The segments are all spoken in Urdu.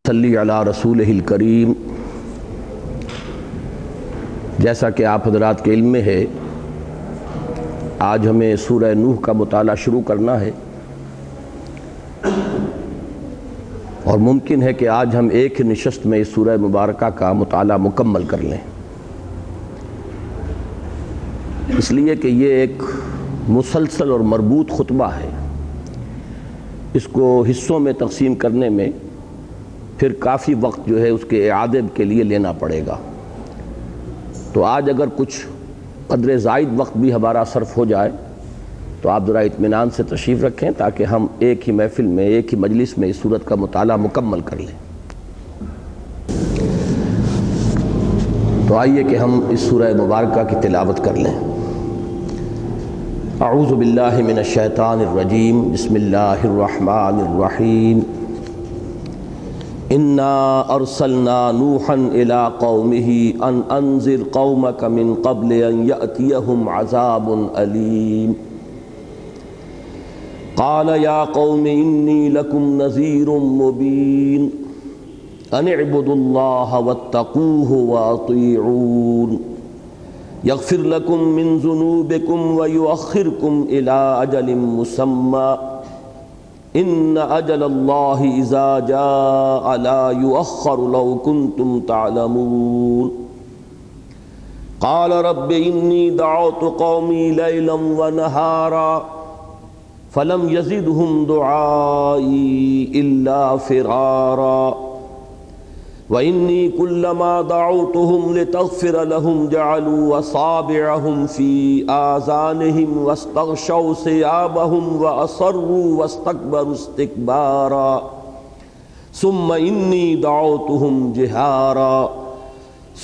صلی علی رسولہ الکریم۔ جیسا کہ آپ حضرات کے علم میں ہے، آج ہمیں سورہ نوح کا مطالعہ شروع کرنا ہے، اور ممکن ہے کہ آج ہم ایک ہی نشست میں اس سورہ مبارکہ کا مطالعہ مکمل کر لیں، اس لیے کہ یہ ایک مسلسل اور مربوط خطبہ ہے۔ اس کو حصوں میں تقسیم کرنے میں پھر کافی وقت جو ہے اس کے اعادے کے لیے لینا پڑے گا، تو آج اگر کچھ قدر زائد وقت بھی ہمارا صرف ہو جائے تو آپ ذرا اطمینان سے تشریف رکھیں، تاکہ ہم ایک ہی محفل میں، ایک ہی مجلس میں اس سورت کا مطالعہ مکمل کر لیں۔ تو آئیے کہ ہم اس سورہ مبارکہ کی تلاوت کر لیں۔ اعوذ باللہ من الشیطان الرجیم، بسم اللہ الرحمن الرحیم۔ انا ارسلنا نوحا الى قومه ان انذر قومك من قبل ان يأتيهم عذاب أليم قال يا قوم اني لكم نذير مبين ان اعبدوا الله واتقوه واطيعون يغفر لكم من ذنوبكم ويؤخركم الى اجل مسمى ان اجل اللہ اذا جاء لا یؤخر لو کنتم تعلمون قال رب انی دعوت قومی لیلا ونہارا فلم یزدہم دعائی الا فرارا وإني كلما دعوتهم لتغفر لهم جعلوا أصابعهم في آذانهم واستغشوا ثيابهم وأصروا واستكبروا استكبارا ثم إني دعوتهم جهارا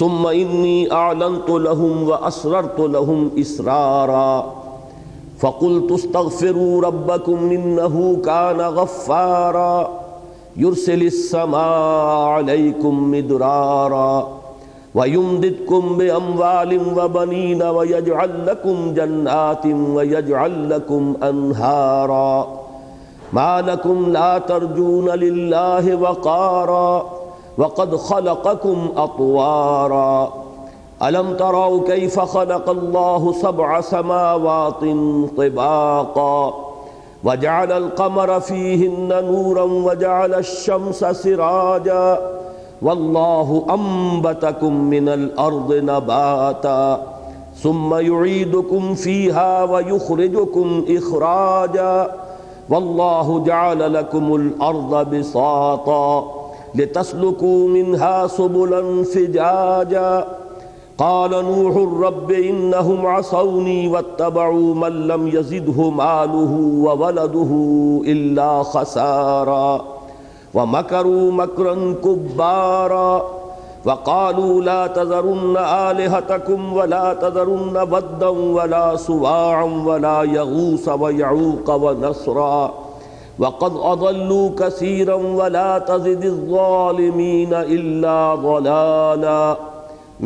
ثم إني أعلنت لهم وأسررت لهم إسرارا فقلت استغفروا ربكم إنه كان غفارا يرسل السماء عليكم مدرارا ويمددكم بأموال وبنين ويجعل لكم جنات ويجعل لكم أنهارا ما لكم لا ترجون لله وقارا وقد خلقكم أطوارا ألم تروا كيف خلق الله 7 سماوات طباقا وجعل القمر فيهن نورا وجعل الشمس سراجا والله أنبتكم من الأرض نباتا ثم يعيدكم فيها ويخرجكم إخراجا والله جعل لكم الأرض بساطا لتسلكوا منها سبلا فجاجا قال نوح رب إنهم عصوني واتبعوا من لم يزده ماله وولده إلا خسارا ومكروا مكرا كبارا وقالوا لا تذرن آلهتكم ولا تذرن ودا ولا سواعا ولا يغوث ويعوق ونسرا وقد أضلوا كثيرا ولا تزد الظالمين إلا ضلالا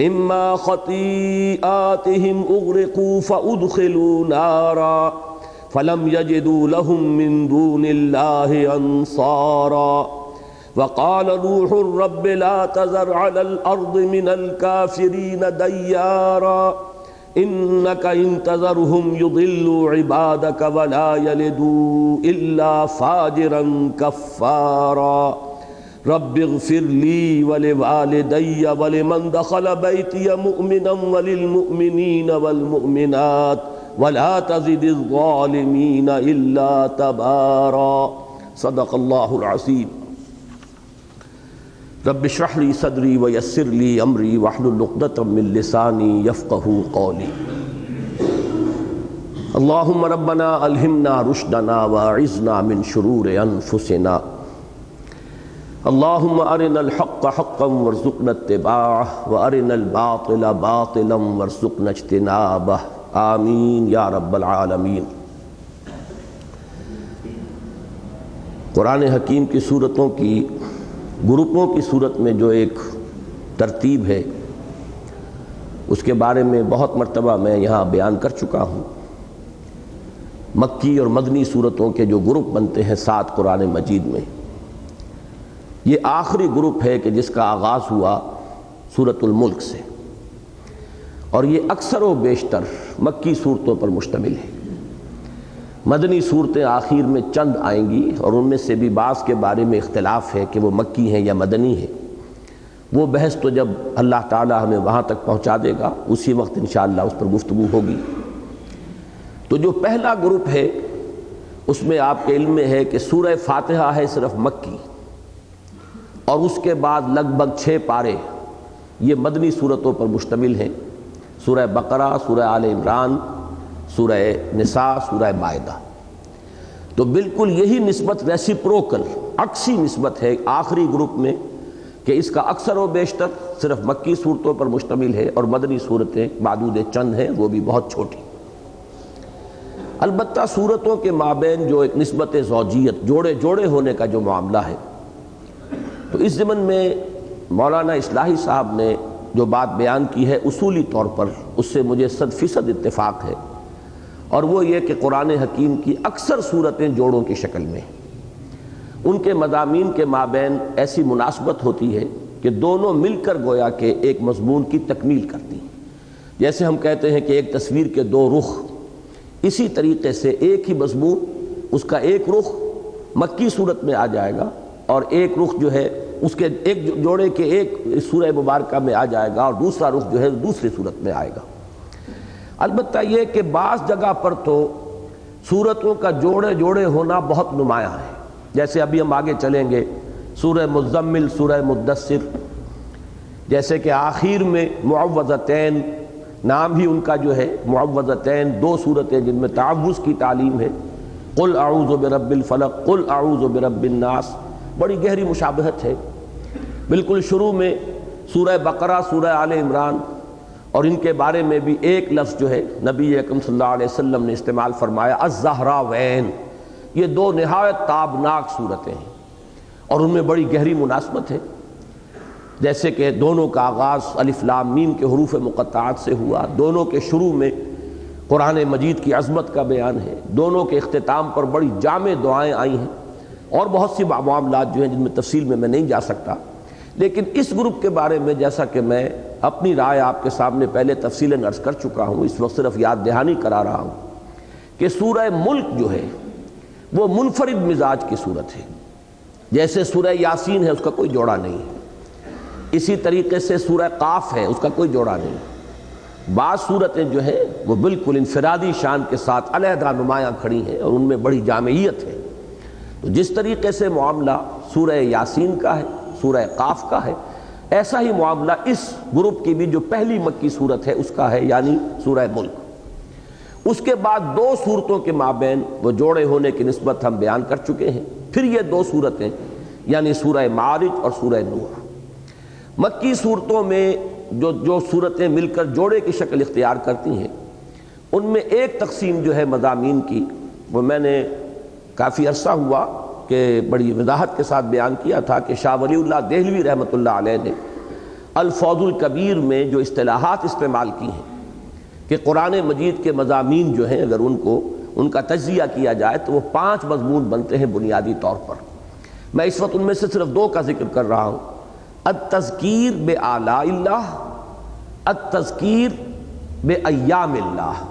مما خطيئاتهم اغرقوا فادخلوا نارا فلم يجدوا لهم من دون الله انصارا وقال نوح رب لا تذر على الارض من الكافرين ديارا انك ان تذرهم يضلوا عبادك ولا يلدوا الا فاجرا كفارا رب اغفر لي ولوالدي ولمن دخل بيتي مؤمنا وللمؤمنين والمؤمنات ولا تزد الظالمين إلا تبارا صدق الله العظيم رب اشرح لي صدري ويسر لي أمري واحلل عقدة من لساني يفقهوا قولي اللهم ربنا ألهمنا رشدنا وأعذنا من شرور أنفسنا اللهم ارنا الحق حقا وارزقنا اتباعه وارنا الباطل باطلا وارزقنا اجتنابه آمین یا رب العالمین۔ قرآن حکیم کی صورتوں کی گروپوں کی صورت میں جو ایک ترتیب ہے، اس کے بارے میں بہت مرتبہ میں یہاں بیان کر چکا ہوں۔ مکی اور مدنی صورتوں کے جو گروپ بنتے ہیں 7 قرآن مجید میں، یہ آخری گروپ ہے کہ جس کا آغاز ہوا سورۃ الملک سے، اور یہ اکثر و بیشتر مکی صورتوں پر مشتمل ہے۔ مدنی صورتیں آخر میں چند آئیں گی، اور ان میں سے بھی بعض کے بارے میں اختلاف ہے کہ وہ مکی ہیں یا مدنی ہیں۔ وہ بحث تو جب اللہ تعالی ہمیں وہاں تک پہنچا دے گا اسی وقت انشاءاللہ اس پر گفتگو ہوگی۔ تو جو پہلا گروپ ہے اس میں آپ کے علم میں ہے کہ سورہ فاتحہ ہے صرف مکی، اور اس کے بعد لگ بھگ 6 پارے یہ مدنی صورتوں پر مشتمل ہیں، سورہ بقرہ، سورہ آل عمران، سورہ نساء، سورہ مائدہ۔ تو بالکل یہی نسبت ریسیپروکل عکسی نسبت ہے آخری گروپ میں کہ اس کا اکثر و بیشتر صرف مکی صورتوں پر مشتمل ہے، اور مدنی صورتیں معدود چند ہیں، وہ بھی بہت چھوٹی۔ البتہ صورتوں کے مابین جو ایک نسبت زوجیت، جوڑے جوڑے ہونے کا جو معاملہ ہے، تو اس ضمن میں مولانا اصلاحی صاحب نے جو بات بیان کی ہے اصولی طور پر اس سے مجھے 100% اتفاق ہے، اور وہ یہ کہ قرآن حکیم کی اکثر صورتیں جوڑوں کی شکل میں ہیں۔ ان کے مضامین کے مابین ایسی مناسبت ہوتی ہے کہ دونوں مل کر گویا کہ ایک مضمون کی تکمیل کرتی ہیں۔ جیسے ہم کہتے ہیں کہ ایک تصویر کے 2 رخ، اسی طریقے سے ایک ہی مضمون، اس کا ایک رخ مکی صورت میں آ جائے گا، اور ایک رخ جو ہے اس کے ایک جوڑے کے ایک سورہ مبارکہ میں آ جائے گا، اور دوسرا رخ جو ہے دوسری صورت میں آئے گا۔ البتہ یہ کہ بعض جگہ پر تو صورتوں کا جوڑے جوڑے ہونا بہت نمایاں ہے، جیسے ابھی ہم آگے چلیں گے سورہ مزمل، سورہ مدثر، جیسے کہ آخر میں معوذتین، نام ہی ان کا جو ہے معوذتین، 2 صورتیں جن میں تعوذ کی تعلیم ہے، قل اعوذ برب الفلق، قل اعوذ برب الناس، بڑی گہری مشابہت ہے۔ بالکل شروع میں سورہ بقرہ، سورہ آل عمران، اور ان کے بارے میں بھی ایک لفظ جو ہے نبی اکرم صلی اللہ علیہ وسلم نے استعمال فرمایا، الزہراوین۔ یہ 2 نہایت تابناک صورتیں ہیں، اور ان میں بڑی گہری مناسبت ہے، جیسے کہ دونوں کا آغاز الف لام میم کے حروف مقطعات سے ہوا، دونوں کے شروع میں قرآن مجید کی عظمت کا بیان ہے، دونوں کے اختتام پر بڑی جامع دعائیں آئی ہیں، اور بہت سی معاملات جو ہیں جن میں تفصیل میں نہیں جا سکتا۔ لیکن اس گروپ کے بارے میں جیسا کہ میں اپنی رائے آپ کے سامنے پہلے تفصیلاً عرض کر چکا ہوں، اس وقت صرف یاد دہانی کرا رہا ہوں کہ سورہ ملک جو ہے وہ منفرد مزاج کی صورت ہے۔ جیسے سورہ یاسین ہے، اس کا کوئی جوڑا نہیں ہے، اسی طریقے سے سورہ قاف ہے، اس کا کوئی جوڑا نہیں ہے۔ بعض صورتیں جو ہیں وہ بالکل انفرادی شان کے ساتھ علیحدہ نمایاں کھڑی ہیں، اور ان میں بڑی جامعیت ہے۔ تو جس طریقے سے معاملہ سورہ یاسین کا ہے، سورہ قاف کا ہے، ایسا ہی معاملہ اس گروپ کی بھی جو پہلی مکی صورت ہے اس کا ہے، یعنی سورہ ملک۔ اس کے بعد 2 صورتوں کے مابین وہ جوڑے ہونے کی نسبت ہم بیان کر چکے ہیں۔ پھر یہ 2 صورتیں یعنی سورہ معارج اور سورہ نور۔ مکی صورتوں میں جو صورتیں مل کر جوڑے کی شکل اختیار کرتی ہیں، ان میں ایک تقسیم جو ہے مضامین کی، وہ میں نے کافی عرصہ ہوا کہ بڑی وضاحت کے ساتھ بیان کیا تھا کہ شاہ ولی اللہ دہلوی رحمۃ اللہ علیہ نے الفوز الکبیر میں جو اصطلاحات استعمال کی ہیں کہ قرآن مجید کے مضامین جو ہیں اگر ان کا تجزیہ کیا جائے تو وہ 5 مضمون بنتے ہیں بنیادی طور پر۔ میں اس وقت ان میں سے صرف 2 کا ذکر کر رہا ہوں، التذکیر بآلاء اللہ، التذکیر بایام اللہ،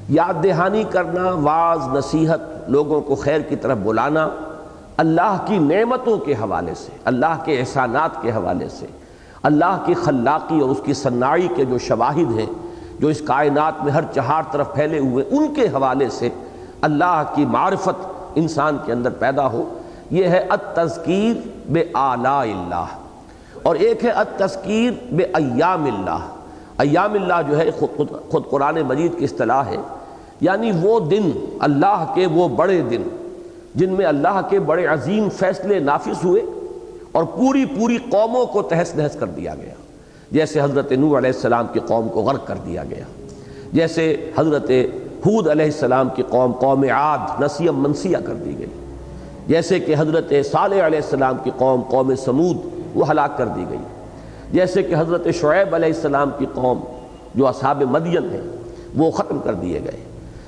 یاد دہانی کرنا، واعظ، نصیحت، لوگوں کو خیر کی طرف بلانا، اللہ کی نعمتوں کے حوالے سے، اللہ کے احسانات کے حوالے سے، اللہ کی خلاقی اور اس کی صناعی کے جو شواہد ہیں جو اس کائنات میں ہر چہار طرف پھیلے ہوئے، ان کے حوالے سے اللہ کی معرفت انسان کے اندر پیدا ہو، یہ ہے التذکیر بآلاء اللہ۔ اور ایک ہے التذکیر بایام اللہ۔ ایام اللہ جو ہے خود قرآن مجید کی اصطلاح ہے، یعنی وہ دن، اللہ کے وہ بڑے دن جن میں اللہ کے بڑے عظیم فیصلے نافذ ہوئے اور پوری قوموں کو تہس نہس کر دیا گیا، جیسے حضرت نوح علیہ السلام کی قوم کو غرق کر دیا گیا، جیسے حضرت ہود علیہ السلام کی قوم عاد نسیم منسیہ کر دی گئی، جیسے کہ حضرت صالح علیہ السلام کی قوم سمود وہ ہلاک کر دی گئی، جیسے کہ حضرت شعیب علیہ السلام کی قوم جو اصحاب مدین ہیں وہ ختم کر دیے گئے،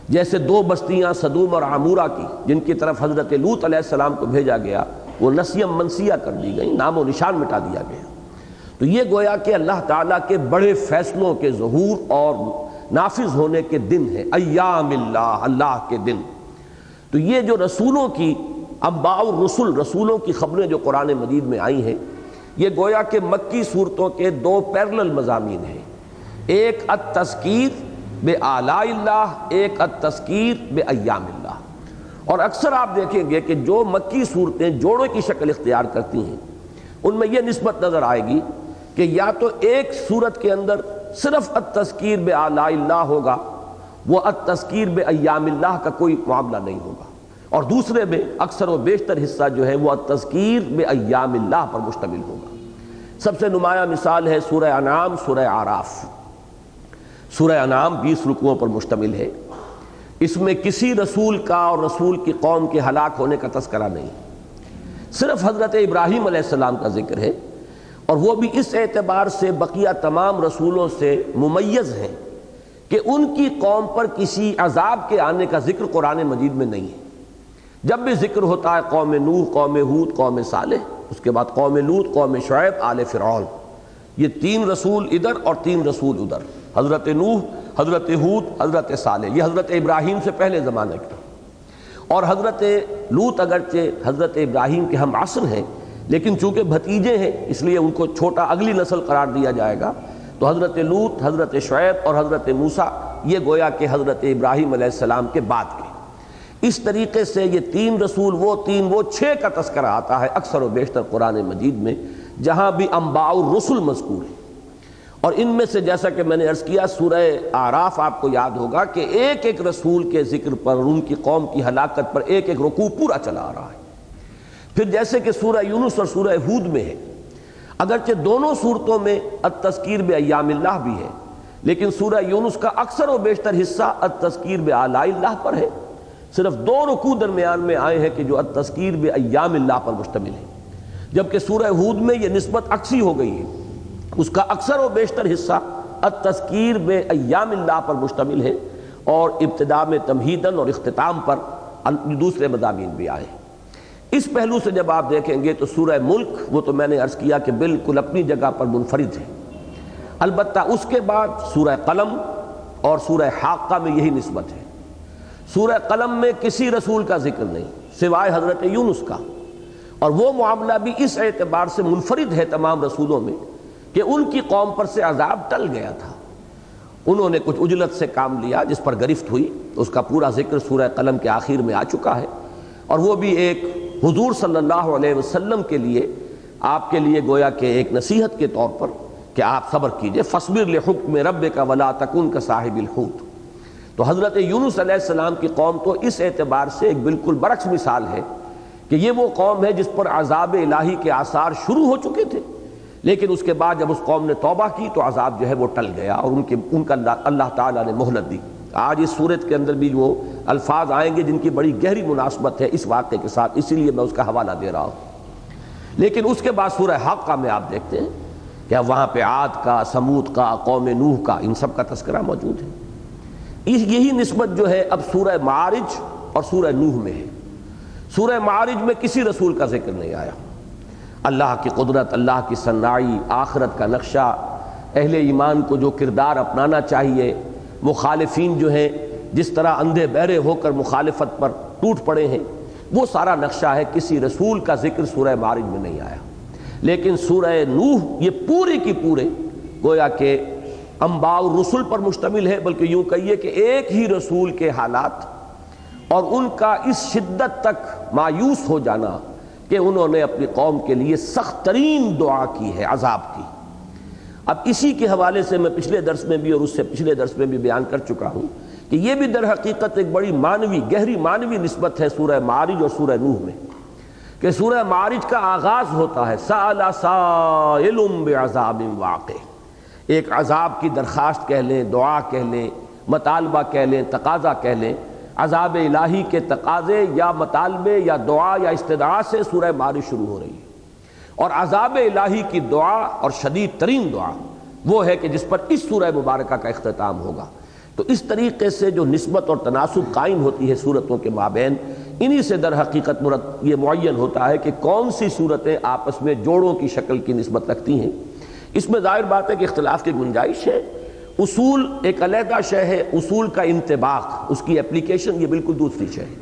جیسے 2 بستیاں صدوم اور عمورہ کی جن کی طرف حضرت لوط علیہ السلام کو بھیجا گیا وہ نسیم منسیہ کر دی گئی، نام و نشان مٹا دیا گیا۔ تو یہ گویا کہ اللہ تعالیٰ کے بڑے فیصلوں کے ظہور اور نافذ ہونے کے دن ہے، ایام اللہ، اللہ کے دن۔ تو یہ جو رسولوں کی انباء الرسل، رسولوں کی خبریں جو قرآن مجید میں آئی ہیں، یہ گویا کہ مکی صورتوں کے دو پیرلل مضامین ہیں، ایک التذکیر بآلاء اللہ، ایک التذکیر بایام اللہ۔ اور اکثر آپ دیکھیں گے کہ جو مکی صورتیں جوڑوں کی شکل اختیار کرتی ہیں ان میں یہ نسبت نظر آئے گی کہ یا تو ایک صورت کے اندر صرف التذکیر بآلاء اللہ ہوگا، وہ التذکیر بایام اللہ کا کوئی معاملہ نہیں ہوگا، اور دوسرے میں اکثر و بیشتر حصہ جو ہے وہ التذکیر بایام اللہ پر مشتمل ہوگا۔ سب سے نمایاں مثال ہے سورہ انعام، سورہ اعراف۔ سورہ انعام 20 رکوعوں پر مشتمل ہے، اس میں کسی رسول کا اور رسول کی قوم کے ہلاک ہونے کا تذکرہ نہیں، صرف حضرت ابراہیم علیہ السلام کا ذکر ہے، اور وہ بھی اس اعتبار سے بقیہ تمام رسولوں سے ممیز ہیں کہ ان کی قوم پر کسی عذاب کے آنے کا ذکر قرآن مجید میں نہیں ہے۔ جب بھی ذکر ہوتا ہے قوم نوح، قوم ہود، قوم صالح، اس کے بعد قوم لوط، قوم شعیب، آل فرعون، یہ 3 رسول ادھر اور 3 رسول ادھر، حضرت نوح، حضرت ہود، حضرت صالح، یہ حضرت ابراہیم سے پہلے زمانے کے، اور حضرت لوط اگرچہ حضرت ابراہیم کے ہم عصر ہیں لیکن چونکہ بھتیجے ہیں اس لیے ان کو چھوٹا اگلی نسل قرار دیا جائے گا، تو حضرت لوط، حضرت شعیب اور حضرت موسیٰ یہ گویا کہ حضرت ابراہیم علیہ السلام کے بعد کے۔ اس طریقے سے یہ 3 رسول وہ 6 کا تذکرہ آتا ہے اکثر و بیشتر قرآن مجید میں، جہاں بھی انباء الرسل مذکور ہیں۔ اور ان میں سے جیسا کہ میں نے عرض کیا، سورہ اعراف آپ کو یاد ہوگا کہ ایک ایک رسول کے ذکر پر، ان کی قوم کی ہلاکت پر ایک ایک رکوع پورا چلا آ رہا ہے۔ پھر جیسے کہ سورہ یونس اور سورہ ہود میں ہے، اگرچہ دونوں صورتوں میں التذکیر بایام اللہ بھی ہے، لیکن سورہ یونس کا اکثر و بیشتر حصہ التذکیر بآلاء اللہ پر ہے، صرف 2 رکوع درمیان میں آئے ہیں کہ جو التذکیر بایام اللہ پر مشتمل ہے، جبکہ سورہ ہود میں یہ نسبت عکسی ہو گئی ہے، اس کا اکثر و بیشتر حصہ التذکیر بایام اللہ پر مشتمل ہے، اور ابتدا میں تمہیداً اور اختتام پر دوسرے مضامین بھی آئے۔ اس پہلو سے جب آپ دیکھیں گے تو سورہ ملک، وہ تو میں نے عرض کیا کہ بالکل اپنی جگہ پر منفرد ہے، البتہ اس کے بعد سورہ قلم اور سورہ حاقہ میں یہی نسبت ہے۔ سورہ قلم میں کسی رسول کا ذکر نہیں سوائے حضرت یونس کا، اور وہ معاملہ بھی اس اعتبار سے منفرد ہے تمام رسولوں میں کہ ان کی قوم پر سے عذاب ٹل گیا تھا، انہوں نے کچھ عجلت سے کام لیا جس پر گرفت ہوئی، اس کا پورا ذکر سورہ قلم کے آخر میں آ چکا ہے، اور وہ بھی ایک حضور صلی اللہ علیہ وسلم کے لیے، آپ کے لیے گویا کہ ایک نصیحت کے طور پر کہ آپ صبر کیجئے، فاصبر لحکم ربک ولا تکن کصاحب الحوت۔ تو حضرت یونس علیہ السلام کی قوم تو اس اعتبار سے ایک بالکل برعکس مثال ہے کہ یہ وہ قوم ہے جس پر عذاب الہی کے آثار شروع ہو چکے تھے، لیکن اس کے بعد جب اس قوم نے توبہ کی تو عذاب جو ہے وہ ٹل گیا، اور ان کا اللہ تعالیٰ نے مہلت دی۔ آج اس صورت کے اندر بھی وہ الفاظ آئیں گے جن کی بڑی گہری مناسبت ہے اس واقعے کے ساتھ، اسی لیے میں اس کا حوالہ دے رہا ہوں۔ لیکن اس کے بعد سورہ حاقہ میں آپ دیکھتے ہیں کہ وہاں پہ عاد کا، سمود کا، قوم نوح کا، ان سب کا تذکرہ موجود ہے۔ یہی نسبت جو ہے اب سورہ معارج اور سورہ نوح میں ہے۔ سورہ معارج میں کسی رسول کا ذکر نہیں آیا، اللہ کی قدرت، اللہ کی صناعی، آخرت کا نقشہ، اہل ایمان کو جو کردار اپنانا چاہیے، مخالفین جو ہیں جس طرح اندھے بہرے ہو کر مخالفت پر ٹوٹ پڑے ہیں، وہ سارا نقشہ ہے، کسی رسول کا ذکر سورہ معارج میں نہیں آیا۔ لیکن سورہ نوح یہ پورے کی پورے گویا کہ انباء الرسل پر مشتمل ہے، بلکہ یوں کہیے کہ ایک ہی رسول کے حالات اور ان کا اس شدت تک مایوس ہو جانا کہ انہوں نے اپنی قوم کے لیے سخت ترین دعا کی ہے عذاب کی۔ اب اسی کے حوالے سے میں پچھلے درس میں بھی اور اس سے پچھلے درس میں بھی بیان کر چکا ہوں کہ یہ بھی در حقیقت ایک بڑی معنوی، گہری معنوی نسبت ہے سورہ معارج اور سورہ نوح میں، کہ سورہ معارج کا آغاز ہوتا ہے سأل سائل بعذاب واقع، ایک عذاب کی درخواست کہہ لیں، دعا کہہ لیں، مطالبہ کہہ لیں، تقاضا کہہ لیں، عذاب الہی کے تقاضے یا مطالبے یا دعا یا استدعاء سے سورہ معارج شروع ہو رہی ہے، اور عذاب الہی کی دعا اور شدید ترین دعا وہ ہے کہ جس پر اس سورہ مبارکہ کا اختتام ہوگا، تو اس طریقے سے جو نسبت اور تناسب قائم ہوتی ہے صورتوں کے مابین، انہی سے در حقیقت یہ معین ہوتا ہے کہ کون سی صورتیں آپس میں جوڑوں کی شکل کی نسبت رکھتی ہیں۔ اس میں ظاہر بات ہے کہ اختلاف کی گنجائش ہے۔ اصول ایک علیحدہ شے ہے، اصول کا انطباق، اس کی اپلیکیشن یہ بالکل دوسری شے ہے۔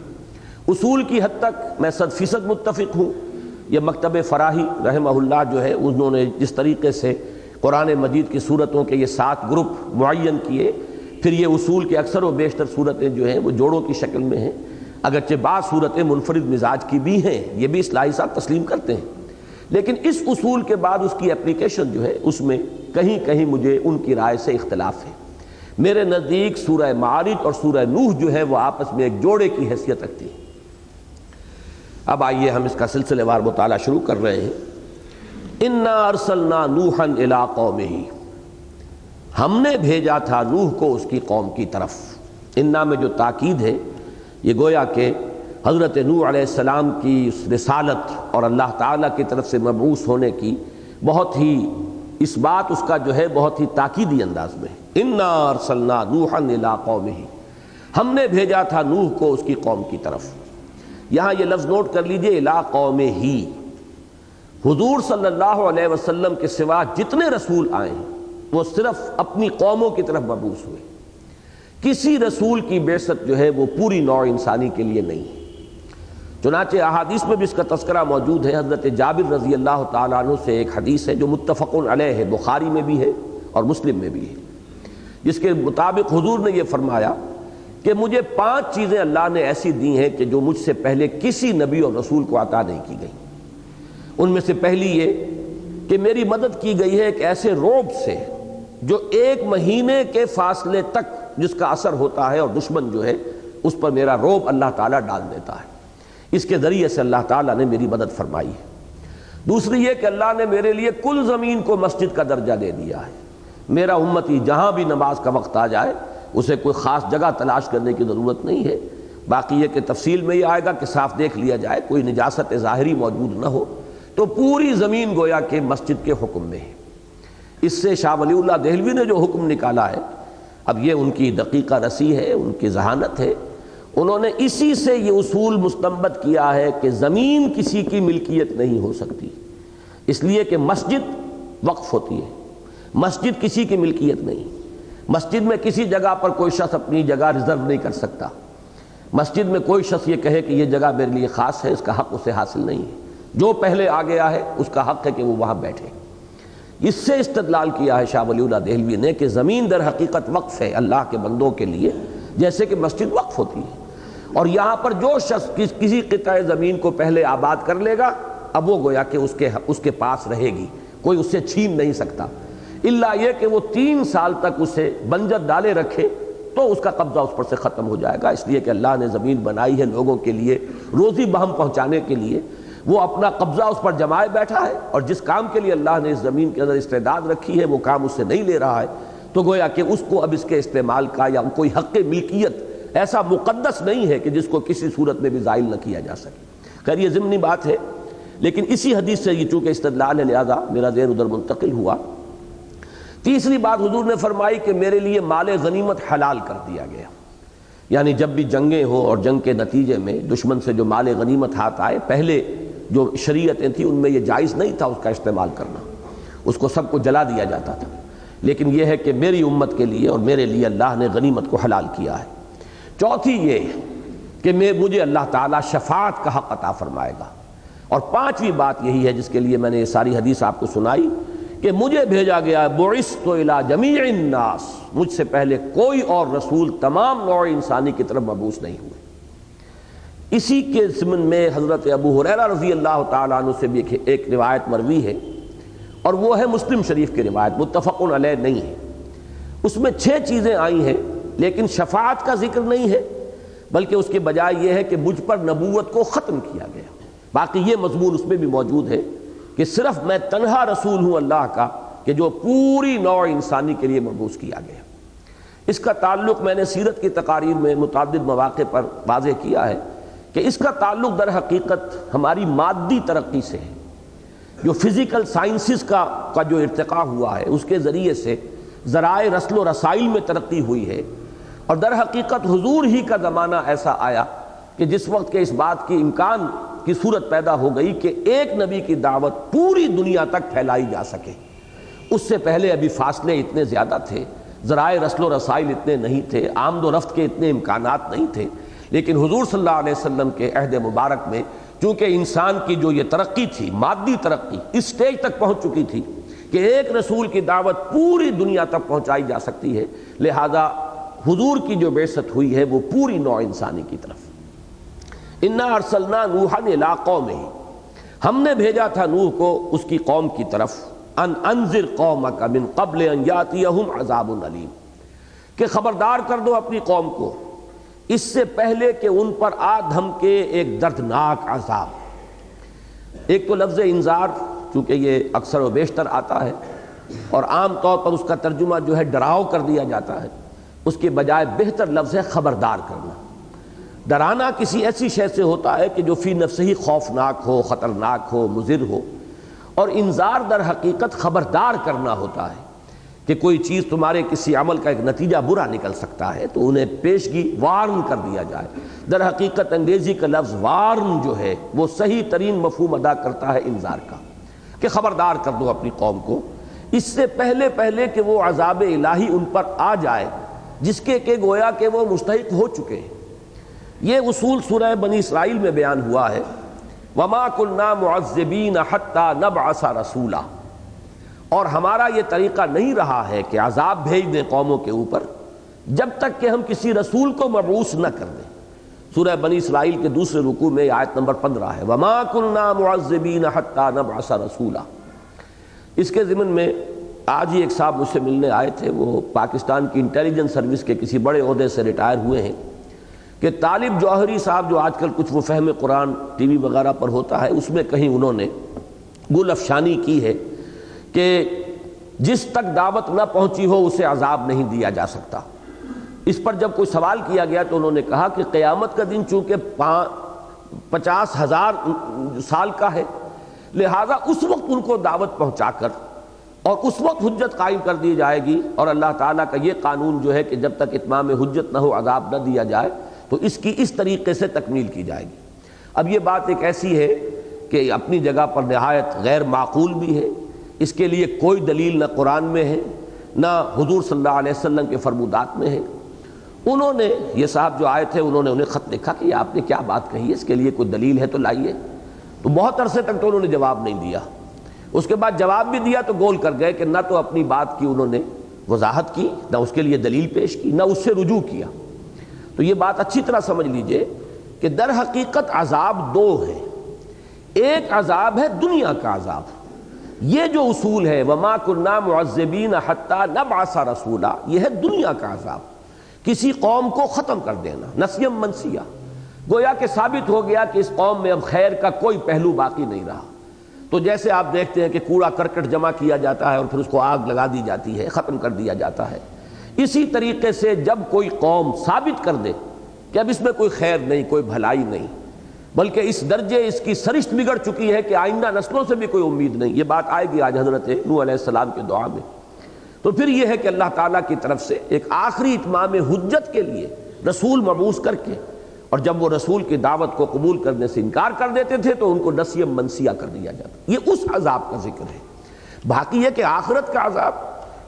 اصول کی حد تک میں 100% متفق ہوں۔ یہ مکتب فراہی رحمہ اللہ جو ہے انہوں نے جس طریقے سے قرآن مجید کی صورتوں کے یہ 7 گروپ معین کیے، پھر یہ اصول کے اکثر و بیشتر صورتیں جو ہیں وہ جوڑوں کی شکل میں ہیں، اگرچہ بعض صورتیں منفرد مزاج کی بھی ہیں، یہ بھی اصلاحی صاحب تسلیم کرتے ہیں، لیکن اس اصول کے بعد اس کی اپلیکیشن جو ہے اس میں کہیں کہیں مجھے ان کی رائے سے اختلاف ہے۔ میرے نزدیک سورہ معارج اور سورہ نوح جو ہے وہ آپس میں ایک جوڑے کی حیثیت رکھتی ہیں۔ اب آئیے ہم اس کا سلسلے وار مطالعہ شروع کر رہے ہیں۔ انا ارسلنا نوحا الی قومہ، ہم نے بھیجا تھا نوح کو اس کی قوم کی طرف۔ انا میں جو تاکید ہے یہ گویا کہ حضرت نوح علیہ السلام کی اس رسالت اور اللہ تعالیٰ کی طرف سے مبعوث ہونے کی بہت ہی اس بات اس کا جو ہے بہت ہی تاکیدی انداز میں ہے۔ انا ارسلنا نوحا الی قومہ، ہم نے بھیجا تھا نوح کو اس کی قوم کی طرف۔ یہاں یہ لفظ نوٹ کر لیجئے، الی قومہ ہی۔ حضور صلی اللہ علیہ وسلم کے سوا جتنے رسول آئے ہیں وہ صرف اپنی قوموں کی طرف مبعوث ہوئے۔ کسی رسول کی بعثت جو ہے وہ پوری نوع انسانی کے لیے نہیں ہے۔ چنانچہ احادیث میں بھی اس کا تذکرہ موجود ہے۔ حضرت جابر رضی اللہ تعالیٰ عنہ سے ایک حدیث ہے جو متفق علیہ ہے، بخاری میں بھی ہے اور مسلم میں بھی ہے، جس کے مطابق حضور نے یہ فرمایا کہ مجھے 5 چیزیں اللہ نے ایسی دی ہیں کہ جو مجھ سے پہلے کسی نبی اور رسول کو عطا نہیں کی گئی۔ ان میں سے پہلی یہ کہ میری مدد کی گئی ہے ایک ایسے رعب سے جو 1 مہینے کے فاصلے تک جس کا اثر ہوتا ہے، اور دشمن جو ہے اس پر میرا رعب اللہ تعالیٰ ڈال دیتا ہے۔ اس کے ذریعے سے اللہ تعالیٰ نے میری مدد فرمائی ہے۔ دوسری یہ کہ اللہ نے میرے لیے کل زمین کو مسجد کا درجہ دے دیا ہے۔ میرا امتی جہاں بھی نماز کا وقت آ جائے اسے کوئی خاص جگہ تلاش کرنے کی ضرورت نہیں ہے۔ باقی یہ کہ تفصیل میں یہ آئے گا کہ صاف دیکھ لیا جائے، کوئی نجاست ظاہری موجود نہ ہو، تو پوری زمین گویا کہ مسجد کے حکم میں ہے۔ اس سے شاہ ولی اللہ دہلوی نے جو حکم نکالا ہے، اب یہ ان کی دقیقہ رسی ہے، ان کی ذہانت ہے، انہوں نے اسی سے یہ اصول مستنبط کیا ہے کہ زمین کسی کی ملکیت نہیں ہو سکتی، اس لیے کہ مسجد وقف ہوتی ہے، مسجد کسی کی ملکیت نہیں۔ مسجد میں کسی جگہ پر کوئی شخص اپنی جگہ ریزرو نہیں کر سکتا۔ مسجد میں کوئی شخص یہ کہے کہ یہ جگہ میرے لیے خاص ہے، اس کا حق اسے حاصل نہیں ہے۔ جو پہلے آ گیا ہے اس کا حق ہے کہ وہ وہاں بیٹھے۔ اس سے استدلال کیا ہے شاہ ولی اللہ دہلوی نے کہ زمین در حقیقت وقف ہے اللہ کے بندوں کے لیے، جیسے کہ مسجد وقف ہوتی ہے۔ اور یہاں پر جو شخص کسی قطعہ زمین کو پہلے آباد کر لے گا، اب وہ گویا کہ اس کے پاس رہے گی، کوئی اس سے چھین نہیں سکتا، الا یہ کہ وہ 3 سال تک اسے بنجر ڈالے رکھے تو اس کا قبضہ اس پر سے ختم ہو جائے گا۔ اس لیے کہ اللہ نے زمین بنائی ہے لوگوں کے لیے روزی بہم پہنچانے کے لیے، وہ اپنا قبضہ اس پر جمائے بیٹھا ہے، اور جس کام کے لیے اللہ نے اس زمین کے اندر استعداد رکھی ہے وہ کام اس سے نہیں لے رہا ہے، تو گویا کہ اس کو اب اس کے استعمال کا یا کوئی حق ملکیت ایسا مقدس نہیں ہے کہ جس کو کسی صورت میں بھی زائل نہ کیا جا سکے۔ خیر یہ ضمنی بات ہے، لیکن اسی حدیث سے یہ چونکہ استدلال ہے لہذا میرا ذہن ادھر منتقل ہوا۔ تیسری بات حضور نے فرمائی کہ میرے لیے مال غنیمت حلال کر دیا گیا، یعنی جب بھی جنگیں ہوں اور جنگ کے نتیجے میں دشمن سے جو مال غنیمت ہاتھ آئے، پہلے جو شریعتیں تھیں ان میں یہ جائز نہیں تھا اس کا استعمال کرنا، اس کو سب کو جلا دیا جاتا تھا، لیکن یہ ہے کہ میری امت کے لیے اور میرے لیے اللہ نے غنیمت کو حلال کیا ہے۔ چوتھی یہ کہ مجھے اللہ تعالیٰ شفاعت کا حق عطا فرمائے گا، اور 5ویں بات یہی ہے جس کے لیے میں نے یہ ساری حدیث آپ کو سنائی کہ مجھے بھیجا گیا بعثت الی جمیع الناس، مجھ سے پہلے کوئی اور رسول تمام نوع انسانی کی طرف مبعوث نہیں ہوئے۔ اسی کے ضمن میں حضرت ابو ہریرہ رضی اللہ تعالیٰ عنہ سے بھی ایک روایت مروی ہے، اور وہ ہے مسلم شریف کی روایت، متفق علیہ نہیں ہے۔ اس میں 6 چیزیں آئی ہیں، لیکن شفاعت کا ذکر نہیں ہے، بلکہ اس کے بجائے یہ ہے کہ مجھ پر نبوت کو ختم کیا گیا۔ باقی یہ مضمون اس میں بھی موجود ہے کہ صرف میں تنہا رسول ہوں اللہ کا کہ جو پوری نوع انسانی کے لیے مبعوث کیا گیا۔ اس کا تعلق میں نے سیرت کی تقاریر میں متعدد مواقع پر واضح کیا ہے کہ اس کا تعلق در حقیقت ہماری مادی ترقی سے ہے۔ جو فزیکل سائنسز کا جو ارتقاء ہوا ہے اس کے ذریعے سے ذرائع رسل و رسائل میں ترقی ہوئی ہے، اور در حقیقت حضور ہی کا زمانہ ایسا آیا کہ جس وقت کے اس بات کی امکان کی صورت پیدا ہو گئی کہ ایک نبی کی دعوت پوری دنیا تک پھیلائی جا سکے۔ اس سے پہلے ابھی فاصلے اتنے زیادہ تھے، ذرائع رسل و رسائل اتنے نہیں تھے، آمد و رفت کے اتنے امکانات نہیں تھے، لیکن حضور صلی اللہ علیہ وسلم کے عہد مبارک میں چونکہ انسان کی جو یہ ترقی تھی، مادی ترقی اس سٹیج تک پہنچ چکی تھی کہ ایک رسول کی دعوت پوری دنیا تک پہنچائی جا سکتی ہے، لہذا حضور کی جو بعثت ہوئی ہے وہ پوری نوع انسانی کی طرف۔ انا ارسلنا نوحا الی قومہ، ہم نے بھیجا تھا نوح کو اس کی قوم کی طرف، ان انذر قومک من قبل ان یاتیہم عذاب علیم، کہ خبردار کر دو اپنی قوم کو اس سے پہلے کہ ان پر آ دھمکے ایک دردناک عذاب۔ ایک تو لفظ انذار چونکہ یہ اکثر و بیشتر آتا ہے اور عام طور پر اس کا ترجمہ جو ہے ڈراؤ کر دیا جاتا ہے، اس کے بجائے بہتر لفظ ہے خبردار کرنا۔ ڈرانا کسی ایسی شے سے ہوتا ہے کہ جو فی نفسہ ہی خوفناک ہو، خطرناک ہو، مضر ہو، اور انذار در حقیقت خبردار کرنا ہوتا ہے کہ کوئی چیز تمہارے کسی عمل کا ایک نتیجہ برا نکل سکتا ہے تو انہیں پیشگی وارن کر دیا جائے۔ در حقیقت انگریزی کا لفظ وارن جو ہے وہ صحیح ترین مفہوم ادا کرتا ہے انذار کا، کہ خبردار کر دو اپنی قوم کو اس سے پہلے کہ وہ عذاب الہی ان پر آ جائے جس کے کہ گویا کہ وہ مستحق ہو چکے ہیں۔ یہ اصول سورہ بنی اسرائیل میں بیان ہوا ہے، وَمَا كُنَّا مُعَذِّبِينَ حَتَّى نَبْعَثَ رَسُولًا، اور ہمارا یہ طریقہ نہیں رہا ہے کہ عذاب بھیج دیں قوموں کے اوپر جب تک کہ ہم کسی رسول کو مبعوث نہ کر دیں۔ سورہ بنی اسرائیل کے دوسرے رکوع میں آیت نمبر 15 ہے، وَمَا كُنَّا مُعَذِّبِينَ حَتَّى نَبْعَثَ رَسُولًا۔ اس کے ضمن میں آج ہی ایک صاحب مجھ سے ملنے آئے تھے، وہ پاکستان کی انٹیلیجنس سروس کے کسی بڑے عہدے سے ریٹائر ہوئے ہیں، کہ طالب جوہری صاحب جو آج کل کچھ وہ فہم قرآن ٹی وی وغیرہ پر ہوتا ہے، اس میں کہیں انہوں نے گل افشانی کی ہے کہ جس تک دعوت نہ پہنچی ہو اسے عذاب نہیں دیا جا سکتا۔ اس پر جب کوئی سوال کیا گیا تو انہوں نے کہا کہ قیامت کا دن چونکہ 50,000 سال کا ہے، لہٰذا اس وقت ان کو دعوت پہنچا کر اور اس وقت حجت قائم کر دی جائے گی، اور اللہ تعالیٰ کا یہ قانون جو ہے کہ جب تک اتمام حجت نہ ہو عذاب نہ دیا جائے تو اس کی اس طریقے سے تکمیل کی جائے گی۔ اب یہ بات ایک ایسی ہے کہ اپنی جگہ پر نہایت غیر معقول بھی ہے، اس کے لیے کوئی دلیل نہ قرآن میں ہے نہ حضور صلی اللہ علیہ وسلم کے فرمودات میں ہے۔ انہوں نے یہ صاحب جو آئے تھے انہوں نے انہیں خط لکھا کہ آپ نے کیا بات کہی ہے، اس کے لیے کوئی دلیل ہے تو لائیے۔ تو بہت عرصے تک تو انہوں نے جواب نہیں دیا، اس کے بعد جواب بھی دیا تو گول کر گئے کہ نہ تو اپنی بات کی انہوں نے وضاحت کی، نہ اس کے لیے دلیل پیش کی، نہ اس سے رجوع کیا۔ تو یہ بات اچھی طرح سمجھ لیجئے کہ در حقیقت عذاب دو ہے، ایک عذاب ہے دنیا کا عذاب، یہ جو اصول ہے وَمَا كُنَّا مُعَذِّبِينَ حَتَّى نَبْعَثَ رَسُولًا، یہ ہے دنیا کا عذاب، کسی قوم کو ختم کر دینا، نسیم منسیہ، گویا کہ ثابت ہو گیا کہ اس قوم میں اب خیر کا کوئی پہلو باقی نہیں رہا۔ تو جیسے آپ دیکھتے ہیں کہ کوڑا کرکٹ جمع کیا جاتا ہے اور پھر اس کو آگ لگا دی جاتی ہے، ختم کر دیا جاتا ہے، اسی طریقے سے جب کوئی قوم ثابت کر دے کہ اب اس میں کوئی خیر نہیں، کوئی بھلائی نہیں، بلکہ اس درجے اس کی سرشت بگڑ چکی ہے کہ آئندہ نسلوں سے بھی کوئی امید نہیں، یہ بات آئے گی آج حضرت نوح علیہ السلام کے دعا میں، تو پھر یہ ہے کہ اللہ تعالیٰ کی طرف سے ایک آخری اتمام حجت کے لیے رسول مبعوث کر کے، اور جب وہ رسول کی دعوت کو قبول کرنے سے انکار کر دیتے تھے تو ان کو نسیم منسیہ کر دیا جاتا۔ یہ اس عذاب کا ذکر ہے۔ باقی یہ کہ آخرت کا عذاب،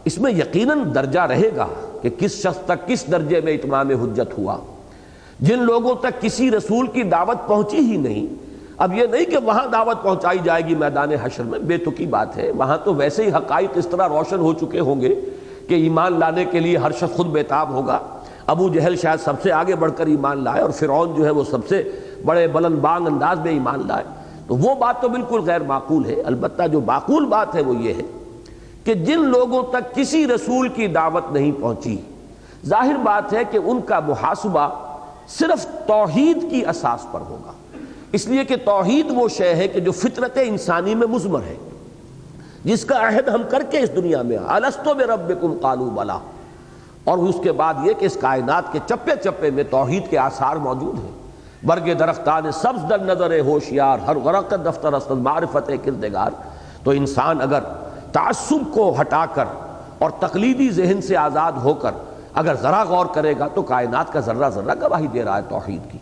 اس میں یقیناً درجہ رہے گا کہ کس شخص تک کس درجے میں اتمام حجت ہوا۔ جن لوگوں تک کسی رسول کی دعوت پہنچی ہی نہیں، اب یہ نہیں کہ وہاں دعوت پہنچائی جائے گی میدان حشر میں، بے تکی بات ہے، وہاں تو ویسے ہی حقائق اس طرح روشن ہو چکے ہوں گے کہ ایمان لانے کے لیے ہر شخص خود بیتاب ہوگا۔ ابو جہل شاید سب سے آگے بڑھ کر ایمان لائے، اور فرعون جو ہے وہ سب سے بڑے بلند بانگ انداز میں ایمان لائے، تو وہ بات تو بالکل غیر معقول ہے۔ البتہ جو معقول بات ہے وہ یہ ہے کہ جن لوگوں تک کسی رسول کی دعوت نہیں پہنچی، ظاہر بات ہے کہ ان کا محاسبہ صرف توحید کی اساس پر ہوگا، اس لیے کہ توحید وہ شے ہے کہ جو فطرت انسانی میں مضمر ہے، جس کا عہد ہم کر کے اس دنیا میں الستو بربکم قالوا بلی، اور اس کے بعد یہ کہ اس کائنات کے چپے چپے میں توحید کے آثار موجود ہیں۔ برگ درختان سبز در نظر ہوشیار، ہر ورق دفتر است معرفت کردگار۔ تو انسان اگر تعصب کو ہٹا کر اور تقلیدی ذہن سے آزاد ہو کر اگر ذرا غور کرے گا تو کائنات کا ذرہ ذرہ گواہی دے رہا ہے توحید کی۔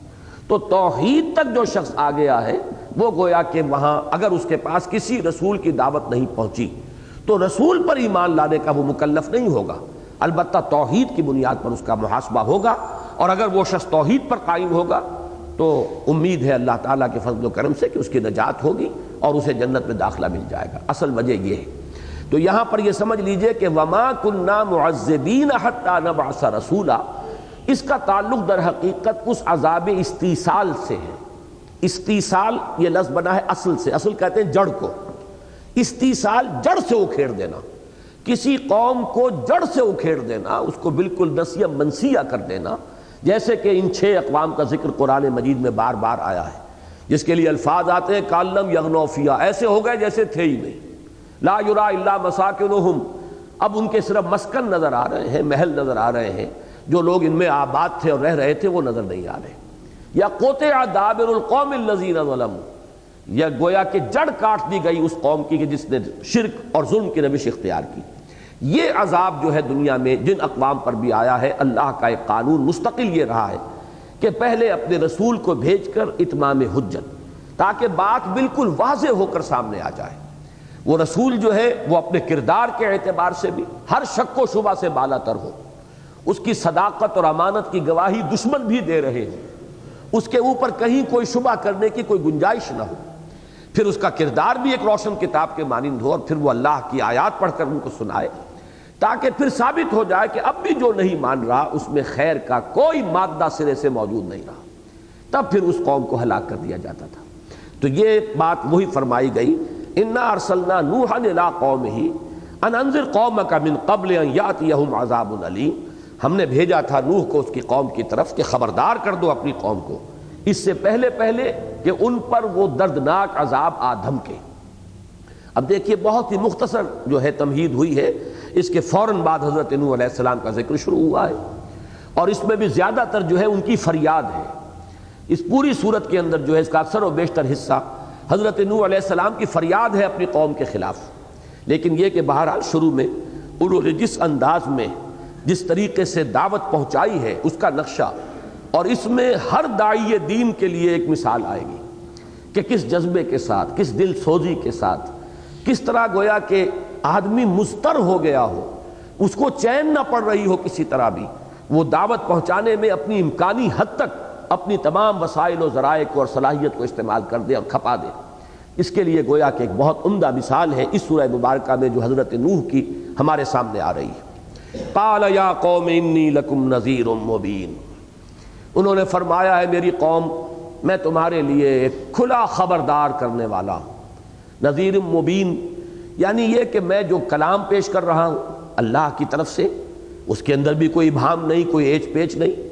تو توحید تک جو شخص آ گیا ہے وہ گویا کہ وہاں اگر اس کے پاس کسی رسول کی دعوت نہیں پہنچی تو رسول پر ایمان لانے کا وہ مکلف نہیں ہوگا، البتہ توحید کی بنیاد پر اس کا محاسبہ ہوگا، اور اگر وہ شخص توحید پر قائم ہوگا تو امید ہے اللہ تعالیٰ کے فضل و کرم سے کہ اس کی نجات ہوگی اور اسے جنت میں داخلہ مل جائے گا۔ اصل وجہ یہ ہے۔ تو یہاں پر یہ سمجھ لیجئے کہ وَمَا كُنَّا مُعَذِّبِينَ حَتَّى نَبْعَثَ رَسُولًا، اس کا تعلق در حقیقت اس عذاب استیصال سے ہے۔ استیصال یہ لفظ بنا ہے اصل سے، اصل کہتے ہیں جڑ کو، استیصال جڑ سے اکھیڑ دینا، کسی قوم کو جڑ سے اکھیڑ دینا، اس کو بالکل نسیہ منسیہ کر دینا، جیسے کہ ان 6 اقوام کا ذکر قرآن مجید میں بار بار آیا ہے، جس کے لیے الفاظ آتے ہیں کَأَلَّمْ يَغْنَوْا فِيهَا، ایسے ہو گئے جیسے تھے ہی نہیں، لا یرا الا مساکنہم، اب ان کے صرف مسکن نظر آ رہے ہیں، محل نظر آ رہے ہیں، جو لوگ ان میں آباد تھے اور رہ رہے تھے وہ نظر نہیں آ رہے۔ یا قطع دابر القوم الذین ظلموا، یا گویا کہ جڑ کاٹ دی گئی اس قوم کی کہ جس نے شرک اور ظلم کی روش اختیار کی۔ یہ عذاب جو ہے دنیا میں جن اقوام پر بھی آیا ہے، اللہ کا ایک قانون مستقل یہ رہا ہے کہ پہلے اپنے رسول کو بھیج کر اتمام حجت، تاکہ بات بالکل واضح ہو کر سامنے آ جائے۔ وہ رسول جو ہے وہ اپنے کردار کے اعتبار سے بھی ہر شک و شبہ سے بالا تر ہو، اس کی صداقت اور امانت کی گواہی دشمن بھی دے رہے ہوں، اس کے اوپر کہیں کوئی شبہ کرنے کی کوئی گنجائش نہ ہو، پھر اس کا کردار بھی ایک روشن کتاب کے مانند ہو، اور پھر وہ اللہ کی آیات پڑھ کر ان کو سنائے، تاکہ پھر ثابت ہو جائے کہ اب بھی جو نہیں مان رہا اس میں خیر کا کوئی مادہ سرے سے موجود نہیں رہا، تب پھر اس قوم کو ہلاک کر دیا جاتا تھا۔ تو یہ بات وہی فرمائی گئی، اِنَّا أَرْسَلْنَا نُوحًا إِلَىٰ قَوْمِهِ أَنْ أَنذِرْ قَوْمَكَ مِنْ قَبْلِ أَنْ يَأْتِيَهُمْ عَذَابٌ أَلِيمٌ، ہم نے بھیجا تھا نوح کو اس کی قوم کی طرف کہ خبردار کر دو اپنی قوم کو اس سے پہلے کہ ان پر وہ دردناک عذاب آ دھمکے۔ اب دیکھیے بہت ہی مختصر جو ہے تمہید ہوئی ہے، اس کے فوراً بعد حضرت نوح علیہ السلام کا ذکر شروع ہوا ہے، اور اس میں بھی زیادہ تر جو ہے ان کی فریاد ہے۔ اس پوری صورت کے اندر جو ہے اس کا اکثر و بیشتر حصہ حضرت نوح علیہ السلام کی فریاد ہے اپنی قوم کے خلاف، لیکن یہ کہ بہرحال شروع میں انہوں نے جس انداز میں جس طریقے سے دعوت پہنچائی ہے اس کا نقشہ، اور اس میں ہر داعی دین کے لیے ایک مثال آئے گی کہ کس جذبے کے ساتھ، کس دل سوزی کے ساتھ، کس طرح گویا کہ آدمی مضطر ہو گیا ہو، اس کو چین نہ پڑ رہی ہو کسی طرح بھی، وہ دعوت پہنچانے میں اپنی امکانی حد تک اپنی تمام وسائل و ذرائع کو اور صلاحیت کو استعمال کر دے اور کھپا دے۔ اس کے لیے گویا کہ ایک بہت عمدہ مثال ہے اس سورہ مبارکہ میں جو حضرت نوح کی ہمارے سامنے آ رہی ہے۔ قال یا قوم انی لکم نذیر مبین، انہوں نے فرمایا ہے میری قوم میں تمہارے لیے ایک کھلا خبردار کرنے والا ہوں۔ نذیر مبین یعنی یہ کہ میں جو کلام پیش کر رہا ہوں اللہ کی طرف سے، اس کے اندر بھی کوئی ابہام نہیں، کوئی ایچ پیچ نہیں۔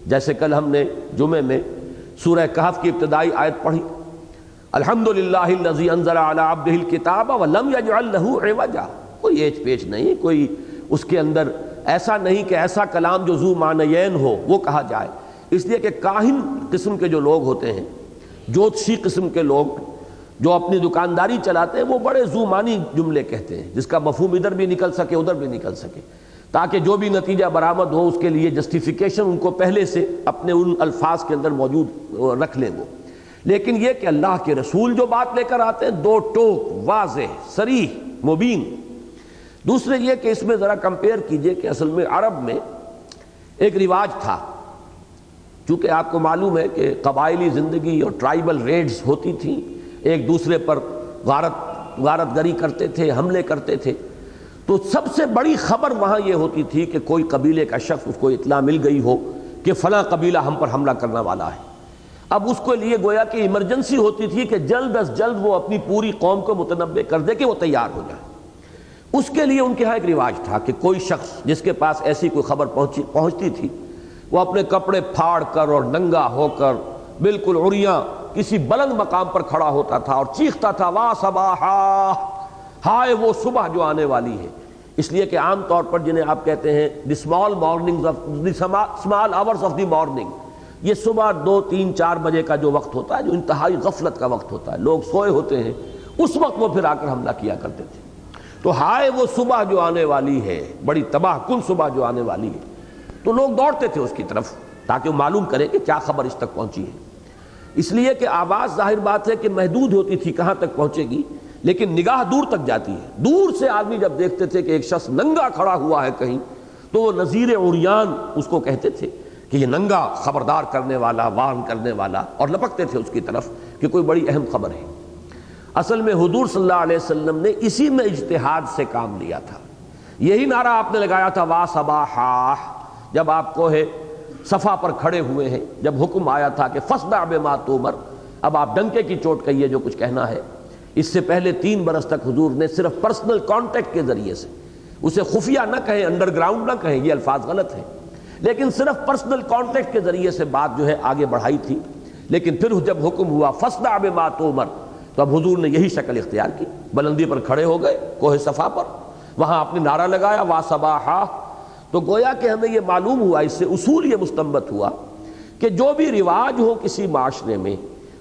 جیسے کل ہم نے جمعے میں سورہ کہف کی ابتدائی آیت پڑھی، الحمدللہ الذی انزل علی عبدہ الکتاب ولم یجعل لہ عوجا، کوئی ایچ پیچ نہیں، کوئی اس کے اندر ایسا نہیں کہ ایسا کلام جو ذو معنیین ہو وہ کہا جائے۔ اس لیے کہ کاہن قسم کے جو لوگ ہوتے ہیں، جوتشی قسم کے لوگ جو اپنی دکانداری چلاتے ہیں، وہ بڑے ذو معنی جملے کہتے ہیں جس کا مفہوم ادھر بھی نکل سکے ادھر بھی نکل سکے، تاکہ جو بھی نتیجہ برآمد ہو اس کے لیے جسٹیفیکیشن ان کو پہلے سے اپنے ان الفاظ کے اندر موجود رکھ لیں وہ۔ لیکن یہ کہ اللہ کے رسول جو بات لے کر آتے ہیں دو ٹوک، واضح، صریح، مبین۔ دوسرے یہ کہ اس میں ذرا کمپیئر کیجئے کہ اصل میں عرب میں ایک رواج تھا، چونکہ آپ کو معلوم ہے کہ قبائلی زندگی اور ٹرائبل ریڈز ہوتی تھیں، ایک دوسرے پر غارت گری کرتے تھے، حملے کرتے تھے، تو سب سے بڑی خبر وہاں یہ ہوتی تھی کہ کوئی قبیلے کا شخص اس کو اطلاع مل گئی ہو کہ فلاں قبیلہ ہم پر حملہ کرنے والا ہے۔ اب اس کو لیے گویا کہ ایمرجنسی ہوتی تھی کہ جلد از جلد وہ اپنی پوری قوم کو متنبع کر دے کہ وہ تیار ہو جائے۔ اس کے لیے ان کے ہاں ایک رواج تھا کہ کوئی شخص جس کے پاس ایسی کوئی خبر پہنچتی تھی، وہ اپنے کپڑے پھاڑ کر اور ننگا ہو کر بالکل عریاں کسی بلند مقام پر کھڑا ہوتا تھا اور چیختا تھا واہ صباحا، ہائے وہ صبح جو آنے والی ہے۔ اس لیے کہ عام طور پر جنہیں آپ کہتے ہیں the small مارننگز of the small hours of the morning, یہ صبح 2 3 4 بجے کا جو وقت ہوتا ہے، جو انتہائی غفلت کا وقت ہوتا ہے، لوگ سوئے ہوتے ہیں، اس وقت وہ پھر آ کر حملہ کیا کرتے تھے۔ تو ہائے وہ صبح جو آنے والی ہے، بڑی تباہ کن صبح جو آنے والی ہے، تو لوگ دوڑتے تھے اس کی طرف تاکہ وہ معلوم کریں کہ کیا خبر اس تک پہنچی ہے، اس لیے کہ آواز ظاہر بات ہے کہ محدود ہوتی تھی کہاں تک پہنچے گی، لیکن نگاہ دور تک جاتی ہے۔ دور سے آدمی جب دیکھتے تھے کہ ایک شخص ننگا کھڑا ہوا ہے کہیں، تو وہ نذیر عریان اس کو کہتے تھے کہ یہ ننگا خبردار کرنے والا، وارن کرنے والا، اور لپکتے تھے اس کی طرف کہ کوئی بڑی اہم خبر ہے۔ اصل میں حضور صلی اللہ علیہ وسلم نے اسی میں اجتہاد سے کام لیا تھا۔ یہی نعرہ آپ نے لگایا تھا وا صباحا، جب آپ کوہ صفا پر کھڑے ہوئے ہیں، جب حکم آیا تھا کہ فاصدع بما تؤمر، اب آپ ڈنکے کی چوٹ کہیے جو کچھ کہنا ہے۔ اس سے پہلے 3 برس تک حضور نے صرف پرسنل کانٹیکٹ کے ذریعے سے، اسے خفیہ نہ کہیں، انڈر گراؤنڈ نہ کہیں، یہ الفاظ غلط ہیں، لیکن صرف پرسنل کانٹیکٹ کے ذریعے سے بات جو ہے آگے بڑھائی تھی۔ لیکن پھر جب حکم ہوا فاصدع بما تؤمر، تو اب حضور نے یہی شکل اختیار کی، بلندی پر کھڑے ہو گئے کوہ صفا پر، وہاں اپنے نعرہ لگایا وا صباحا۔ تو گویا کہ ہمیں یہ معلوم ہوا، اس سے اصول یہ مستنبط ہوا کہ جو بھی رواج ہو کسی معاشرے میں،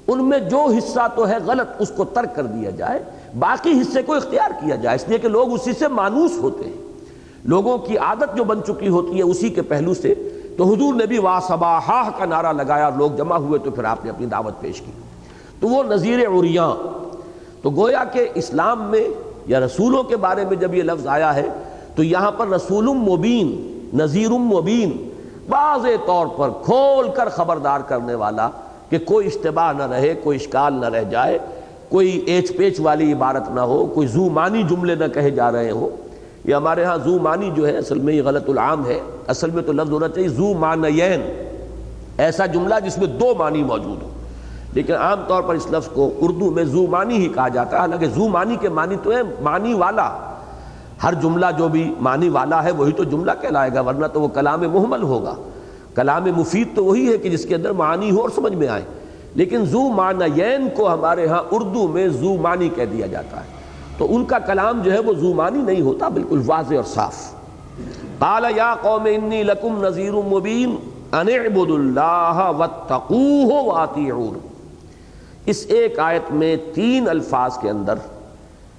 ان میں جو حصہ تو ہے غلط اس کو ترک کر دیا جائے، باقی حصے کو اختیار کیا جائے، اس لیے کہ لوگ اسی سے مانوس ہوتے ہیں، لوگوں کی عادت جو بن چکی ہوتی ہے اسی کے پہلو سے۔ تو حضور نے بھی وا صباحا کا نعرہ لگایا، لوگ جمع ہوئے تو پھر آپ نے اپنی دعوت پیش کی۔ تو وہ نذیر عریاں، تو گویا کہ اسلام میں یا رسولوں کے بارے میں جب یہ لفظ آیا ہے تو یہاں پر رسول مبین، نذیر مبین، واضح طور پر کھول کر خبردار کرنے والا کہ کوئی اشتباہ نہ رہے، کوئی اشکال نہ رہ جائے، کوئی ایچ پیچ والی عبارت نہ ہو، کوئی ذو معنی جملے نہ کہے جا رہے ہوں۔ یہ ہمارے ہاں ذو معنی جو ہے اصل میں یہ غلط العام ہے، اصل میں تو لفظ ہونا چاہیے ذو معنیین، ایسا جملہ جس میں 2 معنی موجود ہو، لیکن عام طور پر اس لفظ کو اردو میں ذو معنی ہی کہا جاتا ہے، حالانکہ ذو معنی کے معنی تو ہے معنی والا، ہر جملہ جو بھی معنی والا ہے وہی تو جملہ کہلائے گا، ورنہ تو وہ کلام محمل ہوگا۔ کلام مفید تو وہی ہے کہ جس کے اندر معانی ہو اور سمجھ میں آئے، لیکن ذو معنیین کو ہمارے ہاں اردو میں ذو معنی کہہ دیا جاتا ہے، تو ان کا کلام جو ہے وہ ذو معنی نہیں ہوتا، بالکل واضح اور صاف۔ قال یا قوم انی لکم نذیر مبین ان اعبدوا اللہ واتقوہ واطیعون۔ اس ایک آیت میں 3 الفاظ کے اندر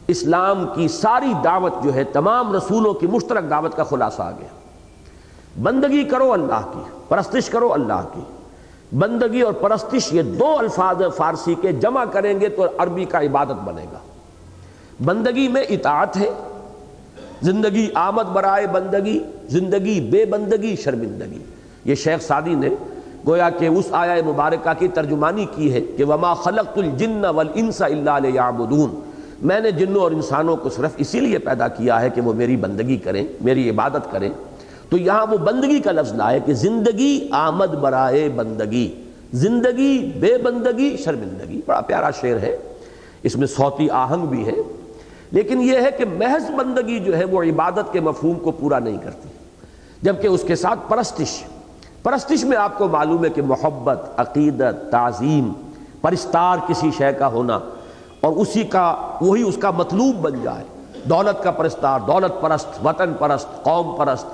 اسلام کی ساری دعوت جو ہے، تمام رسولوں کی مشترک دعوت کا خلاصہ آ گیا۔ بندگی کرو اللہ کی، پرستش کرو اللہ کی۔ بندگی اور پرستش یہ 2 الفاظ فارسی کے، جمع کریں گے تو عربی کا عبادت بنے گا۔ بندگی میں اطاعت ہے، زندگی آمد برائے بندگی، زندگی بے بندگی شرمندگی۔ یہ شیخ سعدی نے گویا کہ اس آیہ مبارکہ کی ترجمانی کی ہے کہ وما خلقت الجن والانس الا لیعبدون، میں نے جنوں اور انسانوں کو صرف اسی لیے پیدا کیا ہے کہ وہ میری بندگی کریں، میری عبادت کریں۔ تو یہاں وہ بندگی کا لفظ لائے کہ زندگی آمد برائے بندگی، زندگی بے بندگی شرمندگی۔ بڑا پیارا شعر ہے، اس میں صوتی آہنگ بھی ہے، لیکن یہ ہے کہ محض بندگی جو ہے وہ عبادت کے مفہوم کو پورا نہیں کرتی، جبکہ اس کے ساتھ پرستش میں آپ کو معلوم ہے کہ محبت، عقیدت، تعظیم، پرستار کسی شے کا ہونا، اور اسی کا وہی اس کا مطلوب بن جائے۔ دولت کا پرستار، دولت پرست، وطن پرست، قوم پرست،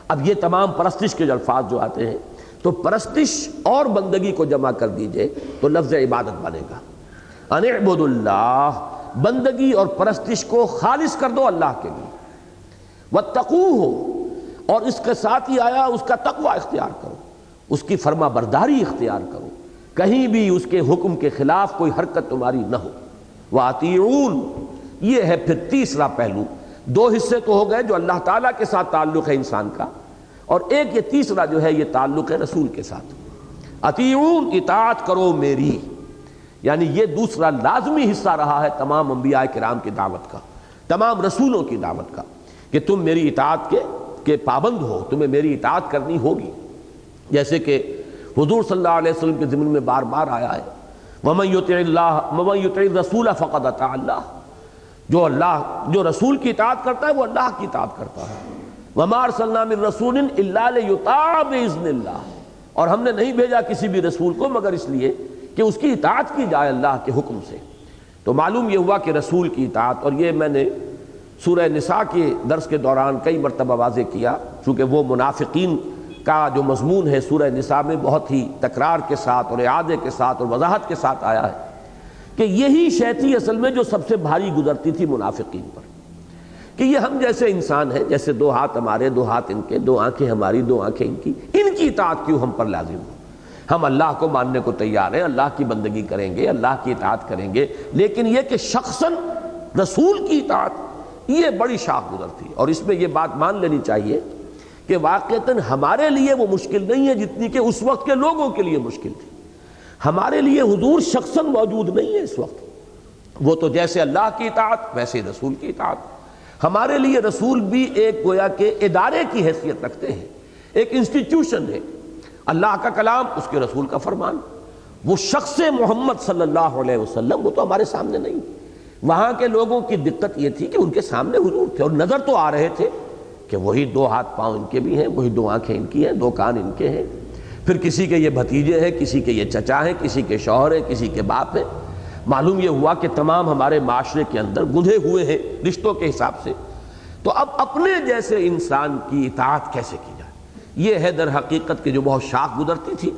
اب یہ تمام پرستش کے جو الفاظ جو آتے ہیں، تو پرستش اور بندگی کو جمع کر دیجئے تو لفظ عبادت بنے گا۔ ان اعبدوا اللہ، بندگی اور پرستش کو خالص کر دو اللہ کے لیے، واتقوہ، اور اس کے ساتھ ہی آیا اس کا تقوی اختیار کرو، اس کی فرما برداری اختیار کرو، کہیں بھی اس کے حکم کے خلاف کوئی حرکت تمہاری نہ ہو۔ واطیعون، یہ ہے پھر تیسرا پہلو۔ 2 حصے تو ہو گئے جو اللہ تعالیٰ کے ساتھ تعلق ہے انسان کا، اور ایک یہ تیسرا جو ہے یہ تعلق ہے رسول کے ساتھ۔ اطیعون، اطاعت کرو میری، یعنی یہ دوسرا لازمی حصہ رہا ہے تمام انبیاء کرام کی دعوت کا، تمام رسولوں کی دعوت کا، کہ تم میری اطاعت کے پابند ہو، تمہیں میری اطاعت کرنی ہوگی۔ جیسے کہ حضور صلی اللہ علیہ وسلم کے ضمن میں بار بار آیا ہے وَمَن يُطِعِ الرَّسُولَ فَقَدْ أَطَاعَ اللَّهَ، جو رسول کی اطاعت کرتا ہے وہ اللہ کی اطاعت کرتا ہے۔ وَمَا أَرْسَلْنَا مِن رَّسُولٍ إِلَّا لِيُطَاعَ بِإِذْنِ اللَّهِ، اور ہم نے نہیں بھیجا کسی بھی رسول کو مگر اس لیے کہ اس کی اطاعت کی جائے اللہ کے حکم سے۔ تو معلوم یہ ہوا کہ رسول کی اطاعت، اور یہ میں نے سورہ نساء کے درس کے دوران کئی مرتبہ واضح کیا، چونکہ وہ منافقین کا جو مضمون ہے سورہ نساء میں بہت ہی تکرار کے ساتھ اور اعادے کے ساتھ اور وضاحت کے ساتھ آیا ہے کہ یہی شے تھی اصل میں جو سب سے بھاری گزرتی تھی منافقین پر، کہ یہ ہم جیسے انسان ہیں، جیسے دو ہاتھ ہمارے، دو ہاتھ ان کے، دو آنکھیں ہماری، دو آنکھیں ان کی اطاعت کیوں ہم پر لازم ہو؟ ہم اللہ کو ماننے کو تیار ہیں، اللہ کی بندگی کریں گے، اللہ کی اطاعت کریں گے، لیکن یہ کہ شخصاً رسول کی اطاعت، یہ بڑی شاخ گزر تھی۔ اور اس میں یہ بات مان لینی چاہیے کہ واقعتاً ہمارے لیے وہ مشکل نہیں ہے جتنی کہ اس وقت کے لوگوں کے لیے مشکل تھی۔ ہمارے لیے حضور شخصاً موجود نہیں ہے اس وقت، وہ تو جیسے اللہ کی اطاعت ویسے رسول کی اطاعت۔ ہمارے لیے رسول بھی ایک گویا کہ ادارے کی حیثیت رکھتے ہیں، ایک انسٹیٹیوشن ہے، اللہ کا کلام، اس کے رسول کا فرمان۔ وہ شخص محمد صلی اللہ علیہ وسلم وہ تو ہمارے سامنے نہیں۔ وہاں کے لوگوں کی دقت یہ تھی کہ ان کے سامنے حضور تھے اور نظر تو آ رہے تھے کہ وہی دو ہاتھ پاؤں ان کے بھی ہیں، وہی دو آنکھیں ان کی ہیں، دو کان ان کے ہیں، پھر کسی کے یہ بھتیجے ہیں، کسی کے یہ چچا ہیں، کسی کے شوہر ہیں، کسی کے باپ ہیں۔ معلوم یہ ہوا کہ تمام ہمارے معاشرے کے اندر گندھے ہوئے ہیں رشتوں کے حساب سے۔ تو اب اپنے جیسے انسان کی اطاعت کیسے کی جائے، یہ ہے در حقیقت کہ جو بہت شاخ گزرتی تھی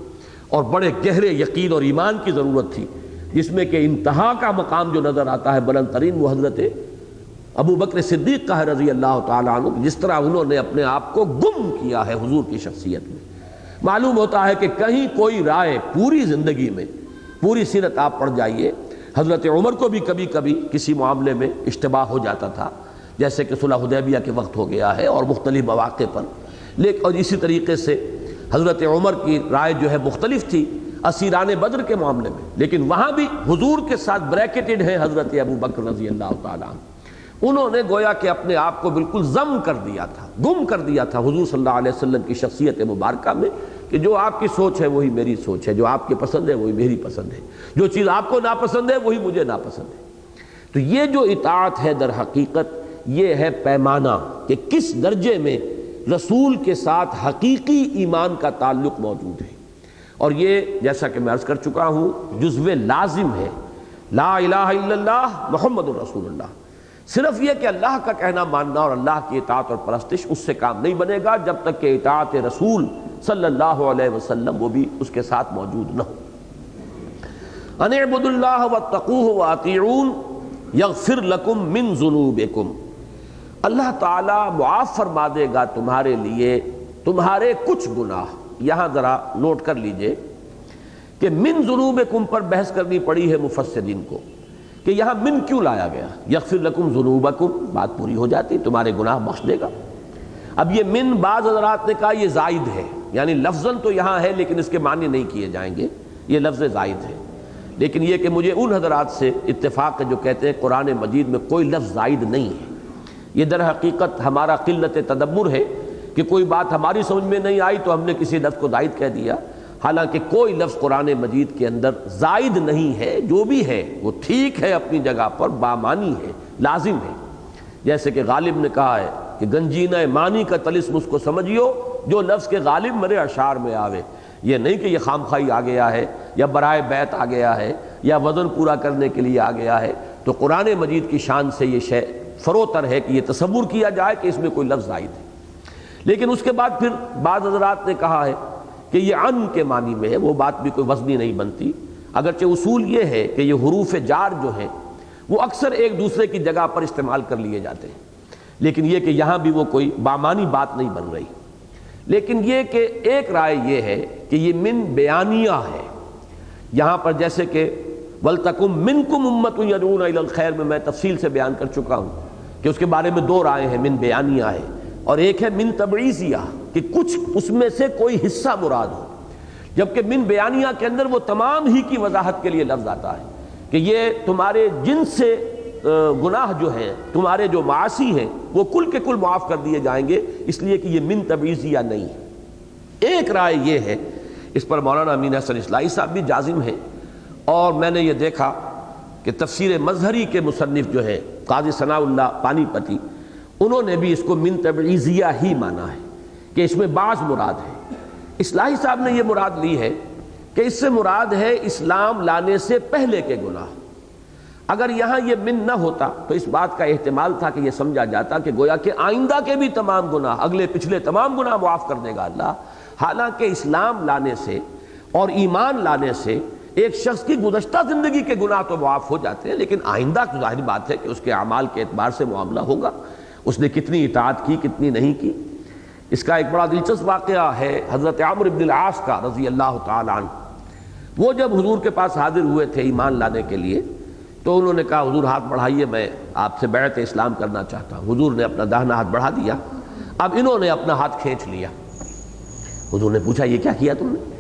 اور بڑے گہرے یقین اور ایمان کی ضرورت تھی، جس میں کہ انتہا کا مقام جو نظر آتا ہے بلند ترین وہ حضرت ابو بکر صدیق کا ہے رضی اللہ تعالیٰ عنہ، جس طرح انہوں نے اپنے آپ کو گم کیا ہے حضور کی شخصیت میں۔ معلوم ہوتا ہے کہ کہیں کوئی رائے پوری زندگی میں، پوری سیرت آپ پڑھ جائیے، حضرت عمر کو بھی کبھی کبھی کسی معاملے میں اشتباہ ہو جاتا تھا، جیسے کہ صلح حدیبیہ کے وقت ہو گیا ہے اور مختلف مواقع پر، لیکن اور اسی طریقے سے حضرت عمر کی رائے جو ہے مختلف تھی اسیران بدر کے معاملے میں، لیکن وہاں بھی حضور کے ساتھ بریکٹڈ ہیں حضرت ابو بکر رضی اللہ تعالیٰ عنہ۔ انہوں نے گویا کہ اپنے آپ کو بالکل ضم کر دیا تھا، گم کر دیا تھا حضور صلی اللہ علیہ وسلم کی شخصیت مبارکہ میں، کہ جو آپ کی سوچ ہے وہی میری سوچ ہے، جو آپ کی پسند ہے وہی میری پسند ہے، جو چیز آپ کو ناپسند ہے وہی مجھے ناپسند ہے۔ تو یہ جو اطاعت ہے در حقیقت یہ ہے پیمانہ کہ کس درجے میں رسول کے ساتھ حقیقی ایمان کا تعلق موجود ہے، اور یہ جیسا کہ میں عرض کر چکا ہوں جزو لازم ہے لا الہ الا اللہ محمد الرسول اللہ۔ صرف یہ کہ اللہ کا کہنا ماننا اور اللہ کی اطاعت اور پرستش، اس سے کام نہیں بنے گا جب تک کہ اطاعت رسول صلی اللہ علیہ وسلم وہ بھی اس کے ساتھ موجود نہ ہو۔ ان اعبدوا اللہ واتقوہ واطیعون یغفر لکم من ذنوبکم، اللہ تعالیٰ معاف فرما دے گا تمہارے لیے تمہارے کچھ گناہ۔ یہاں ذرا نوٹ کر لیجئے کہ من ذنوبکم پر بحث کرنی پڑی ہے مفسرین کو کہ یہاں من کیوں لایا گیا۔ یغفر لکم ذنوبکم، بات پوری ہو جاتی، تمہارے گناہ بخش دے گا۔ اب یہ من بعض حضرات نے کہا یہ زائد ہے، یعنی لفظاً تو یہاں ہے لیکن اس کے معنی نہیں کیے جائیں گے، یہ لفظ زائد ہے۔ لیکن یہ کہ مجھے ان حضرات سے اتفاق ہے جو کہتے ہیں قرآن مجید میں کوئی لفظ زائد نہیں ہے، یہ در حقیقت ہمارا قلت تدبر ہے کہ کوئی بات ہماری سمجھ میں نہیں آئی تو ہم نے کسی لفظ کو زائد کہہ دیا، حالانکہ کوئی لفظ قرآن مجید کے اندر زائد نہیں ہے، جو بھی ہے وہ ٹھیک ہے اپنی جگہ پر، بامانی ہے، لازم ہے۔ جیسے کہ غالب نے کہا ہے کہ گنجینہ معنی کا طلسم اس کو سمجھیو جو لفظ کے غالب مرے اشعار میں آوے، یہ نہیں کہ یہ خامخواہی آ گیا ہے یا برائے بیت آ گیا ہے یا وزن پورا کرنے کے لیے آ گیا ہے۔ تو قرآن مجید کی شان سے یہ شے فروتر ہے کہ یہ تصور کیا جائے کہ اس میں کوئی لفظ زائد ہے۔ لیکن اس کے بعد پھر بعض حضرات نے کہا ہے کہ یہ ان کے معنی میں ہے، وہ بات بھی کوئی وزنی نہیں بنتی، اگرچہ اصول یہ ہے کہ یہ حروف جار جو ہیں وہ اکثر ایک دوسرے کی جگہ پر استعمال کر لیے جاتے ہیں، لیکن یہ کہ یہاں بھی وہ کوئی بامانی بات نہیں بن رہی۔ لیکن یہ کہ ایک رائے یہ ہے کہ یہ من بیانیہ ہے، یہاں پر جیسے کہ وَلْتَكُمْ مِنْكُمْ أُمَّةٌ يَدْعُونَ إِلَى الْخَيْرِ میں تفصیل سے بیان کر چکا ہوں کہ اس کے بارے میں دو رائے ہیں، من بیانیہ ہے اور ایک ہے من تبعیضیہ کہ کچھ اس میں سے کوئی حصہ مراد ہو، جبکہ من بیانیہ کے اندر وہ تمام ہی کی وضاحت کے لیے لفظ آتا ہے کہ یہ تمہارے جنس سے گناہ جو ہیں، تمہارے جو معاصی ہیں وہ کل کے کل معاف کر دیے جائیں گے، اس لیے کہ یہ من تبعیضیہ نہیں ہے۔ ایک رائے یہ ہے، اس پر مولانا امین حسن اصلاحی صاحب بھی جازم ہیں، اور میں نے یہ دیکھا کہ تفسیر مظہری کے مصنف جو ہے قاضی ثناء اللہ پانی پتی، انہوں نے بھی اس کو من تبعیضیہ ہی مانا ہے کہ اس میں بعض مراد ہے۔ اصلاحی صاحب نے یہ مراد لی ہے کہ اس سے مراد ہے اسلام لانے سے پہلے کے گناہ۔ اگر یہاں یہ من نہ ہوتا تو اس بات کا احتمال تھا کہ یہ سمجھا جاتا کہ گویا کہ آئندہ کے بھی تمام گناہ، اگلے پچھلے تمام گناہ معاف کر دے گا اللہ، حالانکہ اسلام لانے سے اور ایمان لانے سے ایک شخص کی گزشتہ زندگی کے گناہ تو معاف ہو جاتے ہیں، لیکن آئندہ ظاہر بات ہے کہ اس کے اعمال کے اعتبار سے معاملہ ہوگا، اس نے کتنی اطاعت کی کتنی نہیں کی۔ اس کا ایک بڑا دلچسپ واقعہ ہے حضرت عمرو بن العاص کا رضی اللہ تعالی عنہ۔ وہ جب حضور کے پاس حاضر ہوئے تھے ایمان لانے کے لیے تو انہوں نے کہا حضور ہاتھ بڑھائیے، میں آپ سے بیعت اسلام کرنا چاہتا ہوں۔ حضور نے اپنا داہنا ہاتھ بڑھا دیا، اب انہوں نے اپنا ہاتھ کھینچ لیا۔ حضور نے پوچھا یہ کیا کیا تم نے؟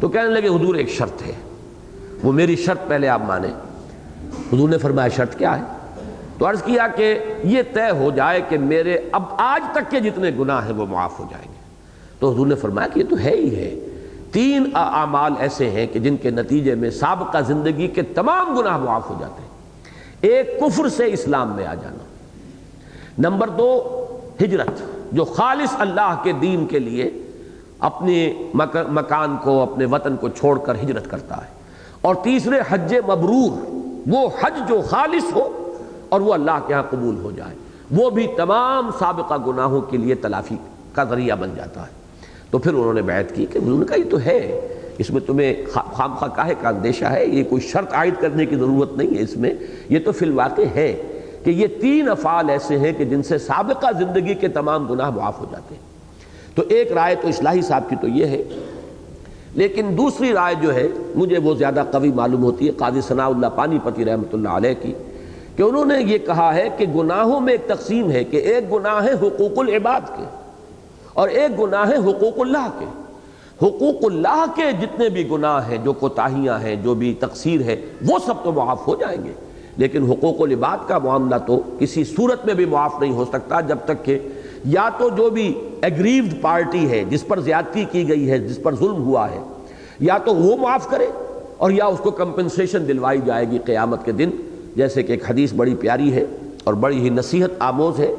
تو کہنے لگے حضور ایک شرط ہے، وہ میری شرط پہلے آپ مانیں۔ حضور نے فرمایا شرط کیا ہے؟ تو عرض کیا کہ یہ طے ہو جائے کہ میرے اب آج تک کے جتنے گناہ ہیں وہ معاف ہو جائیں گے۔ تو حضور نے فرمایا کہ یہ تو ہے ہی ہے، 3 اعمال ایسے ہیں کہ جن کے نتیجے میں سابقہ زندگی کے تمام گناہ معاف ہو جاتے ہیں۔ ایک کفر سے اسلام میں آ جانا، نمبر 2 ہجرت، جو خالص اللہ کے دین کے لیے اپنے مکان کو اپنے وطن کو چھوڑ کر ہجرت کرتا ہے، اور تیسرے حج مبرور، وہ حج جو خالص ہو اور وہ اللہ کے ہاں قبول ہو جائے، وہ بھی تمام سابقہ گناہوں کے لیے تلافی کا ذریعہ بن جاتا ہے۔ تو پھر انہوں نے بیعت کی کہ انہوں نے کہا یہ تو ہے، اس میں تمہیں خام خواہ کاہے کا اندیشہ ہے، یہ کوئی شرط عائد کرنے کی ضرورت نہیں ہے اس میں، یہ تو فی الواقع ہے کہ یہ 3 افعال ایسے ہیں کہ جن سے سابقہ زندگی کے تمام گناہ معاف ہو جاتے ہیں۔ تو ایک رائے تو اصلاحی صاحب کی تو یہ ہے، لیکن دوسری رائے جو ہے مجھے وہ زیادہ قوی معلوم ہوتی ہے قاضی ثناء اللہ پانی پتی رحمۃ اللہ علیہ کی، کہ انہوں نے یہ کہا ہے کہ گناہوں میں ایک تقسیم ہے کہ ایک گناہ ہے حقوق العباد کے اور ایک گناہ ہے حقوق اللہ کے۔ حقوق اللہ کے جتنے بھی گناہ ہیں، جو کوتاہیاں ہیں، جو بھی تقصیر ہے، وہ سب تو معاف ہو جائیں گے، لیکن حقوق العباد کا معاملہ تو کسی صورت میں بھی معاف نہیں ہو سکتا جب تک کہ یا تو جو بھی ایگریوڈ پارٹی ہے جس پر زیادتی کی گئی ہے، جس پر ظلم ہوا ہے، یا تو وہ معاف کرے اور یا اس کو کمپنسیشن دلوائی جائے گی قیامت کے دن۔ جیسے کہ ایک حدیث بڑی پیاری ہے اور بڑی ہی نصیحت آموز ہے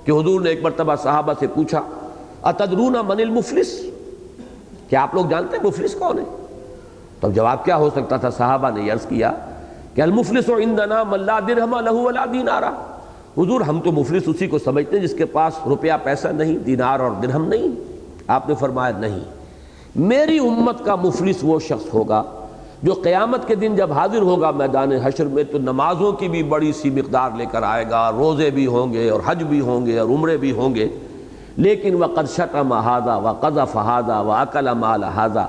کہ حضور نے ایک مرتبہ صحابہ سے پوچھا اتدرون من المفلس، کیا آپ لوگ جانتے ہیں مفلس کون ہے؟ تو جواب کیا ہو سکتا تھا؟ صحابہ نے عرض کیا کہ المفلس عندنا من لا درہم لہ ولا دینار، حضور ہم تو مفلس اسی کو سمجھتے ہیں جس کے پاس روپیہ پیسہ نہیں، دینار اور درہم نہیں۔ آپ نے فرمایا نہیں، میری امت کا مفلس وہ شخص ہوگا جو قیامت کے دن جب حاضر ہوگا میدان حشر میں تو نمازوں کی بھی بڑی سی مقدار لے کر آئے گا، روزے بھی ہوں گے اور حج بھی ہوں گے اور عمرے بھی ہوں گے، لیکن وَقَدْ شَتَمَ هَذَا وَقَذَفَ هَذَا وَأَكَلَ مَالَ هَذَا،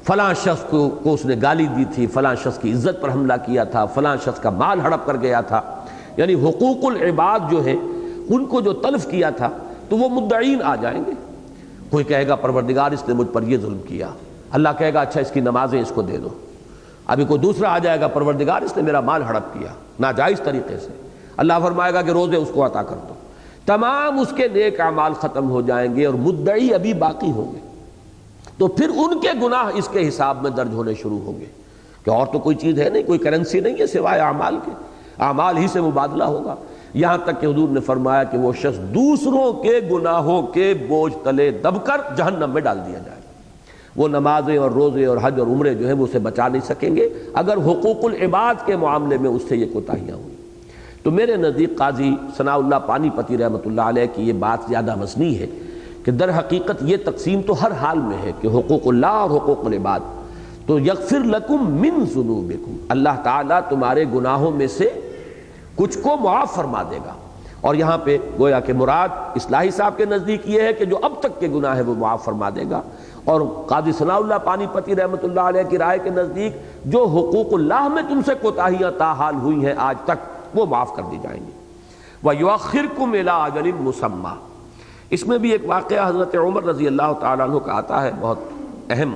فلاں شخص کو اس نے گالی دی تھی، فلاں شخص کی عزت پر حملہ کیا تھا، فلاں شخص کا مال ہڑپ کر گیا تھا۔ یعنی حقوق العباد جو ہیں ان کو جو تلف کیا تھا تو وہ مدعین آ جائیں گے۔ کوئی کہے گا پروردگار اس نے مجھ پر یہ ظلم کیا، اللہ کہے گا اچھا اس کی نمازیں اس کو دے دو۔ ابھی کوئی دوسرا آ جائے گا پروردگار اس نے میرا مال ہڑپ کیا ناجائز طریقے سے، اللہ فرمائے گا کہ روزے اس کو عطا کر دو، تمام اس کے نیک اعمال ختم ہو جائیں گے اور مدعی ابھی باقی ہوں گے۔ تو پھر ان کے گناہ اس کے حساب میں درج ہونے شروع ہوں گے کہ اور تو کوئی چیز ہے نہیں، کوئی کرنسی نہیں ہے سوائے اعمال کے، اعمال ہی سے مبادلہ ہوگا۔ یہاں تک کہ حضور نے فرمایا کہ وہ شخص دوسروں کے گناہوں کے بوجھ تلے دب کر جہنم میں ڈال دیا جائے، وہ نمازیں اور روزے اور حج اور عمرے جو ہیں وہ اسے بچا نہیں سکیں گے اگر حقوق العباد کے معاملے میں اس سے یہ کوتاہیاں ہوئی۔ تو میرے نزدیک قاضی ثناء اللہ پانی پتی رحمۃ اللہ علیہ کی یہ بات زیادہ وزنی ہے کہ در حقیقت یہ تقسیم تو ہر حال میں ہے کہ حقوق اللہ اور حقوق العباد۔ تو یغفر لکم من ذنوبکم، اللہ تعالیٰ تمہارے گناہوں میں سے کچھ کو معاف فرما دے گا، اور یہاں پہ گویا کہ مراد اصلاحی صاحب کے نزدیک یہ ہے کہ جو اب تک کے گناہ ہے وہ معاف فرما دے گا، اور قاضی ثناء اللہ پانی پتی رحمۃ اللہ علیہ کی رائے کے نزدیک جو حقوق اللہ میں تم سے کوتاہیاں تاحال ہوئی ہیں آج تک وہ معاف کر دی جائیں گی۔ وَيُؤَخِّرْكُمْ إِلَىٰ أَجَلٍ مُّسَمًّى، اس میں بھی ایک واقعہ حضرت عمر رضی اللہ تعالیٰ عنہ کا آتا ہے بہت اہم،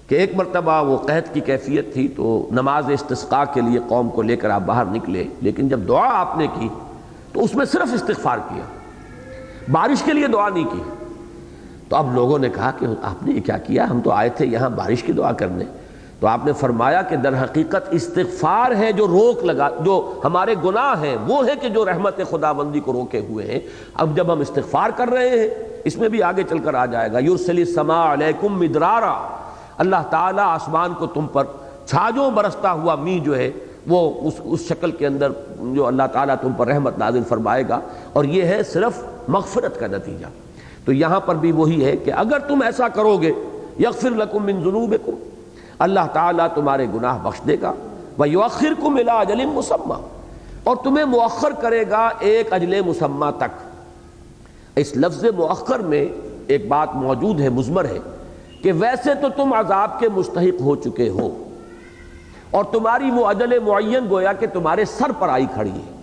کہ ایک مرتبہ وہ قحط کی کیفیت تھی تو نماز استسقاء کے لیے قوم کو لے کر آپ باہر نکلے، لیکن جب دعا آپ نے کی تو اس میں صرف استغفار کیا، بارش کے لیے دعا نہیں کی۔ تو اب لوگوں نے کہا کہ آپ نے یہ کیا کیا، ہم تو آئے تھے یہاں بارش کی دعا کرنے۔ تو آپ نے فرمایا کہ در حقیقت استغفار ہے جو روک لگا، جو ہمارے گناہ ہیں وہ ہے کہ جو رحمت خداوندی کو روکے ہوئے ہیں۔ اب جب ہم استغفار کر رہے ہیں، اس میں بھی آگے چل کر آ جائے گا یرسل السماء علیکم مدرارا، اللہ تعالیٰ آسمان کو تم پر چھاجوں برستا ہوا می جو ہے وہ اس شکل کے اندر جو اللہ تعالیٰ تم پر رحمت نازل فرمائے گا، اور یہ ہے صرف مغفرت کا نتیجہ۔ تو یہاں پر بھی وہی ہے کہ اگر تم ایسا کرو گے یغفر لکم من ذنوبکم، اللہ تعالیٰ تمہارے گناہ بخش دے گا، وَيُؤَخِّرْكُمْ إِلَىٰ أَجَلٍ مُّسَمًّى، اور تمہیں مؤخر کرے گا ایک اجل مسمى تک۔ اس لفظ مؤخر میں ایک بات موجود ہے، مضمر ہے، کہ ویسے تو تم عذاب کے مستحق ہو چکے ہو اور تمہاری وہ اجل معین گویا کہ تمہارے سر پر آئی کھڑی ہے،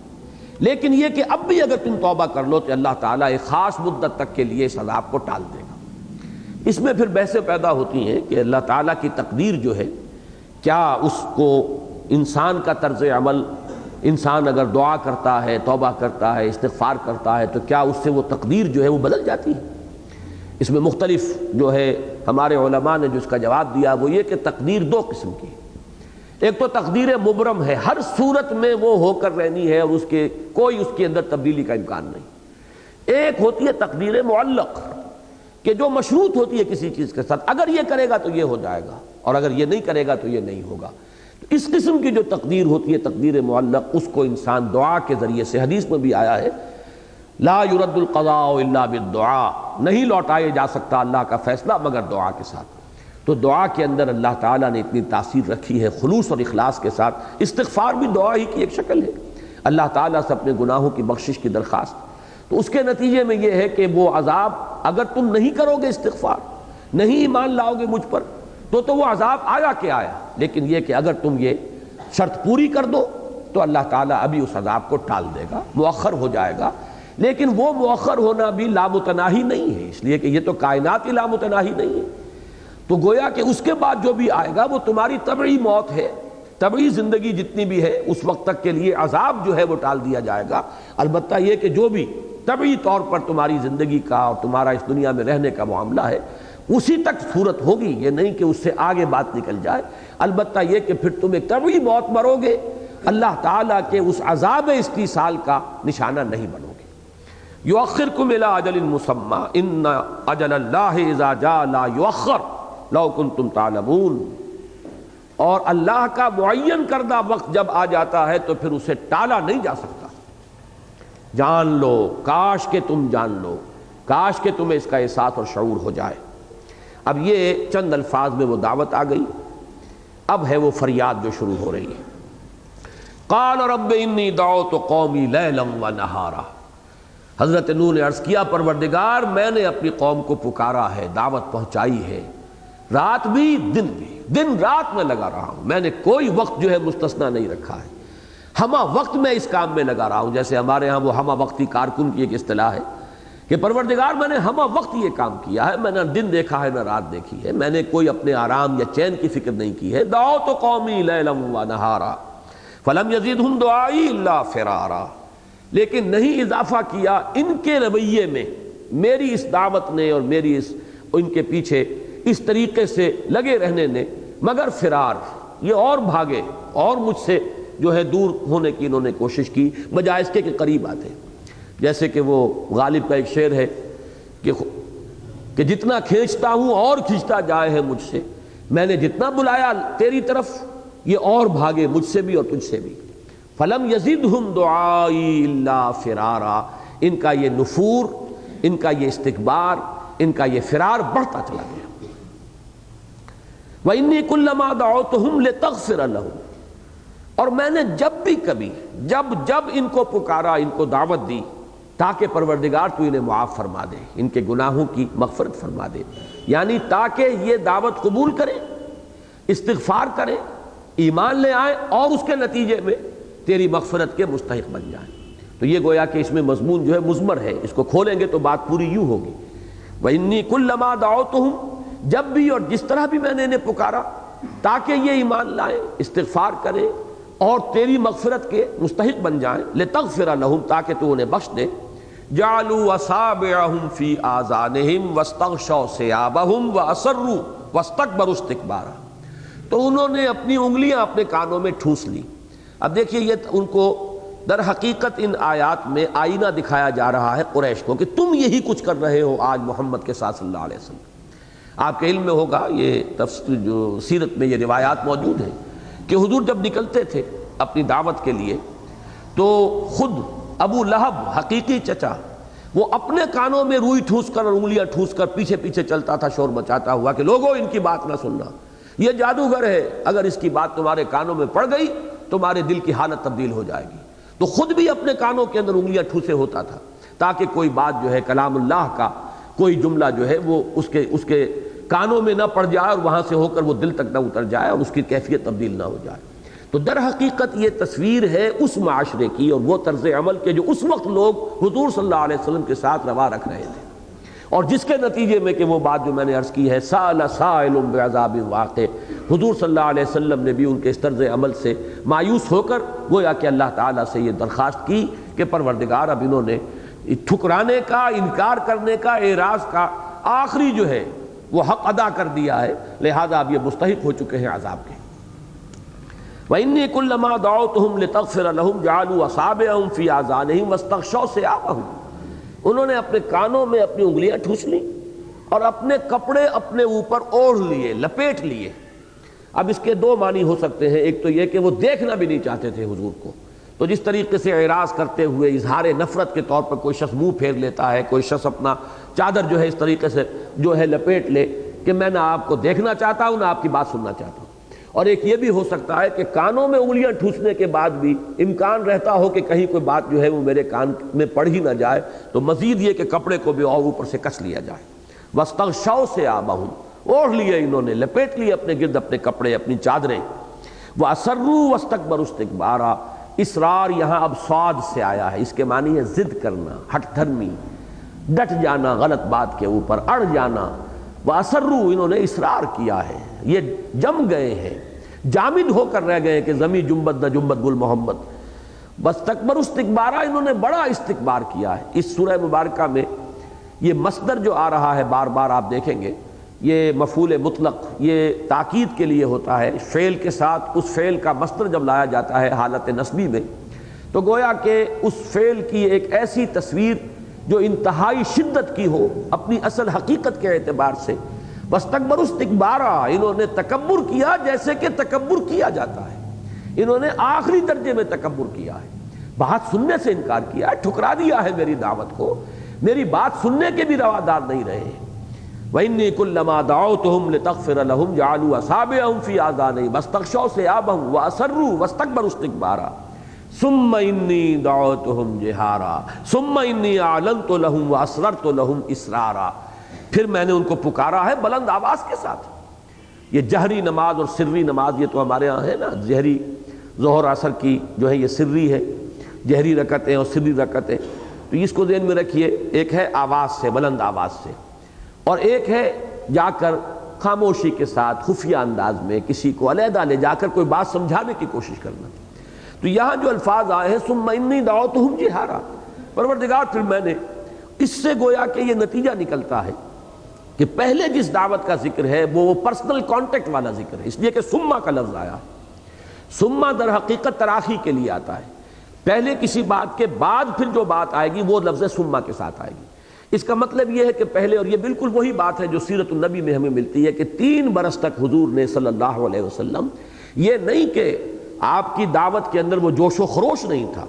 لیکن یہ کہ اب بھی اگر تم توبہ کر لو تو اللہ تعالیٰ ایک خاص مدت تک کے لیے اس عذاب کو ٹال دے گا۔ اس میں پھر بحثیں پیدا ہوتی ہیں کہ اللہ تعالیٰ کی تقدیر جو ہے، کیا اس کو انسان کا طرز عمل، انسان اگر دعا کرتا ہے، توبہ کرتا ہے، استغفار کرتا ہے، تو کیا اس سے وہ تقدیر جو ہے وہ بدل جاتی ہے؟ اس میں مختلف جو ہے ہمارے علماء نے جو اس کا جواب دیا وہ یہ کہ تقدیر دو قسم کی ہے۔ ایک تو تقدیر مبرم ہے، ہر صورت میں وہ ہو کر رہنی ہے اور اس کے کوئی اس کے اندر تبدیلی کا امکان نہیں۔ ایک ہوتی ہے تقدیر معلق، کہ جو مشروط ہوتی ہے کسی چیز کے ساتھ، اگر یہ کرے گا تو یہ ہو جائے گا اور اگر یہ نہیں کرے گا تو یہ نہیں ہوگا۔ تو اس قسم کی جو تقدیر ہوتی ہے تقدیر معلق، اس کو انسان دعا کے ذریعے سے، حدیث میں بھی آیا ہے لا يرد القضاء الا بالدعاء، نہیں لوٹائے جا سکتا اللہ کا فیصلہ مگر دعا کے ساتھ۔ تو دعا کے اندر اللہ تعالیٰ نے اتنی تاثیر رکھی ہے خلوص اور اخلاص کے ساتھ۔ استغفار بھی دعا ہی کی ایک شکل ہے، اللہ تعالیٰ سے اپنے گناہوں کی بخشش کی درخواست۔ تو اس کے نتیجے میں یہ ہے کہ وہ عذاب، اگر تم نہیں کرو گے استغفار، نہیں ایمان لاؤ گے مجھ پر، تو وہ عذاب آیا کہ آیا، لیکن یہ کہ اگر تم یہ شرط پوری کر دو تو اللہ تعالیٰ ابھی اس عذاب کو ٹال دے گا، مؤخر ہو جائے گا۔ لیکن وہ مؤخر ہونا بھی لامتناہی نہیں ہے، اس لیے کہ یہ تو کائنات ہی لامتناہی نہیں ہے۔ تو گویا کہ اس کے بعد جو بھی آئے گا وہ تمہاری طبعی موت ہے، طبعی زندگی جتنی بھی ہے اس وقت تک کے لیے عذاب جو ہے وہ ٹال دیا جائے گا۔ البتہ یہ کہ جو بھی طبعی طور پر تمہاری زندگی کا اور تمہارا اس دنیا میں رہنے کا معاملہ ہے اسی تک صورت ہوگی، یہ نہیں کہ اس سے آگے بات نکل جائے۔ البتہ یہ کہ پھر تم ایک طبعی موت مرو گے، اللہ تعالیٰ کے اس عذاب استیصال کا نشانہ نہیں بنو گے۔ یؤخرکم الی اجل مسمى ان اجل اللہ اذا جاء لا یؤخر لو کنتم تعلمون، اور اللہ کا معین کردہ وقت جب آ جاتا ہے تو پھر اسے ٹالا نہیں جا سکتا۔ جان لو، کاش کہ تم جان لو، کاش کہ تمہیں اس کا احساس اور شعور ہو جائے۔ اب یہ چند الفاظ میں وہ دعوت آ گئی، اب ہے وہ فریاد جو شروع ہو رہی ہے۔ قال رب انی دعوت قومی لیلا ونہارا، حضرت نوح نے عرض کیا پروردگار میں نے اپنی قوم کو پکارا ہے، دعوت پہنچائی ہے، رات بھی دن بھی، دن رات میں لگا رہا ہوں، میں نے کوئی وقت جو ہے مستثنا نہیں رکھا ہے، ہمہ وقت میں اس کام میں لگا رہا ہوں۔ جیسے ہمارے ہاں وہ ہمہ وقتی کارکن کی ایک اصطلاح ہے کہ پروردگار میں نے ہمہ وقت یہ کام کیا ہے، میں نہ دن دیکھا ہے نہ رات دیکھی ہے، میں نے کوئی اپنے آرام یا چین کی فکر نہیں کی ہے۔ دعوت قومی لیلا ونہارا فلم یزدہم دعائی الا فرارا، لیکن نہیں اضافہ کیا ان کے رویے میں میری اس دعوت نے اور میری ان کے پیچھے اس طریقے سے لگے رہنے نے مگر فرار، یہ اور بھاگے اور مجھ سے جو ہے دور ہونے کی انہوں نے کوشش کی، بجائے اس کے قریب آتے۔ جیسے کہ وہ غالب کا ایک شعر ہے کہ جتنا کھینچتا ہوں اور کھینچتا جائے ہے مجھ سے، میں نے جتنا بلایا تیری طرف یہ اور بھاگے مجھ سے بھی اور تجھ سے بھی۔ فلم یزدہم دعائی الا فرارا، ان کا یہ نفور، ان کا یہ استکبار، ان کا یہ فرار بڑھتا چلا گیا۔ وَإِنِّي كُلَّمَا دَعَوْتُهُمْ لِتَغْفِرَ لَهُمْ، اور میں نے جب بھی کبھی جب ان کو پکارا، ان کو دعوت دی تاکہ پروردگار تو انہیں معاف فرما دے، ان کے گناہوں کی مغفرت فرما دے، یعنی تاکہ یہ دعوت قبول کریں، استغفار کریں، ایمان لے آئیں اور اس کے نتیجے میں تیری مغفرت کے مستحق بن جائیں۔ تو یہ گویا کہ اس میں مضمون جو ہے مضمر ہے، اس کو کھولیں گے تو بات پوری یوں ہوگی۔ وَإِنِّي كُلَّمَا دَعَوْتُهُمْ، جب بھی اور جس طرح بھی میں نے انہیں پکارا تاکہ یہ ایمان لائیں، استغفار کریں اور تیری مغفرت کے مستحق بن جائیں، لِتَغْفِرَ لَهُمْ، تاکہ تو انہیں بخش دے، جَعَلُوا أَصَابِعَهُمْ فِي آذَانِهِمْ وَاسْتَغْشَوْا ثِيَابَهُمْ وَأَصَرُّوا وَاسْتَكْبَرُوا اسْتِكْبَارًا، تو انہوں نے اپنی انگلیاں اپنے کانوں میں ٹھوس لی۔ اب دیکھیے یہ ان کو در حقیقت ان آیات میں آئینہ دکھایا جا رہا ہے قریش کو کہ تم یہی کچھ کر رہے ہو آج محمد کے ساتھ صلی اللہ علیہ وسلم۔ آپ کے علم میں ہوگا، یہ تفسیر جو سیرت میں یہ روایات موجود ہیں کہ حضور جب نکلتے تھے اپنی دعوت کے لیے تو خود ابو لہب حقیقی چچا وہ اپنے کانوں میں روئی ٹھوس کر اور انگلیاں ٹھوس کر پیچھے پیچھے چلتا تھا شور مچاتا ہوا کہ لوگوں ان کی بات نہ سننا، یہ جادوگر ہے، اگر اس کی بات تمہارے کانوں میں پڑ گئی تمہارے دل کی حالت تبدیل ہو جائے گی۔ تو خود بھی اپنے کانوں کے اندر انگلیاں ٹھوسے ہوتا تھا تاکہ کوئی بات جو ہے کلام اللہ کا کوئی جملہ جو ہے وہ اس کے کانوں میں نہ پڑ جائے اور وہاں سے ہو کر وہ دل تک نہ اتر جائے اور اس کی کیفیت تبدیل نہ ہو جائے۔ تو در حقیقت یہ تصویر ہے اس معاشرے کی اور وہ طرز عمل کے جو اس وقت لوگ حضور صلی اللہ علیہ وسلم کے ساتھ روا رکھ رہے تھے، اور جس کے نتیجے میں کہ وہ بات جو میں نے عرض کی ہے سأل سائل بعذاب واقع، حضور صلی اللہ علیہ وسلم نے بھی ان کے اس طرز عمل سے مایوس ہو کر گویا کہ اللہ تعالیٰ سے یہ درخواست کی کہ پروردگار اب انہوں نے ٹھکرانے کا، انکار کرنے کا، اعراض کا آخری جو ہے وہ حق ادا کر دیا ہے، لہذا اب یہ مستحق ہو چکے ہیں عذاب کے۔ وَإِنِّي كُلَّمَا دَعَوْتُهُمْ لِتَغْفِرَ لَهُمْ جَعَلُوا أَصَابِعَهُمْ فِي آذَانِهِمْ وَاسْتَغْشَوْا ثِيَابَهُمْ، انہوں نے اپنے کانوں میں اپنی انگلیاں ٹھوس لیں اور اپنے کپڑے اپنے اوپر اوڑھ لیے، لپیٹ لیے۔ اب اس کے دو معنی ہو سکتے ہیں، ایک تو یہ کہ وہ دیکھنا بھی نہیں چاہتے تھے حضور کو، تو جس طریقے سے اعراض کرتے ہوئے اظہار نفرت کے طور پر کوئی شخص منہ پھیر لیتا ہے، کوئی شخص اپنا چادر جو ہے اس طریقے سے جو ہے لپیٹ لے کہ میں نہ آپ کو دیکھنا چاہتا ہوں نہ آپ کی بات سننا چاہتا ہوں۔ اور ایک یہ بھی ہو سکتا ہے کہ کانوں میں انگلیاں ٹھوسنے کے بعد بھی امکان رہتا ہو کہ کہیں کوئی بات جو ہے وہ میرے کان میں پڑ ہی نہ جائے، تو مزید یہ کہ کپڑے کو بھی اور اوپر سے کس لیا جائے۔ وَاسْتَغْشَوْا ثِيَابَهُمْ، اوڑھ لیے انہوں نے، لپیٹ لیے اپنے گرد اپنے کپڑے، اپنی چادریں۔ وَأَسَرُّوا وَاسْتَكْبَرُوا اسْتِكْبَارًا، اصرار یہاں اب صاد سے آیا ہے، اس کے معنی ہے ضد کرنا، ہٹ دھرمی، ڈٹ جانا غلط بات کے اوپر، اڑ جانا۔ وَأَسَرُّوا، انہوں نے اصرار کیا ہے، یہ جم گئے ہیں، جامد ہو کر رہ گئے کہ زمیں جنبد نہ جنبد گل محمد۔ وَاسْتَكْبَرُوا اسْتِكْبَارًا، انہوں نے بڑا استکبار کیا ہے۔ اس سورہ مبارکہ میں یہ مصدر جو آ رہا ہے بار بار آپ دیکھیں گے، یہ مفعول مطلق، یہ تاکید کے لیے ہوتا ہے، فعل کے ساتھ اس فعل کا مصدر جب لایا جاتا ہے حالت نصبی میں، تو گویا کہ اس فعل کی ایک ایسی تصویر جو انتہائی شدت کی ہو اپنی اصل حقیقت کے اعتبار سے۔ وَاسْتَكْبَرُوا اسْتِكْبَارًا، انہوں نے تکبر کیا جیسے کہ تکبر کیا جاتا ہے، انہوں نے آخری درجے میں تکبر کیا ہے، بات سننے سے انکار کیا ہے، ٹھکرا دیا ہے میری دعوت کو، میری بات سننے کے بھی روادار نہیں رہے۔ وَإِنِّي كُلَّمَا دَعَوْتُهُمْ لِتَغْفِرَ لَهُمْ جَعَلُوا أَصَابِعَهُمْ فِي آذَانِهِمْ وَاسْتَغْشَوْا ثِيَابَهُمْ وَأَسَرُّوا وَاسْتَكْبَرُوا اسْتِكْبَارًا ثُمَّ إِنِّي دَعَوْتُهُمْ جِهَارًا ثُمَّ إِنِّي أَعْلَنْتُ لَهُمْ وَأَسْرَرْتُ لَهُمْ إِسْرَارًا، پھر میں نے ان کو پکارا ہے بلند آواز کے ساتھ۔ یہ جہری نماز اور سری نماز یہ تو ہمارے ہاں ہے نا، جہری ظہر عصر کی جو ہے یہ سری ہے، جہری رکعتیں اور سری رکعتیں، تو اس کو ذہن میں رکھیے، ایک ہے آواز سے، بلند آواز سے، اور ایک ہے جا کر خاموشی کے ساتھ خفیہ انداز میں کسی کو علیحدہ لے جا کر کوئی بات سمجھانے کی کوشش کرنا۔ تو یہاں جو الفاظ آئے ہیں ثم انی دعوتہم جہارا، پروردگار پھر میں نے، اس سے گویا کہ یہ نتیجہ نکلتا ہے کہ پہلے جس دعوت کا ذکر ہے وہ پرسنل کانٹیکٹ والا ذکر ہے، اس لیے کہ ثم کا لفظ آیا، ثم در حقیقت تراخی کے لیے آتا ہے، پہلے کسی بات کے بعد پھر جو بات آئے گی وہ لفظ ثم کے ساتھ آئے گی۔ اس کا مطلب یہ ہے کہ پہلے، اور یہ بالکل وہی بات ہے جو سیرت النبی میں ہمیں ملتی ہے کہ 3 برس تک حضور نے صلی اللہ علیہ وسلم، یہ نہیں کہ آپ کی دعوت کے اندر وہ جوش و خروش نہیں تھا،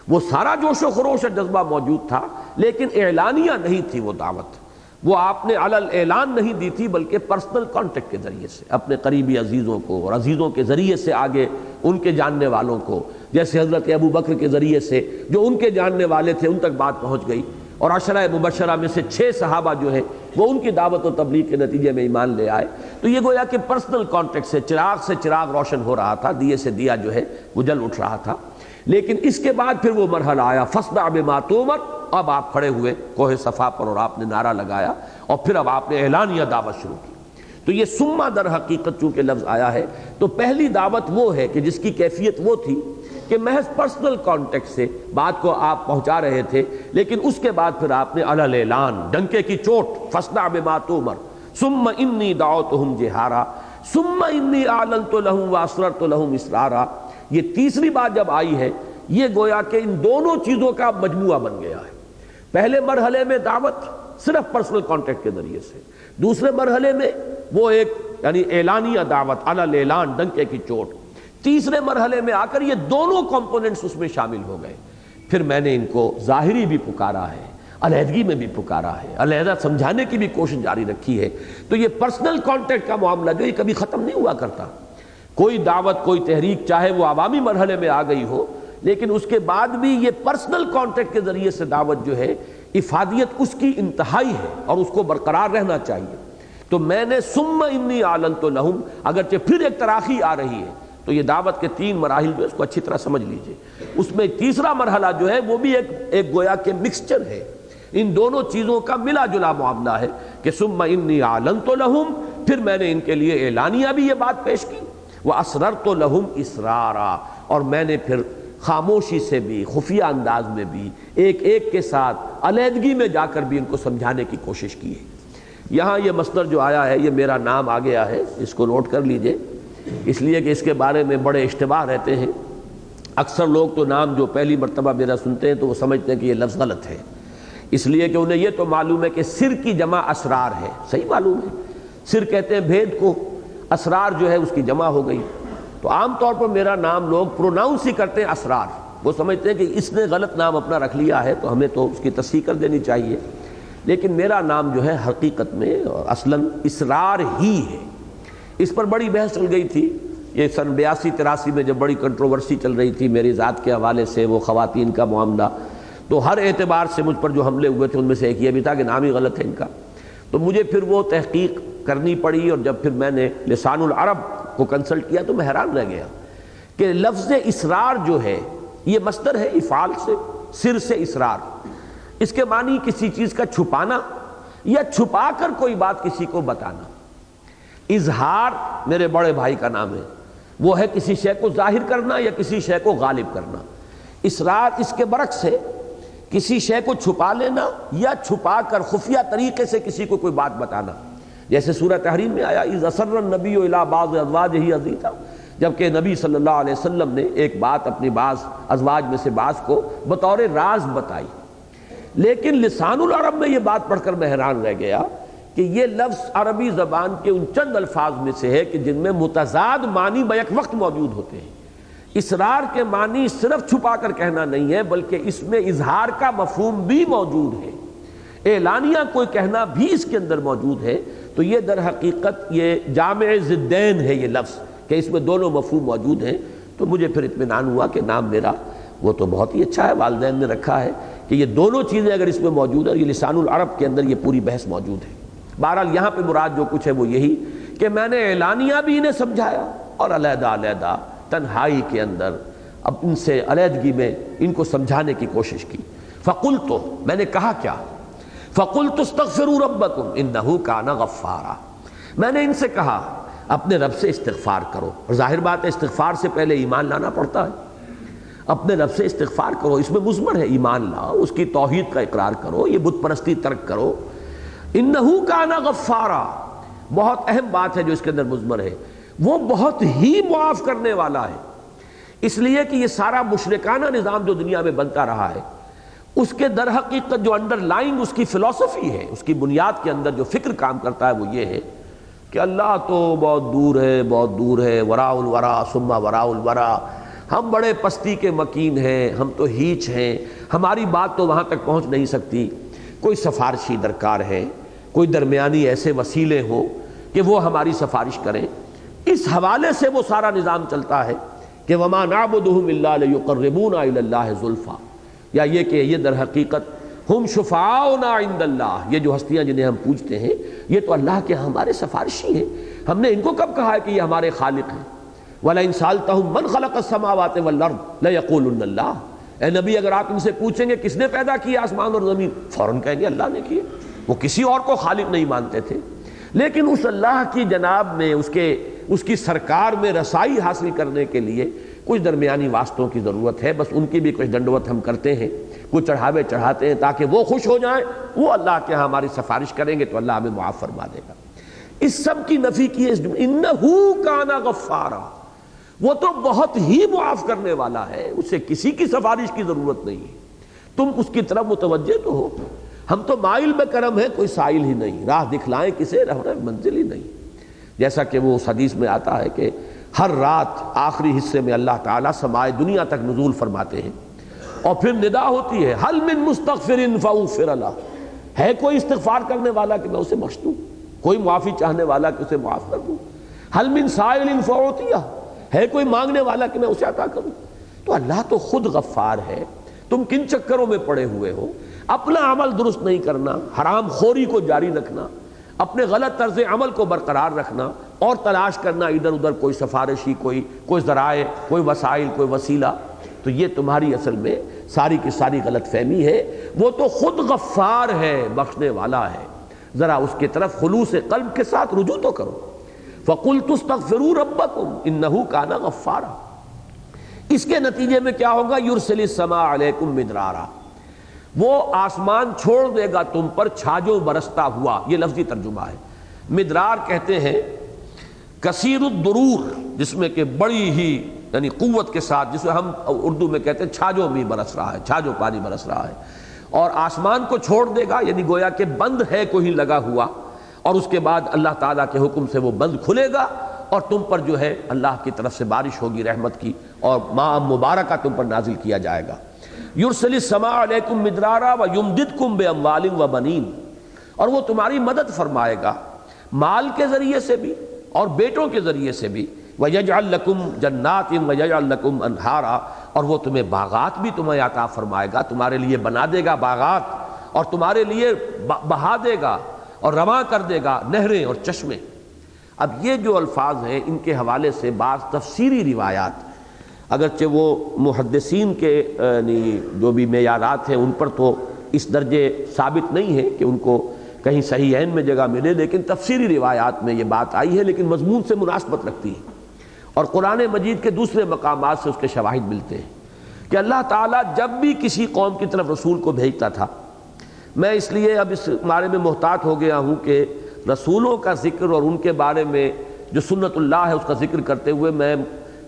وہ سارا جوش و خروش اور جذبہ موجود تھا، لیکن اعلانیہ نہیں تھی وہ دعوت، وہ آپ نے علی الاعلان نہیں دی تھی بلکہ پرسنل کانٹیکٹ کے ذریعے سے اپنے قریبی عزیزوں کو اور عزیزوں کے ذریعے سے آگے ان کے جاننے والوں کو، جیسے حضرت ابو بکر کے ذریعے سے جو ان کے جاننے والے تھے ان تک بات پہنچ گئی، اور عشرہ مبشرہ میں سے 6 صحابہ جو ہیں وہ ان کی دعوت و تبلیغ کے نتیجے میں ایمان لے آئے۔ تو یہ گویا کہ پرسنل کانٹیکٹ سے چراغ روشن ہو رہا تھا، دیے سے دیا جو ہے وہ جل اٹھ رہا تھا۔ لیکن اس کے بعد پھر وہ مرحلہ آیا فاصدع بما تؤمر، اب آپ کھڑے ہوئے کوہ صفا پر اور آپ نے نعرہ لگایا اور پھر اب آپ نے اعلانیہ دعوت شروع کی۔ تو یہ ثم در حقیقت چونکہ لفظ آیا ہے، تو پہلی دعوت وہ ہے کہ جس کی کیفیت وہ تھی کہ محض پرسنل کانٹیکٹ سے بات کو آپ پہنچا رہے تھے، لیکن اس کے بعد پھر آپ نے علی الاعلان، ڈنکے کی چوٹ، فاصدع بما تؤمر ثم انی دعوتہم جہارا ثم انی اعلنت لہم واسررت لہم اسرارا۔ یہ تیسری بات جب آئی ہے، یہ گویا کہ ان دونوں چیزوں کا مجموعہ بن گیا ہے۔ پہلے مرحلے میں دعوت صرف پرسنل کانٹیکٹ کے ذریعے سے، دوسرے مرحلے میں وہ ایک یعنی اعلانیہ دعوت، علی الاعلان، ڈنکے کی چوٹ، تیسرے مرحلے میں آ کر یہ دونوں کمپوننٹس اس میں شامل ہو گئے۔ پھر میں نے ان کو ظاہری بھی پکارا ہے، علیحدگی میں بھی پکارا ہے، علیحدہ سمجھانے کی بھی کوشش جاری رکھی ہے۔ تو یہ پرسنل کانٹیکٹ کا معاملہ جو یہ کبھی ختم نہیں ہوا کرتا۔ کوئی دعوت، کوئی تحریک، چاہے وہ عوامی مرحلے میں آ گئی ہو لیکن اس کے بعد بھی یہ پرسنل کانٹیکٹ کے ذریعے سے دعوت جو ہے افادیت اس کی انتہائی ہے اور اس کو برقرار رہنا چاہیے. تو میں نے ثم انی اعلنت لہم، اگرچہ پھر ایک تراخی آ رہی ہے، تو یہ دعوت کے 3 مراحل جو ہے اس کو اچھی طرح سمجھ لیجئے. اس میں تیسرا مرحلہ جو ہے وہ بھی ایک گویا کہ مکسچر ہے، ان دونوں چیزوں کا ملا جلا معاملہ ہے کہ ثم انی اعلنت لہم، پھر میں نے ان کے لیے اعلانیہ بھی یہ بات پیش کی، واسررت لہم اسرارا، اور میں نے پھر خاموشی سے بھی خفیہ انداز میں بھی ایک ایک کے ساتھ علیحدگی میں جا کر بھی ان کو سمجھانے کی کوشش کی ہے. یہاں یہ مصدر جو آیا ہے یہ میرا نام آ گیا ہے، اس کو نوٹ کر لیجئے، اس لیے کہ اس کے بارے میں بڑے اشتباہ رہتے ہیں. اکثر لوگ تو نام جو پہلی مرتبہ میرا سنتے ہیں تو وہ سمجھتے ہیں کہ یہ لفظ غلط ہے، اس لیے کہ انہیں یہ تو معلوم ہے کہ سر کی جمع اسرار ہے. صحیح معلوم ہے، سر کہتے ہیں بھید کو، اسرار جو ہے اس کی جمع ہو گئی. تو عام طور پر میرا نام لوگ پروناؤنس ہی کرتے ہیں اسرار، وہ سمجھتے ہیں کہ اس نے غلط نام اپنا رکھ لیا ہے تو ہمیں تو اس کی تصحیح کر دینی چاہیے. لیکن میرا نام جو ہے حقیقت میں اصلاً اسرار ہی ہے. اس پر بڑی بحث چل گئی تھی، یہ سن 82-83 میں جب بڑی کنٹروورسی چل رہی تھی میری ذات کے حوالے سے، وہ خواتین کا معاملہ، تو ہر اعتبار سے مجھ پر جو حملے ہوئے تھے ان میں سے ایک یہ بھی تھا کہ نام ہی غلط ہے ان کا. تو مجھے پھر وہ تحقیق کرنی پڑی، اور جب پھر میں نے لسان العرب کو کنسلٹ کیا تو میں حیران رہ گیا کہ لفظ اسرار جو ہے یہ مصدر ہے افعال سے، سر سے اسرار. اس کے معنی کسی چیز کا چھپانا یا چھپا کر کوئی بات کسی کو بتانا. اظہار میرے بڑے بھائی کا نام ہے، وہ ہے کسی شے کو ظاہر کرنا یا کسی شے کو غالب کرنا. اسرار اس کے برعکس ہے، کسی شے کو چھپا لینا یا چھپا کر خفیہ طریقے سے کسی کو کوئی بات بتانا. جیسے سورہ تحریم میں آیا اذ اسر النبی الی بعض ازواجہ حدیثا، جبکہ نبی صلی اللہ علیہ وسلم نے ایک بات اپنی بعض ازواج میں سے بعض کو بطور راز بتائی. لیکن لسان العرب میں یہ بات پڑھ کر میں حیران رہ گیا کہ یہ لفظ عربی زبان کے ان چند الفاظ میں سے ہے کہ جن میں متضاد معنی بیک وقت موجود ہوتے ہیں. اسرار کے معنی صرف چھپا کر کہنا نہیں ہے بلکہ اس میں اظہار کا مفہوم بھی موجود ہے، اعلانیہ کوئی کہنا بھی اس کے اندر موجود ہے. تو یہ در حقیقت یہ جامع ضدین ہے یہ لفظ کہ اس میں دونوں مفہوم موجود ہیں. تو مجھے پھر اطمینان ہوا کہ نام میرا وہ تو بہت ہی اچھا ہے، والدین نے رکھا ہے کہ یہ دونوں چیزیں اگر اس میں موجود ہیں، یہ لسان العرب کے اندر یہ پوری بحث موجود ہے. بہرحال یہاں پہ مراد جو کچھ ہے وہ یہی کہ میں نے اعلانیہ بھی انہیں سمجھایا اور علیحدہ علیحدہ تنہائی کے اندر اب ان سے علیحدگی میں ان کو سمجھانے کی کوشش کی. فقلت، میں نے کہا کیا؟ فقلت استغفروا ربکم انہ کان غفارا، میں نے ان سے کہا اپنے رب سے استغفار کرو. اور ظاہر بات ہے استغفار سے پہلے ایمان لانا پڑتا ہے. اپنے رب سے استغفار کرو، اس میں مضمر ہے ایمان لاؤ، اس کی توحید کا اقرار کرو، یہ بت پرستی ترک کرو. انہ کان غفارا، بہت اہم بات ہے جو اس کے اندر مضمر ہے، وہ بہت ہی معاف کرنے والا ہے. اس لیے کہ یہ سارا مشرکانہ نظام جو دنیا میں بنتا رہا ہے اس کے در حقیقت جو انڈر لائنگ اس کی فلسفی ہے، اس کی بنیاد کے اندر جو فکر کام کرتا ہے وہ یہ ہے کہ اللہ تو بہت دور ہے، بہت دور ہے، وراء الورا ثم وراء الورا، ہم بڑے پستی کے مکین ہیں، ہم تو ہیچ ہیں، ہماری بات تو وہاں تک پہنچ نہیں سکتی. کوئی سفارشی درکار ہے، کوئی درمیانی ایسے وسیلے ہوں کہ وہ ہماری سفارش کریں. اس حوالے سے وہ سارا نظام چلتا ہے کہ وما نعبدهم الا ليقربونا الى الله زلفا، یا یہ کہ یہ در حقیقت ہم شفعاؤنا عند اللہ، یہ جو ہستیاں جنہیں ہم پوجتے ہیں یہ تو اللہ کے ہمارے سفارشی ہیں. ہم نے ان کو کب کہا ہے کہ یہ ہمارے خالق ہیں؟ وَلَئِن سَأَلْتَهُم مَّنْ خَلَقَ السَّمَاوَاتِ وَالْأَرْضَ لَيَقُولُنَّ اللَّهُ، اے نبی اگر آپ ان سے پوچھیں گے کس نے پیدا کیا آسمان اور زمین، فوراً کہیں گے اللہ نے کیے. وہ کسی اور کو خالق نہیں مانتے تھے. لیکن اس اللہ کی جناب میں اس کی سرکار میں رسائی حاصل کرنے کے لیے کچھ درمیانی واسطوں کی ضرورت ہے. بس ان کی بھی کچھ دنڈوت ہم کرتے ہیں، کچھ چڑھاوے چڑھاتے ہیں تاکہ وہ خوش ہو جائیں، وہ اللہ کے ہاں ہماری سفارش کریں گے تو اللہ ہمیں معاف فرما دے گا. اس سب کی نفی کی ہے انہ کان غفارا، وہ تو بہت ہی معاف کرنے والا ہے، اسے کسی کی سفارش کی ضرورت نہیں ہے. تم اس کی طرف متوجہ تو ہو. ہم تو مائل بکرم ہے، کوئی سائل ہی نہیں، راہ دکھلائیں کسے رہنا منزل ہی نہیں. جیسا کہ وہ اس حدیث میں آتا ہے کہ ہر رات آخری حصے میں اللہ تعالیٰ سمائے دنیا تک نزول فرماتے ہیں اور پھر ندا ہوتی ہے حل من مستغفر فاغفر لہ، ہے کوئی استغفار کرنے والا کہ میں اسے بخش دوں، کوئی معافی چاہنے والا کہ اسے معاف کر دوں. حل من سائل فاعطیہ، ہے کوئی مانگنے والا کہ میں اسے عطا کروں. تو اللہ تو خود غفار ہے، تم کن چکروں میں پڑے ہوئے ہو؟ اپنا عمل درست نہیں کرنا، حرام خوری کو جاری رکھنا، اپنے غلط طرز عمل کو برقرار رکھنا، اور تلاش کرنا ادھر ادھر کوئی سفارشی، کوئی ذرائع، کوئی وسائل، کوئی وسیلہ، تو یہ تمہاری اصل میں ساری کی ساری غلط فہمی ہے۔ وہ تو خود غفار ہے، بخشنے والا ہے، ذرا اس کی طرف خلوص قلب کے ساتھ رجوع تو کرو۔ فَقُلْتُ اسْتَغْفِرُوا رَبَّكُمْ إِنَّهُ كَانَ غَفَّارًا۔ اس کے نتیجے میں کیا ہوگا؟ يُرْسِلِ السَّمَاءَ عَلَيْكُمْ مِدْرَارًا، وہ آسمان چھوڑ دے گا تم پر چھاجوں برستا ہوا۔ یہ لفظی ترجمہ ہے۔ مدرار کہتے ہیں کثیر الدرور، جس میں کہ بڑی ہی یعنی قوت کے ساتھ، جسے ہم اردو میں کہتے ہیں چھاجوں میں برس رہا ہے، چھاجوں پانی برس رہا ہے، اور آسمان کو چھوڑ دے گا، یعنی گویا کہ بند ہے کوئی لگا ہوا، اور اس کے بعد اللہ تعالیٰ کے حکم سے وہ بند کھلے گا، اور تم پر جو ہے اللہ کی طرف سے بارش ہوگی رحمت کی، اور ماء مبارکہ تم پر نازل کیا جائے گا۔ یرسل السماء علیکم مدرارا ویمددکم باموال وبنین، اور وہ تمہاری مدد فرمائے گا مال کے ذریعے سے بھی اور بیٹوں کے ذریعے سے بھی۔ وَيَجْعَلْ لَكُمْ جَنَّاتٍ وَيَجْعَلْ لَكُمْ أَنْهَارًا، اور وہ تمہیں باغات بھی تمہیں عطا فرمائے گا، تمہارے لیے بنا دے گا باغات، اور تمہارے لیے بہا دے گا اور رواں کر دے گا نہریں اور چشمے۔ اب یہ جو الفاظ ہیں ان کے حوالے سے بعض تفسیری روایات، اگرچہ وہ محدثین کے جو بھی معیارات ہیں ان پر تو اس درجے ثابت نہیں ہے کہ ان کو کہیں صحیحین میں جگہ ملے، لیکن تفسیری روایات میں یہ بات آئی ہے، لیکن مضمون سے مناسبت رکھتی ہے، اور قرآن مجید کے دوسرے مقامات سے اس کے شواہد ملتے ہیں کہ اللہ تعالیٰ جب بھی کسی قوم کی طرف رسول کو بھیجتا تھا، میں اس لیے اب اس بارے میں محتاط ہو گیا ہوں کہ رسولوں کا ذکر اور ان کے بارے میں جو سنت اللہ ہے اس کا ذکر کرتے ہوئے میں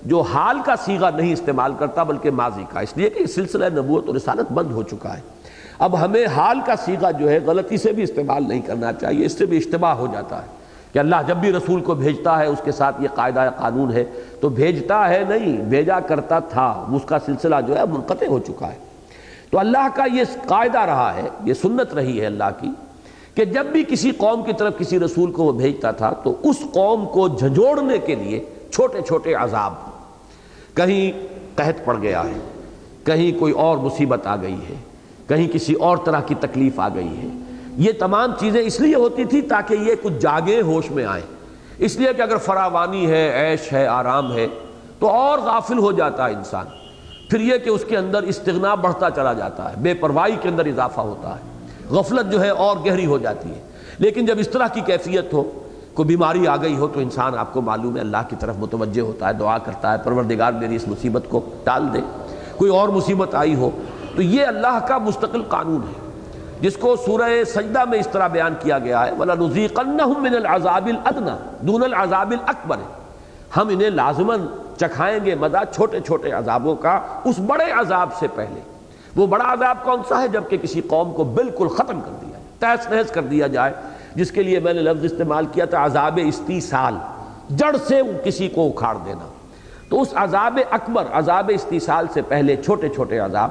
جو حال کا صیغہ نہیں استعمال کرتا بلکہ ماضی کا، اس لیے کہ سلسلہ نبوت اور رسالت بند ہو چکا ہے۔ اب ہمیں حال کا صیغہ جو ہے غلطی سے بھی استعمال نہیں کرنا چاہیے، اس سے بھی اشتباہ ہو جاتا ہے کہ اللہ جب بھی رسول کو بھیجتا ہے اس کے ساتھ یہ قاعدہ قانون ہے، تو بھیجتا ہے نہیں، بھیجا کرتا تھا، اس کا سلسلہ جو ہے منقطع ہو چکا ہے۔ تو اللہ کا یہ قاعدہ رہا ہے، یہ سنت رہی ہے اللہ کی، کہ جب بھی کسی قوم کی طرف کسی رسول کو وہ بھیجتا تھا تو اس قوم کو جھنجھوڑنے کے لیے چھوٹے چھوٹے عذاب، کہیں قحط پڑ گیا ہے، کہیں کوئی اور مصیبت آ گئی ہے، کہیں کسی اور طرح کی تکلیف آ گئی ہے، یہ تمام چیزیں اس لیے ہوتی تھی تاکہ یہ کچھ جاگے، ہوش میں آئیں، اس لیے کہ اگر فراوانی ہے، عیش ہے، آرام ہے تو اور غافل ہو جاتا ہے انسان، پھر یہ کہ اس کے اندر استغنا بڑھتا چلا جاتا ہے، بے پرواہی کے اندر اضافہ ہوتا ہے، غفلت جو ہے اور گہری ہو جاتی ہے۔ لیکن جب اس طرح کی کیفیت ہو، کوئی بیماری آ گئی ہو، تو انسان آپ کو معلوم ہے اللہ کی طرف متوجہ ہوتا ہے، دعا کرتا ہے پروردگار میری اس مصیبت کو ٹال دے۔ کوئی اور مصیبت آئی ہو تو یہ اللہ کا مستقل قانون ہے، جس کو سورہ سجدہ میں اس طرح بیان کیا گیا ہے وَلَنُذِيقَنَّهُم مِّنَ الْعَذَابِ الْأَدْنَىٰ دُونَ الْعَذَابِ الْأَكْبَرِ، ہم انہیں لازماً چکھائیں گے مزہ چھوٹے چھوٹے عذابوں کا اس بڑے عذاب سے پہلے۔ وہ بڑا عذاب کون سا ہے؟ جبکہ کسی قوم کو بالکل ختم کر دیا جائے، تہس نہس کر دیا جائے، جس کے لیے میں نے لفظ استعمال کیا تھا عذاب استیصال، جڑ سے کسی کو اکھاڑ دینا۔ تو اس عذاب اکبر، عذاب استیصال سے پہلے چھوٹے چھوٹے عذاب،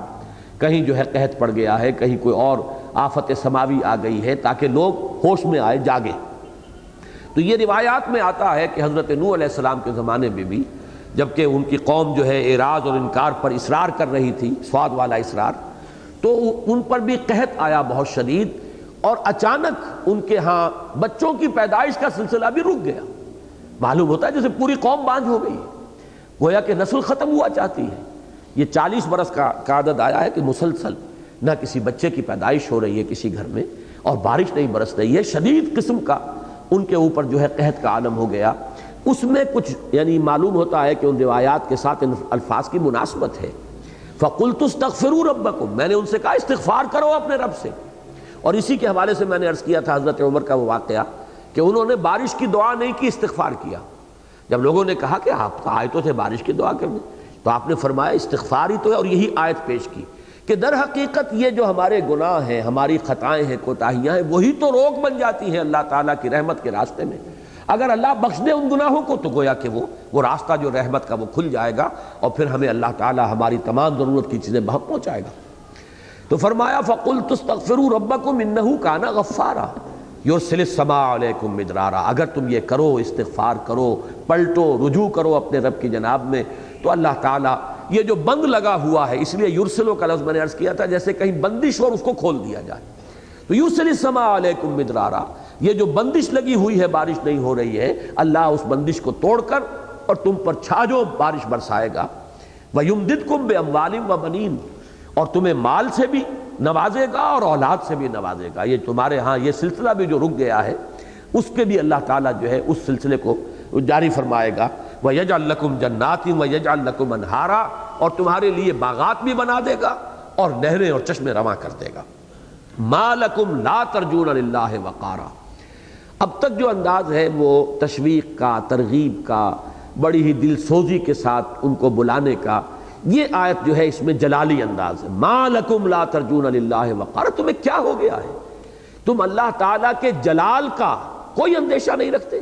کہیں جو ہے قحط پڑ گیا ہے، کہیں کوئی اور آفت سماوی آ گئی ہے، تاکہ لوگ ہوش میں آئے، جاگے۔ تو یہ روایات میں آتا ہے کہ حضرت نوح علیہ السلام کے زمانے میں بھی جبکہ ان کی قوم جو ہے اعراض اور انکار پر اصرار کر رہی تھی، سواد والا اصرار، تو ان پر بھی قحط آیا بہت شدید، اور اچانک ان کے ہاں بچوں کی پیدائش کا سلسلہ بھی رک گیا۔ معلوم ہوتا ہے جیسے پوری قوم بانجھ ہو گئی، گویا کہ نسل ختم ہوا چاہتی ہے۔ یہ 40 برس کا عدد آیا ہے کہ مسلسل نہ کسی بچے کی پیدائش ہو رہی ہے کسی گھر میں، اور بارش نہیں برس رہی ہے، شدید قسم کا ان کے اوپر جو ہے قحط کا عالم ہو گیا۔ اس میں کچھ یعنی معلوم ہوتا ہے کہ ان روایات کے ساتھ ان الفاظ کی مناسبت ہے۔ فَقُلْتُ اسْتَغْفِرُوا رَبَّكُمْ، میں نے ان سے کہا استغفار کرو اپنے رب سے۔ اور اسی کے حوالے سے میں نے عرض کیا تھا حضرت عمر کا وہ واقعہ کہ انہوں نے بارش کی دعا نہیں کی، استغفار کیا۔ جب لوگوں نے کہا کہ آپ آئے تو تھے بارش کی دعا کرنے، تو آپ نے فرمایا استغفار ہی تو ہے، اور یہی آیت پیش کی کہ در حقیقت یہ جو ہمارے گناہ ہیں، ہماری خطائیں ہیں، کوتاہیاں ہیں، وہی تو روک بن جاتی ہیں اللہ تعالیٰ کی رحمت کے راستے میں۔ اگر اللہ بخش دے ان گناہوں کو تو گویا کہ وہ راستہ جو رحمت کا وہ کھل جائے گا، اور پھر ہمیں اللہ تعالیٰ ہماری تمام ضرورت کی چیزیں بہم پہنچائے گا۔ تو فرمایا فَقُلْتُ اسْتَغْفِرُوا رَبَّكُمْ إِنَّهُ كَانَ غَفَّارًا يُرْسِلِ السَّمَاءَ عَلَيْكُمْ مِدْرَارًا، اگر تم یہ کرو، استغفار کرو، پلٹو، رجوع کرو اپنے رب کی جناب میں، تو اللہ تعالیٰ یہ جو بند لگا ہوا ہے، اس لیے یرسلو کا لفظ میں نے عرض کیا تھا جیسے کہیں بندش اور اس کو کھول دیا جائے، تو یرسل السماء علیکم مدرارا، یہ جو بندش لگی ہوئی ہے، بارش نہیں ہو رہی ہے، اللہ اس بندش کو توڑ کر اور تم پر چھاجو بارش برسائے گا، وَيُمْدِدْكُمْ بِأَمْوَالٍ وَبَنِينَ، اور تمہیں مال سے بھی نوازے گا اور اولاد سے بھی نوازے گا۔ یہ تمہارے ہاں یہ سلسلہ بھی جو رک گیا ہے، اس کے بھی اللہ تعالیٰ جو ہے اس سلسلے کو جاری فرمائے گا۔ وَيَجْعَلْ لَكُمْ جَنَّاتٍ وَيَجْعَلْ لَكُمْ أَنْهَارًا، اور تمہارے لیے باغات بھی بنا دے گا اور نہریں اور چشمے رواں کر دے گا۔ مَا لَكُمْ لَا تَرْجُونَ لِلَّهِ وَقَارًا، اب تک جو انداز ہے وہ تشویق کا، ترغیب کا، بڑی ہی دل سوزی کے ساتھ ان کو بلانے کا، یہ آیت جو ہے اس میں جلالی انداز ہے۔ مَا لَكُمْ لَا تَرْجُونَ لِلَّهِ وَقَارًا، تمہیں کیا ہو گیا ہے؟ تم اللہ تعالیٰ کے جلال کا کوئی اندیشہ نہیں رکھتے؟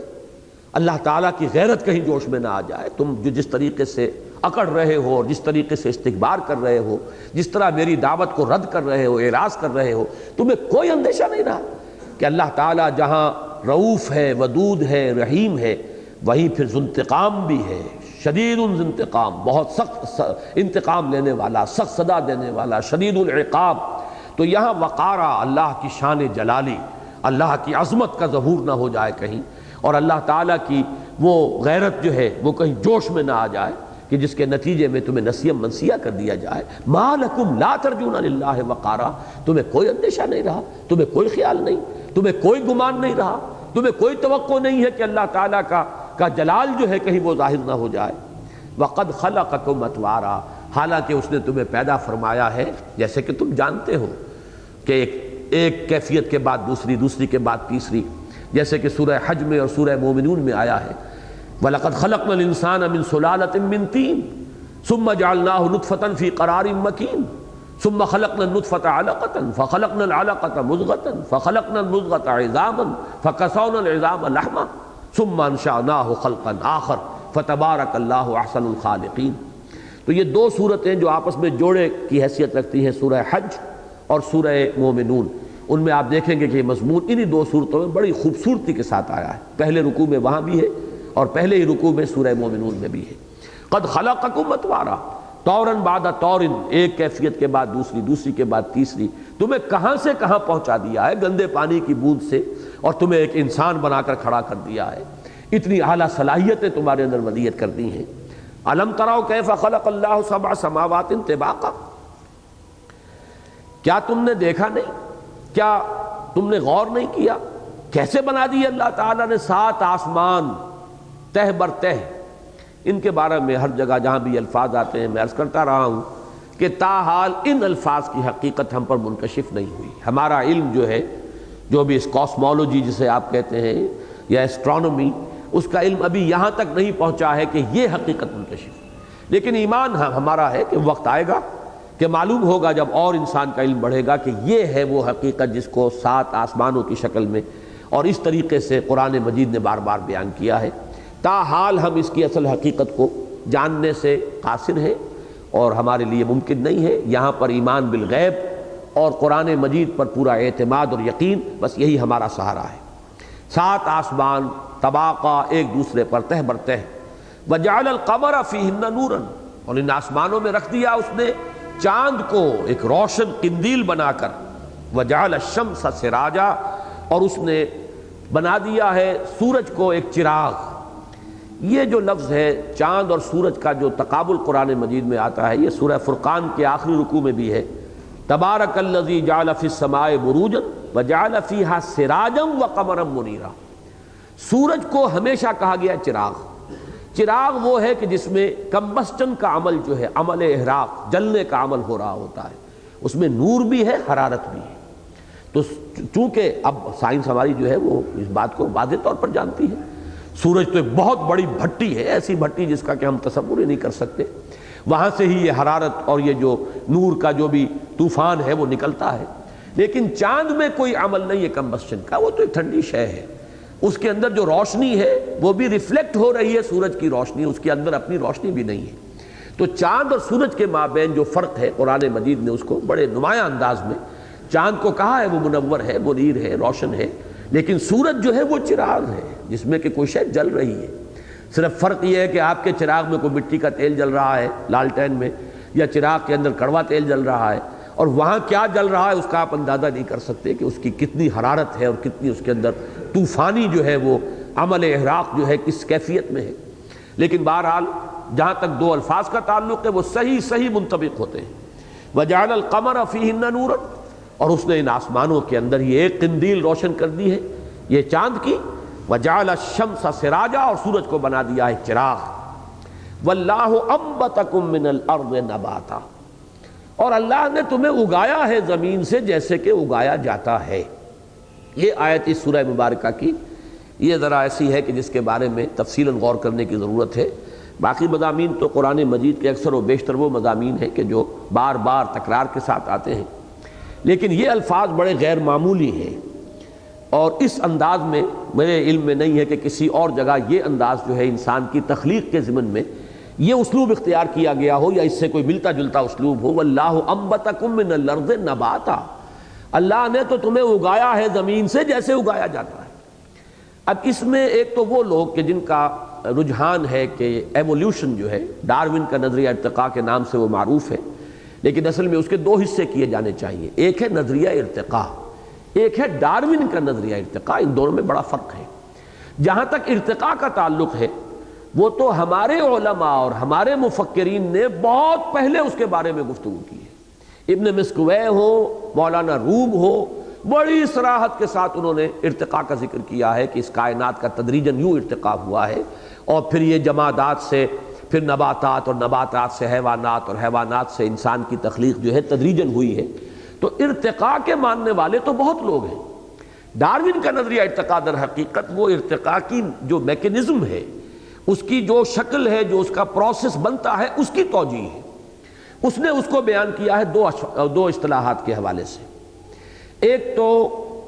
اللہ تعالیٰ کی غیرت کہیں جوش میں نہ آ جائے؟ تم جو جس طریقے سے اکڑ رہے ہو اور جس طریقے سے استکبار کر رہے ہو، جس طرح میری دعوت کو رد کر رہے ہو، اعراض کر رہے ہو، تمہیں کوئی اندیشہ نہیں رہا کہ اللہ تعالیٰ جہاں رؤوف ہے، ودود ہے، رحیم ہے، وہیں پھر ذو انتقام بھی ہے، شدید الانتقام، بہت سخت انتقام لینے والا، سخت سزا دینے والا، شدید العقاب۔ تو یہاں وقارا، اللہ کی شان جلالی، اللہ کی عظمت کا ظہور نہ ہو جائے کہیں، اور اللہ تعالیٰ کی وہ غیرت جو ہے وہ کہیں جوش میں نہ آ جائے کہ جس کے نتیجے میں تمہیں نسیم منسیہ کر دیا جائے۔ مَا لَكُمْ لَا تَرْجُونَ لِلَّهِ وَقَارًا، تمہیں کوئی اندیشہ نہیں رہا، تمہیں کوئی خیال نہیں، تمہیں کوئی گمان نہیں رہا، تمہیں کوئی توقع نہیں ہے کہ اللہ تعالیٰ کا جلال جو ہے کہیں وہ ظاہر نہ ہو جائے۔ وَقَدْ خَلَقَكُمْ أَطْوَارًا، حالانکہ اس نے تمہیں پیدا فرمایا ہے جیسے کہ تم جانتے ہو کہ ایک کیفیت کے بعد دوسری، دوسری کے بعد تیسری، جیسے کہ سورہ حج میں اور سورہ مومنون میں آیا ہے وَلَقَدْ خَلَقْنَا الْإِنسَانَ مِنْ سُلَالَةٍ مِّن طِينٍ ثُمَّ جَعَلْنَاهُ نُطْفَةً فِي قَرَارٍ مَّكِينٍ ثُمَّ خَلَقْنَا النُّطْفَةَ عَلَقَةً فَخَلَقْنَا الْعَلَقَةَ مُضْغَةً فَخَلَقْنَا الْمُضْغَةَ عِظَامًا فَكَسَوْنَا الْعِظَامَ لَحْمًا ثُمَّ أَنشَأْنَاهُ خَلْقًا آخَرَ فَتَبَارَكَ اللَّهُ أَحْسَنُ الْخَالِقِينَ۔ تو یہ دو صورتیں جو آپس میں جوڑے کی حیثیت رکھتی ہیں، سورہ حج اور سورہ مومنون، ان میں آپ دیکھیں گے کہ یہ مضمون انہی دو صورتوں میں بڑی خوبصورتی کے ساتھ آیا ہے۔ پہلے رکوع میں وہاں بھی ہے اور پہلے ہی رکوع میں سورہ مومنون میں بھی ہے۔ قد خلقکم اطوارا، طورا بعد طور، ایک کیفیت کے بعد دوسری، دوسری کے بعد تیسری، تمہیں کہاں سے کہاں پہنچا دیا ہے، گندے پانی کی بوند سے، اور تمہیں ایک انسان بنا کر کھڑا کر دیا ہے۔ اتنی اعلیٰ صلاحیتیں تمہارے اندر ودیت کر دی ہیں۔ الم تروا کیف خلق اللہ سبع سماوات طباقا، کیا تم نے دیکھا نہیں، کیا تم نے غور نہیں کیا، کیسے بنا دی اللہ تعالیٰ نے 7 آسمان تہ بر تہ۔ ان کے بارے میں ہر جگہ جہاں بھی الفاظ آتے ہیں میں عرض کرتا رہا ہوں کہ تاحال ان الفاظ کی حقیقت ہم پر منکشف نہیں ہوئی۔ ہمارا علم جو ہے، جو بھی اس کاسمولوجی جسے آپ کہتے ہیں یا ایسٹرونومی، اس کا علم ابھی یہاں تک نہیں پہنچا ہے کہ یہ حقیقت منکشف، لیکن ایمان ہمارا ہے کہ وقت آئے گا کہ معلوم ہوگا جب اور انسان کا علم بڑھے گا کہ یہ ہے وہ حقیقت جس کو 7 آسمانوں کی شکل میں اور اس طریقے سے قرآن مجید نے بار بار بیان کیا ہے۔ تاحال ہم اس کی اصل حقیقت کو جاننے سے قاصر ہیں اور ہمارے لیے ممکن نہیں ہے۔ یہاں پر ایمان بالغیب اور قرآن مجید پر پورا اعتماد اور یقین، بس یہی ہمارا سہارا ہے۔ 7 آسمان طباقہ، ایک دوسرے پر تہ بر تہ۔ وجعل القمر فیہن نورا، اور ان آسمانوں میں رکھ دیا اس نے چاند کو ایک روشن قندیل بنا کر، وجعل الشمس سراجا، اور اس نے بنا دیا ہے سورج کو ایک چراغ۔ یہ جو لفظ ہے چاند اور سورج کا جو تقابل قرآن مجید میں آتا ہے، یہ سورہ فرقان کے آخری رکوع میں بھی ہے۔ تبارک الذی جعل فی السماء بروجا وجعل فیہا سراجا وقمرا منیرا۔ سورج کو ہمیشہ کہا گیا چراغ۔ چراغ وہ ہے کہ جس میں کمبسٹن کا عمل جو ہے، عمل احراق، جلنے کا عمل ہو رہا ہوتا ہے، اس میں نور بھی ہے، حرارت بھی ہے۔ تو چونکہ اب سائنس ہماری جو ہے وہ اس بات کو واضح طور پر جانتی ہے، سورج تو ایک بہت بڑی بھٹی ہے، ایسی بھٹی جس کا کہ ہم تصور ہی نہیں کر سکتے، وہاں سے ہی یہ حرارت اور یہ جو نور کا جو بھی طوفان ہے وہ نکلتا ہے۔ لیکن چاند میں کوئی عمل نہیں ہے کمبسٹن کا، وہ تو ایک ٹھنڈی شے ہے، اس کے اندر جو روشنی ہے وہ بھی ریفلیکٹ ہو رہی ہے سورج کی روشنی، اس کے اندر اپنی روشنی بھی نہیں ہے۔ تو چاند اور سورج کے مابین جو فرق ہے، قرآن مجید نے اس کو بڑے نمایاں انداز میں، چاند کو کہا ہے وہ منور ہے، منیر ہے، روشن ہے، لیکن سورج جو ہے وہ چراغ ہے جس میں کہ کوئی شے جل رہی ہے۔ صرف فرق یہ ہے کہ آپ کے چراغ میں کوئی مٹی کا تیل جل رہا ہے لالٹین میں، یا چراغ کے اندر کڑوا تیل جل رہا ہے، اور وہاں کیا جل رہا ہے اس کا آپ اندازہ نہیں کر سکتے کہ اس کی کتنی حرارت ہے اور کتنی اس کے اندر طوفانی جو ہے وہ عمل احراق جو ہے کس کیفیت میں ہے۔ لیکن بہرحال جہاں تک دو الفاظ کا تعلق ہے وہ صحیح منطبق ہوتے ہیں۔ وَجَعَلَ الْقَمَرَ فِيهِنَّ نُورًا، اور اس نے ان آسمانوں کے اندر یہ ایک قندیل روشن کر دی ہے یہ چاند کی، وَجَعَلَ الشَّمْسَ سِرَاجًا، اور سورج کو بنا دیا ہے چراغ، وَاللَّهُ أَنبَتَكُم مِّنَ الْأَرْضِ نَبَاتًا، اور اللہ نے تمہیں اگایا ہے زمین سے جیسے کہ اگایا جاتا ہے۔ یہ آیت اس سورہ مبارکہ کی یہ ذرا ایسی ہے کہ جس کے بارے میں تفصیلاً غور کرنے کی ضرورت ہے۔ باقی مضامین تو قرآن مجید کے اکثر و بیشتر وہ مضامین ہیں کہ جو بار بار تکرار کے ساتھ آتے ہیں، لیکن یہ الفاظ بڑے غیر معمولی ہیں، اور اس انداز میں میرے علم میں نہیں ہے کہ کسی اور جگہ یہ انداز جو ہے انسان کی تخلیق کے ضمن میں یہ اسلوب اختیار کیا گیا ہو یا اس سے کوئی ملتا جلتا اسلوب ہو۔ وَاللَّهُ أَنبَتَكُم مِّنَ الْأَرْضِ نَبَاتًا، اللہ نے تو تمہیں اگایا ہے زمین سے جیسے اگایا جاتا ہے۔ اب اس میں ایک تو وہ لوگ کہ جن کا رجحان ہے کہ ایولیوشن جو ہے ڈاروین کا نظریہ ارتقاء کے نام سے وہ معروف ہے، لیکن اصل میں اس کے دو حصے کیے جانے چاہیے، ایک ہے نظریہ ارتقاء، ایک ہے ڈاروین کا نظریہ ارتقاء۔ ان دونوں میں بڑا فرق ہے۔ جہاں تک ارتقاء کا تعلق ہے وہ تو ہمارے علماء اور ہمارے مفکرین نے بہت پہلے اس کے بارے میں گفتگو کی ہے۔ ابن مسکوے ہو، مولانا روم ہو، بڑی صراحت کے ساتھ انہوں نے ارتقاء کا ذکر کیا ہے کہ اس کائنات کا تدریجاً یوں ارتقاء ہوا ہے، اور پھر یہ جمادات سے پھر نباتات، اور نباتات سے حیوانات، اور حیوانات سے انسان کی تخلیق جو ہے تدریجاً ہوئی ہے۔ تو ارتقاء کے ماننے والے تو بہت لوگ ہیں۔ ڈاروین کا نظریہ ارتقاء در حقیقت وہ ارتقاء کی جو میکینزم ہے، اس کی جو شکل ہے، جو اس کا پروسیس بنتا ہے، اس کی توجیہ ہے۔ اس نے اس کو بیان کیا ہے دو اصطلاحات کے حوالے سے، ایک تو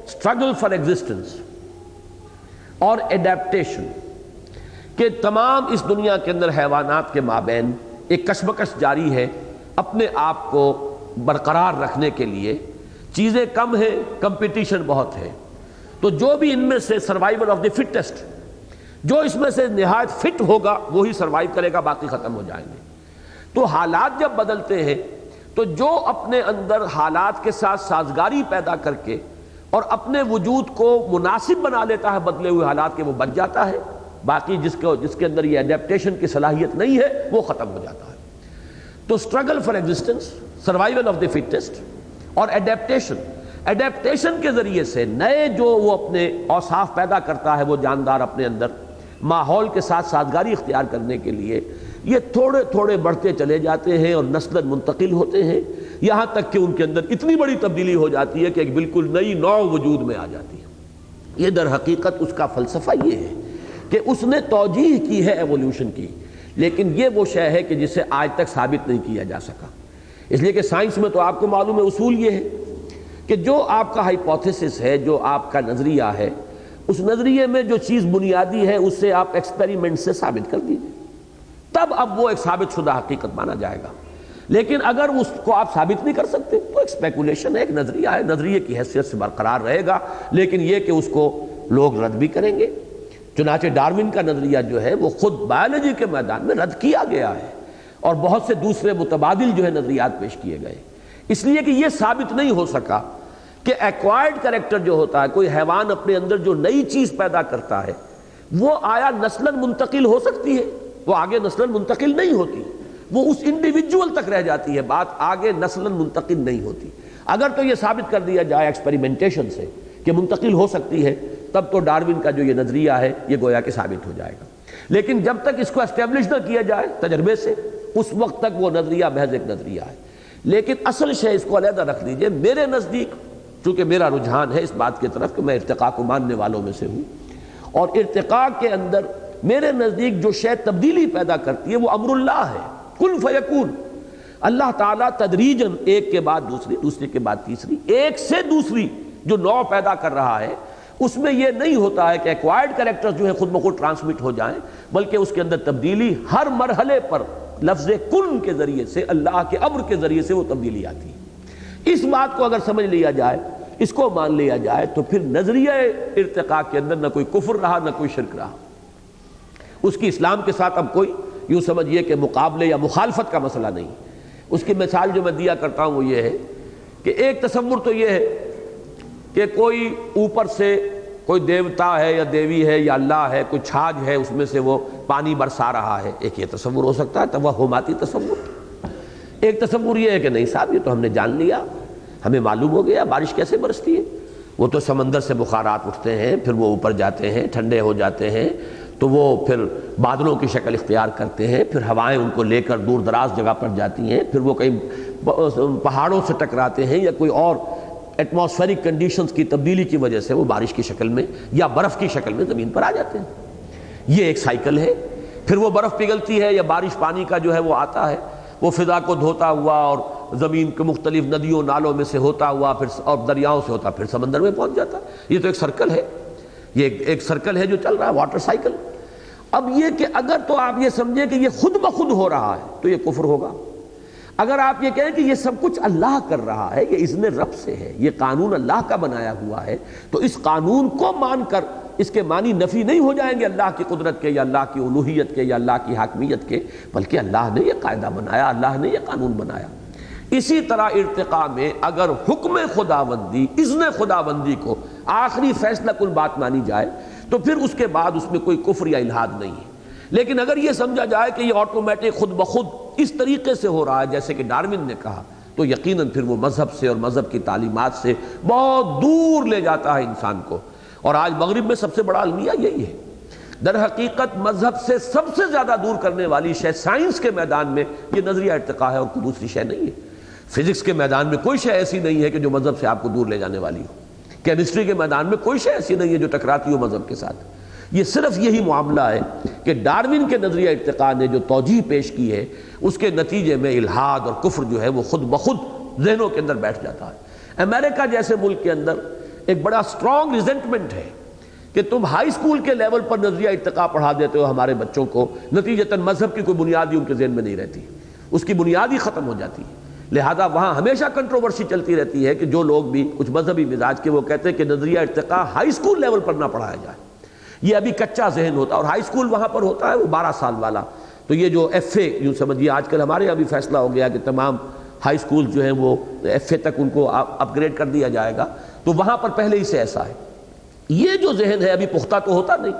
اسٹرگل فار ایگزسٹنس اور ایڈیپٹیشن، کہ تمام اس دنیا کے اندر حیوانات کے مابین ایک کشمکش جاری ہے اپنے آپ کو برقرار رکھنے کے لیے۔ چیزیں کم ہیں، کمپٹیشن بہت ہے، تو جو بھی ان میں سے سروائیول آف دی فٹسٹ، جو اس میں سے نہایت فٹ ہوگا وہی سروائیو کرے گا، باقی ختم ہو جائیں گے۔ تو حالات جب بدلتے ہیں تو جو اپنے اندر حالات کے ساتھ سازگاری پیدا کر کے اور اپنے وجود کو مناسب بنا لیتا ہے بدلے ہوئے حالات کے، وہ بچ جاتا ہے، باقی جس کے اندر یہ ایڈیپٹیشن کی صلاحیت نہیں ہے وہ ختم ہو جاتا ہے۔ تو struggle for existence, survival of the fittest, اور ایڈیپٹیشن کے ذریعے سے نئے جو وہ اپنے اوصاف پیدا کرتا ہے وہ جاندار اپنے اندر ماحول کے ساتھ سازگاری اختیار کرنے کے لیے، یہ تھوڑے تھوڑے بڑھتے چلے جاتے ہیں اور نسلاً منتقل ہوتے ہیں، یہاں تک کہ ان کے اندر اتنی بڑی تبدیلی ہو جاتی ہے کہ ایک بالکل نئی نوع وجود میں آ جاتی ہے۔ یہ در حقیقت اس کا فلسفہ یہ ہے کہ اس نے توجیہ کی ہے ایولیوشن کی، لیکن یہ وہ شے ہے کہ جسے آج تک ثابت نہیں کیا جا سکا۔ اس لیے کہ سائنس میں تو آپ کو معلوم ہے اصول یہ ہے کہ جو آپ کا ہائپوتھیسس ہے، جو آپ کا نظریہ ہے، اس نظریے میں جو چیز بنیادی ہے اسے آپ ایکسپیریمنٹ سے ثابت کر دیجئے، تب اب وہ ایک ثابت شدہ حقیقت مانا جائے گا۔ لیکن اگر اس کو آپ ثابت نہیں کر سکتے تو ایک اسپیکولیشن ہے، ایک نظریہ ہے، نظریے کی حیثیت سے برقرار رہے گا، لیکن یہ کہ اس کو لوگ رد بھی کریں گے۔ چنانچہ ڈاروین کا نظریہ جو ہے وہ خود بایولوجی کے میدان میں رد کیا گیا ہے، اور بہت سے دوسرے متبادل جو ہے نظریات پیش کیے گئے، اس لیے کہ یہ ثابت نہیں ہو سکا کہ ایکوائرڈ کریکٹر جو ہوتا ہے، کوئی حیوان اپنے اندر جو نئی چیز پیدا کرتا ہے، وہ آیا نسلاً منتقل ہو سکتی ہے؟ وہ آگے نسلاً منتقل نہیں ہوتی، وہ اس انڈیویجول تک رہ جاتی ہے، بات آگے نسلاً منتقل نہیں ہوتی۔ اگر تو یہ ثابت کر دیا جائے ایکسپیریمنٹیشن سے کہ منتقل ہو سکتی ہے، تب تو ڈاروین کا جو یہ نظریہ ہے یہ گویا کہ ثابت ہو جائے گا۔ لیکن جب تک اس کو اسٹیبلش نہ کیا جائے تجربے سے، اس وقت تک وہ نظریہ محض ایک نظریہ ہے۔ لیکن اصل شے اس کو علیحدہ رکھ دیجئے، میرے نزدیک چونکہ میرا رجحان ہے اس بات کی طرف کہ میں ارتقاء کو ماننے والوں میں سے ہوں، اور ارتقاء کے اندر میرے نزدیک جو شے تبدیلی پیدا کرتی ہے وہ امر اللہ ہے، کن فیکون۔ اللہ تعالیٰ تدریجاً ایک کے بعد دوسری، دوسری کے بعد تیسری، ایک سے دوسری جو نوع پیدا کر رہا ہے، اس میں یہ نہیں ہوتا ہے کہ ایکوائرڈ کریکٹر جو ہے خود بخود ٹرانسمٹ ہو جائیں، بلکہ اس کے اندر تبدیلی ہر مرحلے پر لفظ کن کے ذریعے سے، اللہ کے امر کے ذریعے سے وہ تبدیلی آتی ہے۔ اس بات کو اگر سمجھ لیا جائے، اس کو مان لیا جائے، تو پھر نظریہ ارتقاء کے اندر نہ کوئی کفر رہا نہ کوئی شرک رہا۔ اس کی اسلام کے ساتھ اب کوئی یوں سمجھیے کہ مقابلے یا مخالفت کا مسئلہ نہیں۔ اس کی مثال جو میں دیا کرتا ہوں وہ یہ ہے کہ ایک تصور تو یہ ہے کہ کوئی اوپر سے کوئی دیوتا ہے یا دیوی ہے یا اللہ ہے، کوئی چھاج ہے، اس میں سے وہ پانی برسا رہا ہے، ایک یہ تصور ہو سکتا ہے، توہماتی تصور۔ ایک تصور یہ ہے کہ نہیں صاحب، یہ تو ہم نے جان لیا، ہمیں معلوم ہو گیا بارش کیسے برستی ہے، وہ تو سمندر سے بخارات اٹھتے ہیں، پھر وہ اوپر جاتے ہیں، ٹھنڈے ہو جاتے ہیں، تو وہ پھر بادلوں کی شکل اختیار کرتے ہیں، پھر ہوائیں ان کو لے کر دور دراز جگہ پر جاتی ہیں، پھر وہ کہیں پہاڑوں سے ٹکراتے ہیں یا کوئی اور ایٹماسفیرک کنڈیشنز کی تبدیلی کی وجہ سے وہ بارش کی شکل میں یا برف کی شکل میں زمین پر آ جاتے ہیں۔ یہ ایک سائیکل ہے۔ پھر وہ برف پگھلتی ہے یا بارش پانی کا جو ہے وہ آتا ہے، وہ فضا کو دھوتا ہوا اور زمین کے مختلف ندیوں نالوں میں سے ہوتا ہوا پھر اور دریاؤں سے ہوتا پھر سمندر میں پہنچ جاتا ہے۔ یہ تو ایک سرکل ہے، یہ ایک سرکل ہے جو چل رہا ہے، واٹر سائیکل۔ اب یہ کہ اگر تو آپ یہ سمجھیں کہ یہ خود بخود ہو رہا ہے تو یہ کفر ہوگا۔ اگر آپ یہ کہیں کہ یہ سب کچھ اللہ کر رہا ہے، یہ اذن رب سے ہے، یہ قانون اللہ کا بنایا ہوا ہے، تو اس قانون کو مان کر اس کے معنی نفی نہیں ہو جائیں گے اللہ کی قدرت کے یا اللہ کی الوہیت کے یا اللہ کی حاکمیت کے، بلکہ اللہ نے یہ قاعدہ بنایا، اللہ نے یہ قانون بنایا۔ اسی طرح ارتقاء میں اگر حکم خداوندی، اذن خداوندی کو آخری فیصلہ کن بات مانی جائے تو پھر اس کے بعد اس میں کوئی کفر یا الحاد نہیں ہے۔ لیکن اگر یہ سمجھا جائے کہ یہ آٹومیٹک خود بخود اس طریقے سے ہو رہا ہے جیسے کہ ڈارون نے کہا، تو یقیناً پھر وہ مذہب سے اور مذہب کی تعلیمات سے بہت دور لے جاتا ہے انسان کو۔ اور آج مغرب میں سب سے بڑا المیہ یہی ہے۔ در حقیقت مذہب سے سب سے زیادہ دور کرنے والی شے سائنس کے میدان میں یہ نظریہ ارتقاء ہے اور کوئی دوسری شے نہیں ہے۔ فزکس کے میدان میں کوئی شے ایسی نہیں ہے کہ جو مذہب سے آپ کو دور لے جانے والی ہو۔ کیمسٹری کے میدان میں کوئی شے ایسی نہیں ہے جو ٹکراتی ہو مذہب کے ساتھ۔ یہ صرف یہی معاملہ ہے کہ ڈارون کے نظریہ ارتقاء نے جو توجیہ پیش کی ہے اس کے نتیجے میں الحاد اور کفر جو ہے وہ خود بخود ذہنوں کے اندر بیٹھ جاتا ہے۔ امریکہ جیسے ملک کے اندر ایک بڑا سٹرونگ ریزنٹمنٹ ہے کہ تم ہائی اسکول کے لیول پر نظریہ ارتقاء پڑھا دیتے ہو ہمارے بچوں کو، نتیجتاً مذہب کی کوئی بنیادی ان کے ذہن میں نہیں رہتی، اس کی بنیاد ہی ختم ہو جاتی ہے۔ لہذا وہاں ہمیشہ کنٹروورسی چلتی رہتی ہے کہ جو لوگ بھی کچھ مذہبی مزاج کے وہ کہتے ہیں کہ نظریہ ارتقاء ہائی اسکول لیول پر نہ پڑھایا جائے، یہ ابھی کچا ذہن ہوتا ہے، اور ہائی اسکول وہاں پر ہوتا ہے وہ 12 سال والا۔ تو یہ جو ایف اے یوں سمجھیے، آج کل ہمارے یہاں بھی فیصلہ ہو گیا کہ تمام ہائی اسکول جو ہیں وہ ایف اے تک ان کو اپ گریڈ کر دیا جائے گا، تو وہاں پر پہلے ہی سے ایسا ہے۔ یہ جو ذہن ہے ابھی پختہ تو ہوتا نہیں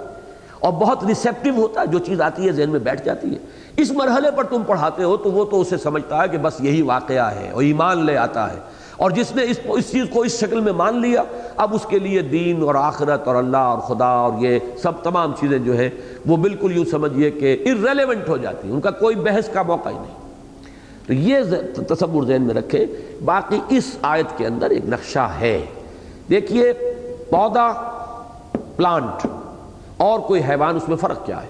اور بہت ریسیپٹیو ہوتا ہے، جو چیز آتی ہے ذہن میں بیٹھ جاتی ہے۔ اس مرحلے پر تم پڑھاتے ہو تو وہ تو اسے سمجھتا ہے کہ بس یہی واقعہ ہے اور ایمان لے آتا ہے، اور جس نے اس چیز کو اس شکل میں مان لیا اب اس کے لیے دین اور آخرت اور اللہ اور خدا اور یہ سب تمام چیزیں جو ہیں وہ بالکل یوں سمجھیے کہ irrelevant ہو جاتی ہیں، ان کا کوئی بحث کا موقع ہی نہیں۔ تو یہ تصور ذہن میں رکھیں۔ باقی اس آیت کے اندر ایک نقشہ ہے، دیکھیے پودا، پلانٹ اور کوئی حیوان، اس میں فرق کیا ہے؟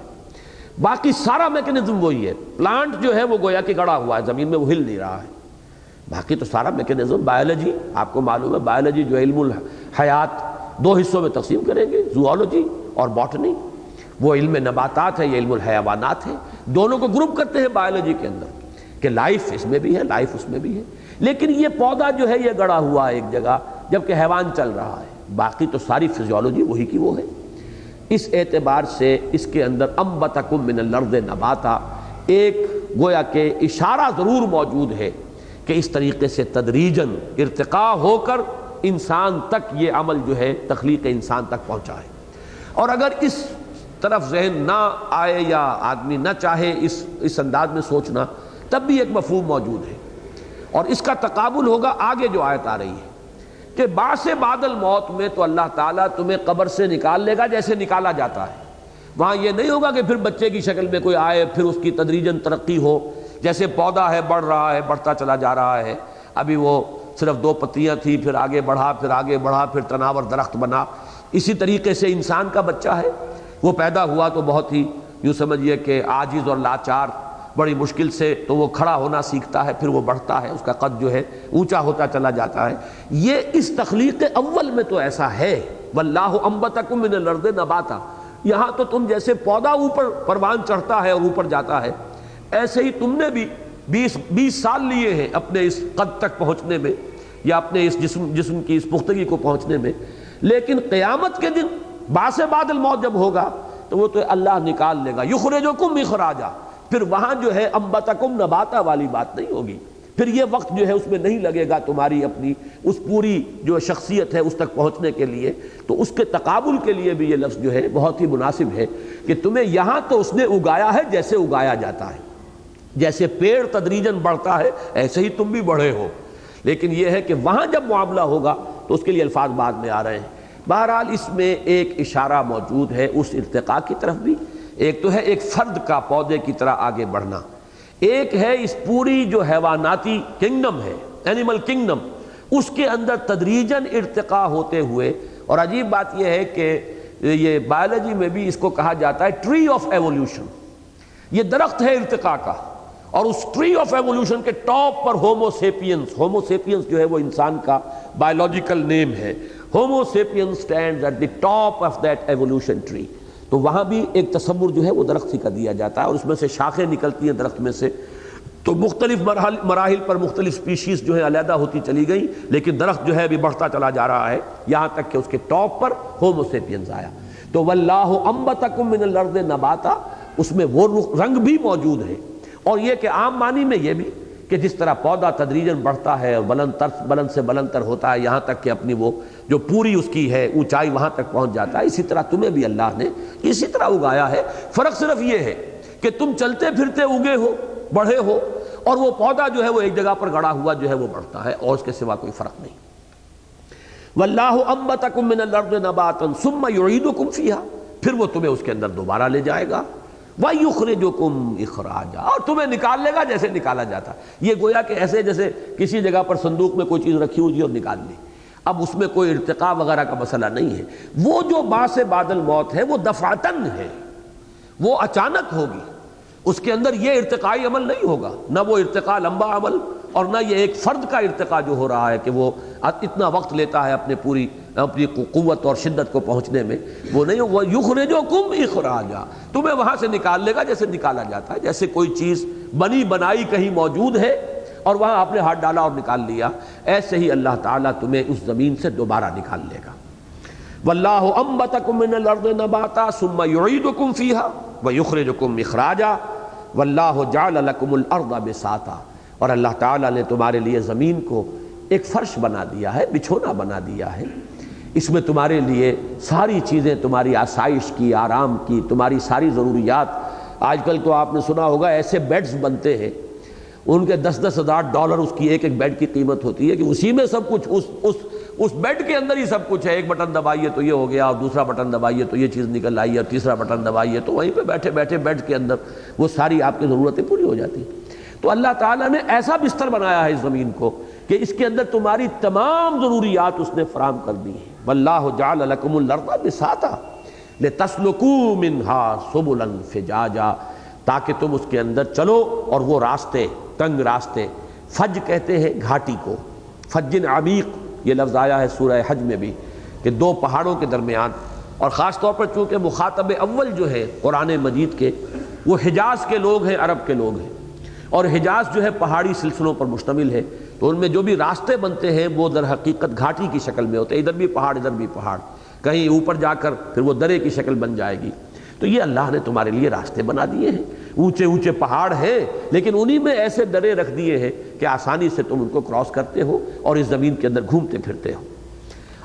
باقی سارا میکینزم وہی ہے۔ پلانٹ جو ہے وہ گویا کہ گڑا ہوا ہے زمین میں، وہ ہل نہیں رہا ہے۔ باقی تو سارا میکینزم، بایولوجی آپ کو معلوم ہے، بایولوجی جو علم الحیات 2 حصوں میں تقسیم کریں گے، زوالوجی اور باٹنی۔ وہ علم نباتات ہے، یہ علم الحیوانات ہے، دونوں کو گروپ کرتے ہیں بایولوجی کے اندر کہ لائف اس میں بھی ہے، لائف اس میں بھی ہے۔ لیکن یہ پودا جو ہے یہ گڑا ہوا ہے ایک جگہ، جبکہ حیوان چل رہا ہے۔ باقی تو ساری فزیولوجی وہی کی وہ ہے۔ اس اعتبار سے اس کے اندر انبتکم من الارض نباتا ایک گویا کہ اشارہ ضرور موجود ہے کہ اس طریقے سے تدریجاً ارتقاء ہو کر انسان تک یہ عمل جو ہے تخلیق انسان تک پہنچا ہے۔ اور اگر اس طرف ذہن نہ آئے یا آدمی نہ چاہے اس انداز میں سوچنا، تب بھی ایک مفہوم موجود ہے، اور اس کا تقابل ہوگا آگے جو آیت آ رہی ہے کہ بعث بعد الموت میں تو اللہ تعالیٰ تمہیں قبر سے نکال لے گا جیسے نکالا جاتا ہے۔ وہاں یہ نہیں ہوگا کہ پھر بچے کی شکل میں کوئی آئے، پھر اس کی تدریجاً ترقی ہو، جیسے پودا ہے بڑھ رہا ہے، بڑھتا چلا جا رہا ہے، ابھی وہ صرف 2 پتیاں تھیں، پھر آگے بڑھا، پھر آگے بڑھا، پھر تناور درخت بنا۔ اسی طریقے سے انسان کا بچہ ہے، وہ پیدا ہوا تو بہت ہی یوں سمجھیے کہ عاجز اور لاچار، بڑی مشکل سے تو وہ کھڑا ہونا سیکھتا ہے، پھر وہ بڑھتا ہے، اس کا قد جو ہے اونچا ہوتا چلا جاتا ہے۔ یہ اس تخلیق اول میں تو ایسا ہے، واللہ انبتکم من الارض نباتا۔ یہاں تو تم جیسے پودا اوپر پروان چڑھتا ہے اور اوپر جاتا ہے، ایسے ہی تم نے بھی 20 سال لیے ہیں اپنے اس قد تک پہنچنے میں یا اپنے اس جسم کی اس پختگی کو پہنچنے میں۔ لیکن قیامت کے دن بعث بعد الموت جب ہوگا تو وہ تو اللہ نکال لے گا. یخرجکم اخراجا، پھر وہاں جو ہے انبتکم نباتا والی بات نہیں ہوگی. پھر یہ وقت جو ہے اس میں نہیں لگے گا تمہاری اپنی اس پوری جو شخصیت ہے اس تک پہنچنے کے لیے. تو اس کے تقابل کے لیے بھی یہ لفظ جو ہے بہت ہی مناسب ہے کہ تمہیں یہاں تو اس نے اگایا ہے جیسے اگایا جاتا ہے، جیسے پیڑ تدریجاً بڑھتا ہے ایسے ہی تم بھی بڑھے ہو. لیکن یہ ہے کہ وہاں جب معاملہ ہوگا تو اس کے لیے الفاظ بعد میں آ رہے ہیں. بہرحال اس میں ایک اشارہ موجود ہے اس ارتقاء کی طرف بھی. ایک تو ہے ایک فرد کا پودے کی طرح آگے بڑھنا، ایک ہے اس پوری جو حیواناتی کنگڈم ہے، اینیمل کنگڈم، اس کے اندر تدریجاً ارتقاء ہوتے ہوئے. اور عجیب بات یہ ہے کہ یہ بایولوجی میں بھی اس کو کہا جاتا ہے ٹری آف ایولیوشن. یہ درخت ہے ارتقاء کا، اور اس ٹری آف ایولیوشن کے ٹاپ پر ہومو سیپینس، ہومو سیپینس جو ہے وہ انسان کا بایولوجیکل نیم ہے. Homo sapiens stands at the top of that evolution tree. تو وہاں بھی ایک تصور جو ہے وہ درخت ہی کا دیا جاتا ہے، اور اس میں سے شاخیں نکلتی ہیں درخت میں سے. تو مختلف مراحل پر مختلف سپیشیز جو ہے علیحدہ ہوتی چلی گئی، لیکن درخت جو ہے ابھی بڑھتا چلا جا رہا ہے یہاں تک کہ اس کے ٹاپ پر ہومو سیپینز آیا. تو واللہ انبتکم من الارض نباتا، اس میں وہ رنگ بھی موجود ہے. اور یہ کہ عام معنی میں یہ بھی کہ جس طرح پودا تدریجاً بڑھتا ہے اور بلند سے بلند تر ہوتا ہے یہاں تک کہ اپنی وہ جو پوری اس کی ہے اونچائی وہاں تک پہنچ جاتا ہے، اسی طرح تمہیں بھی اللہ نے اسی طرح اگایا ہے. فرق صرف یہ ہے کہ تم چلتے پھرتے اگے ہو، بڑھے ہو، اور وہ پودا جو ہے وہ ایک جگہ پر گڑا ہوا جو ہے وہ بڑھتا ہے، اور اس کے سوا کوئی فرق نہیں. واللہ انبتکم من الارض نباتا ثم یعیدکم فیہا، پھر وہ تمہیں اس کے اندر دوبارہ لے جائے گا. وَيُخْرِجُكُمْ اِخْرَاجًا، اور تمہیں نکال لے گا جیسے نکالا جاتا. یہ گویا کہ ایسے جیسے کسی جگہ پر صندوق میں کوئی چیز رکھی ہوئی اور نکال لی. اب اس میں کوئی ارتقاء وغیرہ کا مسئلہ نہیں ہے. وہ جو باعث بعد الموت ہے وہ دفعتاً ہے، وہ اچانک ہوگی. اس کے اندر یہ ارتقائی عمل نہیں ہوگا، نہ وہ ارتقاء لمبا عمل، اور نہ یہ ایک فرد کا ارتقاء جو ہو رہا ہے کہ وہ اتنا وقت لیتا ہے اپنی قوت اور شدت کو پہنچنے میں، وہ نہیں. وہ یخرجکم اخراجا، تمہیں وہاں سے نکال لے گا جیسے نکالا جاتا ہے. جیسے کوئی چیز بنی بنائی کہیں موجود ہے اور وہاں آپ نے ہاتھ ڈالا اور نکال لیا، ایسے ہی اللہ تعالیٰ تمہیں اس زمین سے دوبارہ نکال لے گا. واللہ انبتکم من الارض نباتا ثم یعیدکم فیہا ویخرجکم اخراجا واللہ جعل لکم الارض بساطا، اور اللہ تعالیٰ نے تمہارے لیے زمین کو ایک فرش بنا دیا ہے، بچھونا بنا دیا ہے. اس میں تمہارے لیے ساری چیزیں، تمہاری آسائش کی، آرام کی، تمہاری ساری ضروریات. آج کل تو آپ نے سنا ہوگا ایسے بیڈز بنتے ہیں، ان کے $10,000 اس کی ایک بیڈ کی قیمت ہوتی ہے کہ اسی میں سب کچھ اس بیڈ کے اندر ہی سب کچھ ہے. ایک بٹن دبائیے تو یہ ہو گیا، اور دوسرا بٹن دبائیے تو یہ چیز نکل آئی، اور تیسرا بٹن دبائیے تو وہیں پہ بیٹھے بیٹھے بیڈ کے اندر وہ ساری آپ کی ضرورتیں پوری ہو جاتی ہیں. تو اللہ تعالیٰ نے ایسا بستر بنایا ہے اس زمین کو کہ اس کے اندر تمہاری تمام ضروریات اس نے فراہم کر دی ہیں. واللہ جعل لکم الارض بساطا لتسلکوا منہا سبلا فجاجا، تاکہ تم اس کے اندر چلو اور وہ راستے، تنگ راستے، فج کہتے ہیں گھاٹی کو، فج عمیق یہ لفظ آیا ہے سورہ حج میں بھی کہ دو پہاڑوں کے درمیان. اور خاص طور پر چونکہ مخاطب اول جو ہے قرآن مجید کے وہ حجاز کے لوگ ہیں، عرب کے لوگ ہیں، اور حجاز جو ہے پہاڑی سلسلوں پر مشتمل ہے. تو ان میں جو بھی راستے بنتے ہیں وہ در حقیقت گھاٹی کی شکل میں ہوتے ہیں، ادھر بھی پہاڑ ادھر بھی پہاڑ، کہیں اوپر جا کر پھر وہ درے کی شکل بن جائے گی. تو یہ اللہ نے تمہارے لیے راستے بنا دیے ہیں. اونچے اونچے پہاڑ ہیں لیکن انہی میں ایسے درے رکھ دیے ہیں کہ آسانی سے تم ان کو کراس کرتے ہو اور اس زمین کے اندر گھومتے پھرتے ہو.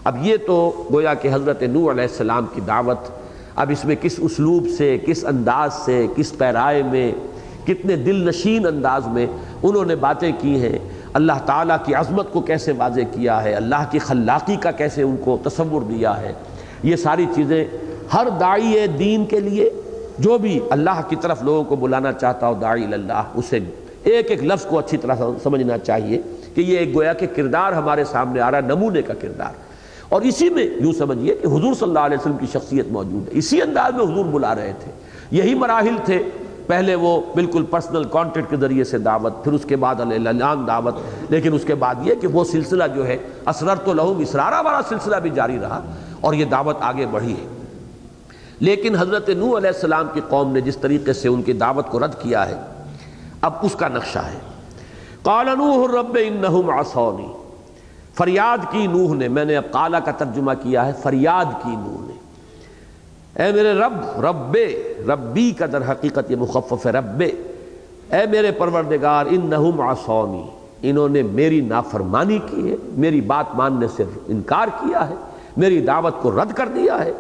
اب یہ تو گویا کہ حضرت نوح علیہ السلام کی دعوت. اب اس میں کس اسلوب سے، کس انداز سے، کس پیرائے میں، کتنے دل نشین انداز میں انہوں نے باتیں کی ہیں، اللہ تعالیٰ کی عظمت کو کیسے واضح کیا ہے، اللہ کی خلاقی کا کیسے ان کو تصور دیا ہے. یہ ساری چیزیں ہر داعی دین کے لیے جو بھی اللہ کی طرف لوگوں کو بلانا چاہتا ہو، داعی اللہ، اسے ایک ایک لفظ کو اچھی طرح سمجھنا چاہیے کہ یہ ایک گویا کہ کردار ہمارے سامنے آ رہا ہے، نمونے کا کردار. اور اسی میں یوں سمجھیے کہ حضور صلی اللہ علیہ وسلم کی شخصیت موجود ہے. اسی انداز میں حضور بلا رہے تھے. یہی مراحل تھے، پہلے وہ بالکل پرسنل کانٹیکٹ کے ذریعے سے دعوت، پھر اس کے بعد اعلان دعوت، لیکن اس کے بعد یہ کہ وہ سلسلہ جو ہے اسررت لہم اسرارا والا سلسلہ بھی جاری رہا اور یہ دعوت آگے بڑھی ہے. لیکن حضرت نوح علیہ السلام کی قوم نے جس طریقے سے ان کی دعوت کو رد کیا ہے، اب اس کا نقشہ ہے. قال نوح رب انہم عصونی، فریاد کی نوح نے، میں نے اب قالا کا ترجمہ کیا ہے، فریاد کی نوح نے. اے میرے رب، ربی کا در حقیقت یہ مخفف ہے رب، اے میرے پروردگار، انہم عصونی، انہوں نے میری نافرمانی کی ہے، میری بات ماننے سے انکار کیا ہے، میری دعوت کو رد کر دیا ہے،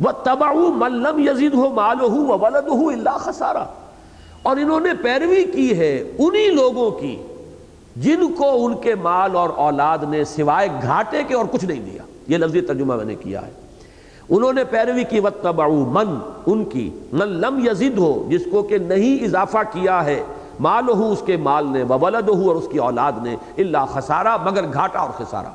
واتبعوا من لم یزدہ مالہ وولدہ الا خسارا، اور انہوں نے پیروی کی ہے انہی لوگوں کی جن کو ان کے مال اور اولاد نے سوائے گھاٹے کے اور کچھ نہیں دیا۔ یہ لفظی ترجمہ میں نے کیا ہے۔ انہوں نے پیروی کی واتبعوا من، ان کی، من لم یزدہ، جس کو کہ نہیں اضافہ کیا ہے، مالہ، اس کے مال نے، وولدہ، اور اس کی اولاد نے، الا خسارہ، مگر گھاٹا اور خسارہ۔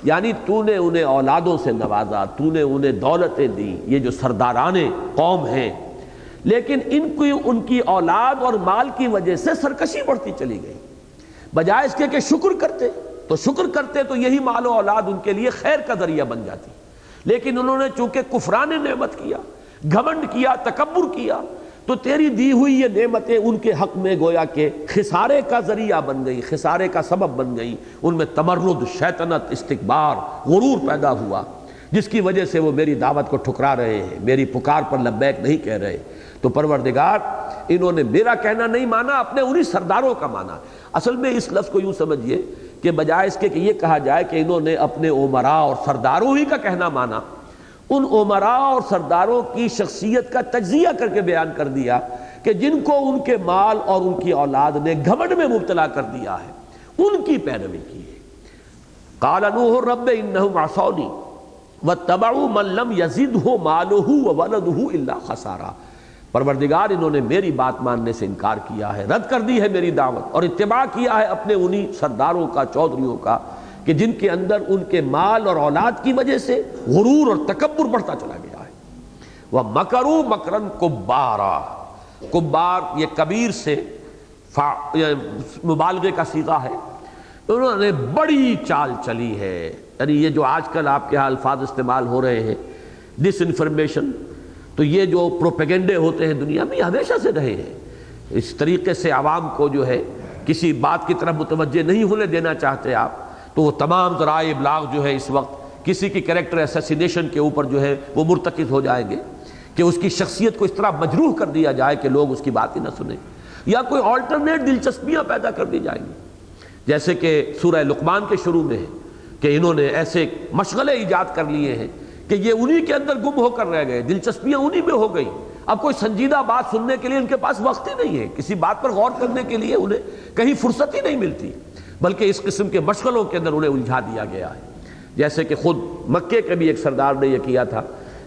یعنی تو نے انہیں اولادوں سے نوازا، تو نے انہیں دولتیں دی، یہ جو سرداران قوم ہیں، لیکن ان کی اولاد اور مال کی وجہ سے سرکشی بڑھتی چلی گئی۔ بجائے اس کے کہ شکر کرتے تو یہی مال و اولاد ان کے لیے خیر کا ذریعہ بن جاتی، لیکن انہوں نے چونکہ کفران نعمت کیا، گھمنڈ کیا، تکبر کیا، تو تیری دی ہوئی یہ نعمتیں ان کے حق میں گویا کہ خسارے کا ذریعہ بن گئی، خسارے کا سبب بن گئی، ان میں تمرد، شیطنت، استکبار، غرور پیدا ہوا، جس کی وجہ سے وہ میری دعوت کو ٹھکرا رہے ہیں، میری پکار پر لبیک نہیں کہہ رہے۔ تو پروردگار، انہوں نے میرا کہنا نہیں مانا، اپنے انہی سرداروں کا مانا۔ اصل میں اس لفظ کو یوں سمجھیے کہ بجائے اس کے کہ یہ کہا جائے کہ انہوں نے اپنے امراء اور سرداروں ہی کا کہنا مانا، ان امراء اور سرداروں کی شخصیت کا تجزیہ کر کے بیان کر دیا کہ جن کو ان کے مال اور ان کی اولاد نے گھمنڈ میں مبتلا کر دیا ہے، ان کی پیروی کی ہے۔ قال نوح رب انہم عصونی واتبعوا من لم یزدہ مالہ وولدہ الا خسارا۔ پروردگار، انہوں نے میری بات ماننے سے انکار کیا ہے، رد کر دی ہے میری دعوت، اور اتباع کیا ہے اپنے انہی سرداروں کا، چودھریوں کا، کہ جن کے اندر ان کے مال اور اولاد کی وجہ سے غرور اور تکبر بڑھتا چلا گیا ہے۔ وَمَكَرُوا مَكْرًا كُبَّارًا، کبار یہ کبیر سے مبالغے کا صیغہ ہے، انہوں نے بڑی چال چلی ہے۔ یعنی یہ جو آج کل آپ کے ہاں الفاظ استعمال ہو رہے ہیں، ڈس انفارمیشن، تو یہ جو پروپیگنڈے ہوتے ہیں دنیا میں، یہ ہمیشہ سے رہے ہیں۔ اس طریقے سے عوام کو جو ہے کسی بات کی طرف متوجہ نہیں ہونے دینا چاہتے آپ، تو وہ تمام ذرائع ابلاغ جو ہے اس وقت کسی کی کریکٹر اسیسینیشن کے اوپر جو ہے وہ مرتکز ہو جائیں گے کہ اس کی شخصیت کو اس طرح مجروح کر دیا جائے کہ لوگ اس کی بات ہی نہ سنیں، یا کوئی آلٹرنیٹ دلچسپیاں پیدا کر دی جائیں گی، جیسے کہ سورہ لقمان کے شروع میں ہے کہ انہوں نے ایسے مشغلے ایجاد کر لیے ہیں کہ یہ انہی کے اندر گم ہو کر رہ گئے، دلچسپیاں انہی میں ہو گئی۔ اب کوئی سنجیدہ بات سننے کے لیے ان کے پاس وقت ہی نہیں ہے، کسی بات پر غور کرنے کے لیے انہیں کہیں فرصت ہی نہیں ملتی، بلکہ اس قسم کے مشغلوں کے اندر انہیں الجھا دیا گیا ہے۔ جیسے کہ خود مکے کے بھی ایک سردار نے یہ کیا تھا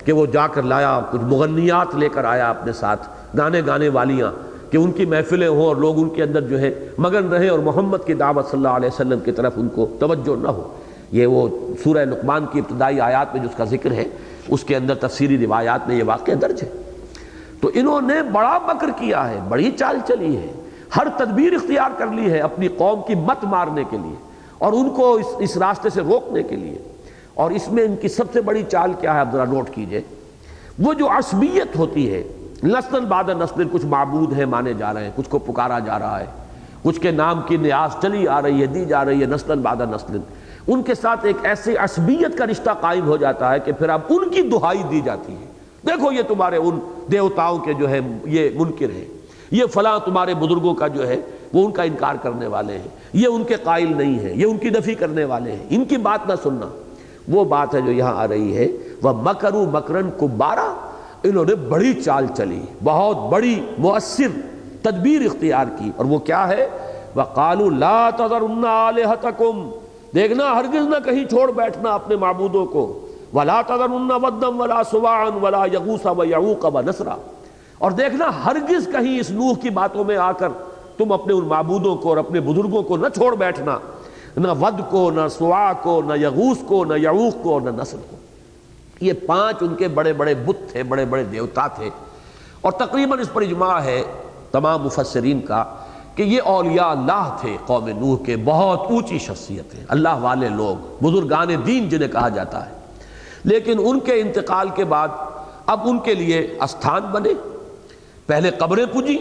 کہ وہ جا کر لایا، کچھ مغنیات لے کر آیا اپنے ساتھ، گانے والیاں، کہ ان کی محفلیں ہوں اور لوگ ان کے اندر جو ہے مگن رہیں اور محمد کی دعوت صلی اللہ علیہ وسلم کی طرف ان کو توجہ نہ ہو۔ یہ وہ سورہ لقمان کی ابتدائی آیات میں جس کا ذکر ہے، اس کے اندر تفسیری روایات میں یہ واقعہ درج ہے۔ تو انہوں نے بڑا مکر کیا ہے، بڑی چال چلی ہے، ہر تدبیر اختیار کر لی ہے اپنی قوم کی مت مارنے کے لیے اور ان کو اس راستے سے روکنے کے لیے۔ اور اس میں ان کی سب سے بڑی چال کیا ہے، اب ذرا نوٹ کیجئے، وہ جو عصبیت ہوتی ہے، نسل بعد نسل کچھ معبود ہیں مانے جا رہے ہیں، کچھ کو پکارا جا رہا ہے، کچھ کے نام کی نیاز چلی آ رہی ہے، دی جا رہی ہے نسل بعد نسل، ان کے ساتھ ایک ایسی عصبیت کا رشتہ قائم ہو جاتا ہے کہ پھر اب ان کی دہائی دی جاتی ہے، دیکھو یہ تمہارے ان دیوتاؤں کے جو ہے یہ منکر ہیں، یہ فلاں تمہارے بزرگوں کا جو ہے وہ ان کا انکار کرنے والے ہیں، یہ ان کے قائل نہیں ہیں، یہ ان کی نفی کرنے والے ہیں، ان کی بات نہ سننا۔ وہ بات ہے جو یہاں آ رہی ہے، وَمَكَرُوا مَكْرًا كُبَّارًا، انہوں نے بڑی چال چلی، بہت بڑی مؤثر تدبیر اختیار کی، اور وہ کیا ہے، وَقَالُوا لَا تَذَرُنَّ آلِهَتَكُمْ، دیکھنا ہرگز نہ کہیں چھوڑ بیٹھنا اپنے معبودوں کو، وَلَا تَذَرُنَّ وَدًّا وَلَا سُوَاعًا وَلَا يَغُوثَ وَيَعُوقَ وَنَسْرًا، اور دیکھنا ہرگز کہیں اس نوح کی باتوں میں آ کر تم اپنے ان معبودوں کو اور اپنے بزرگوں کو نہ چھوڑ بیٹھنا، نہ ود کو، نہ سوا کو، نہ یغوث کو، نہ یعوق کو، نہ نسر کو۔ یہ 5 ان کے بڑے بڑے بت تھے، بڑے بڑے دیوتا تھے، اور تقریباً اس پر اجماع ہے تمام مفسرین کا کہ یہ اولیاء اللہ تھے قوم نوح کے، بہت اونچی شخصیت ہیں، اللہ والے لوگ، بزرگان دین جنہیں کہا جاتا ہے۔ لیکن ان کے انتقال کے بعد اب ان کے لیے استھان بنے، پہلے قبریں پوجی،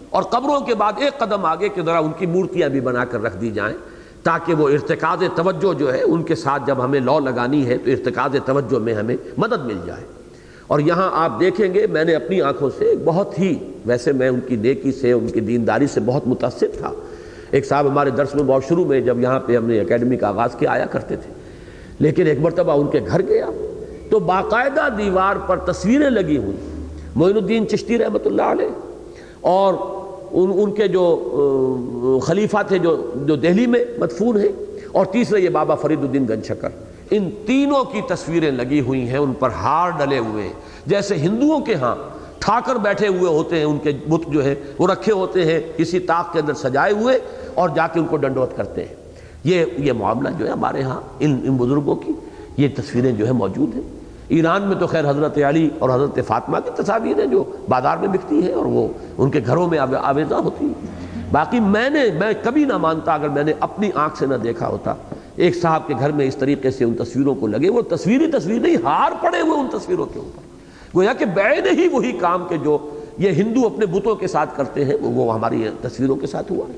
اور قبروں کے بعد ایک قدم آگے کہ ذرا ان کی مورتیاں بھی بنا کر رکھ دی جائیں، تاکہ وہ ارتکاز توجہ جو ہے ان کے ساتھ جب ہمیں لو لگانی ہے تو ارتکاز توجہ میں ہمیں مدد مل جائے۔ اور یہاں آپ دیکھیں گے میں نے اپنی آنکھوں سے بہت ہی، ویسے میں ان کی نیکی سے ان کی دینداری سے بہت متاثر تھا، ایک صاحب ہمارے درس میں بہت شروع میں جب یہاں پہ ہم نے اکیڈمی کا آغاز کیا آیا کرتے تھے، لیکن ایک مرتبہ ان کے گھر گیا تو باقاعدہ دیوار پر تصویریں لگی ہوئی، معین الدین چشتی رحمۃ اللہ علیہ اور ان کے جو خلیفہ تھے جو دہلی میں مدفون ہیں، اور تیسرے یہ بابا فرید الدین گنج شکر، ان تینوں کی تصویریں لگی ہوئی ہیں، ان پر ہار ڈلے ہوئے ہیں، جیسے ہندوؤں کے ہاں ٹھا کر بیٹھے ہوئے ہوتے ہیں، ان کے بت جو ہے وہ رکھے ہوتے ہیں کسی طاق کے اندر سجائے ہوئے، اور جا کے ان کو ڈنڈوت کرتے ہیں۔ یہ معاملہ جو ہے ہمارے ہاں ان بزرگوں کی یہ تصویریں جو ہے موجود ہیں۔ ایران میں تو خیر حضرت علی اور حضرت فاطمہ کی تصاویر ہیں جو بازار میں بکتی ہیں اور وہ ان کے گھروں میں آویزاں ہوتی ہیں۔ باقی میں کبھی نہ مانتا اگر میں نے اپنی آنکھ سے نہ دیکھا ہوتا ایک صاحب کے گھر میں اس طریقے سے ان تصویروں کو لگے، وہ تصویر نہیں، ہار پڑے ہوئے ان تصویروں کے اوپر، گویا کہ بعین ہی وہی کام کے جو یہ ہندو اپنے بتوں کے ساتھ کرتے ہیں وہ ہماری تصویروں کے ساتھ ہوا ہے۔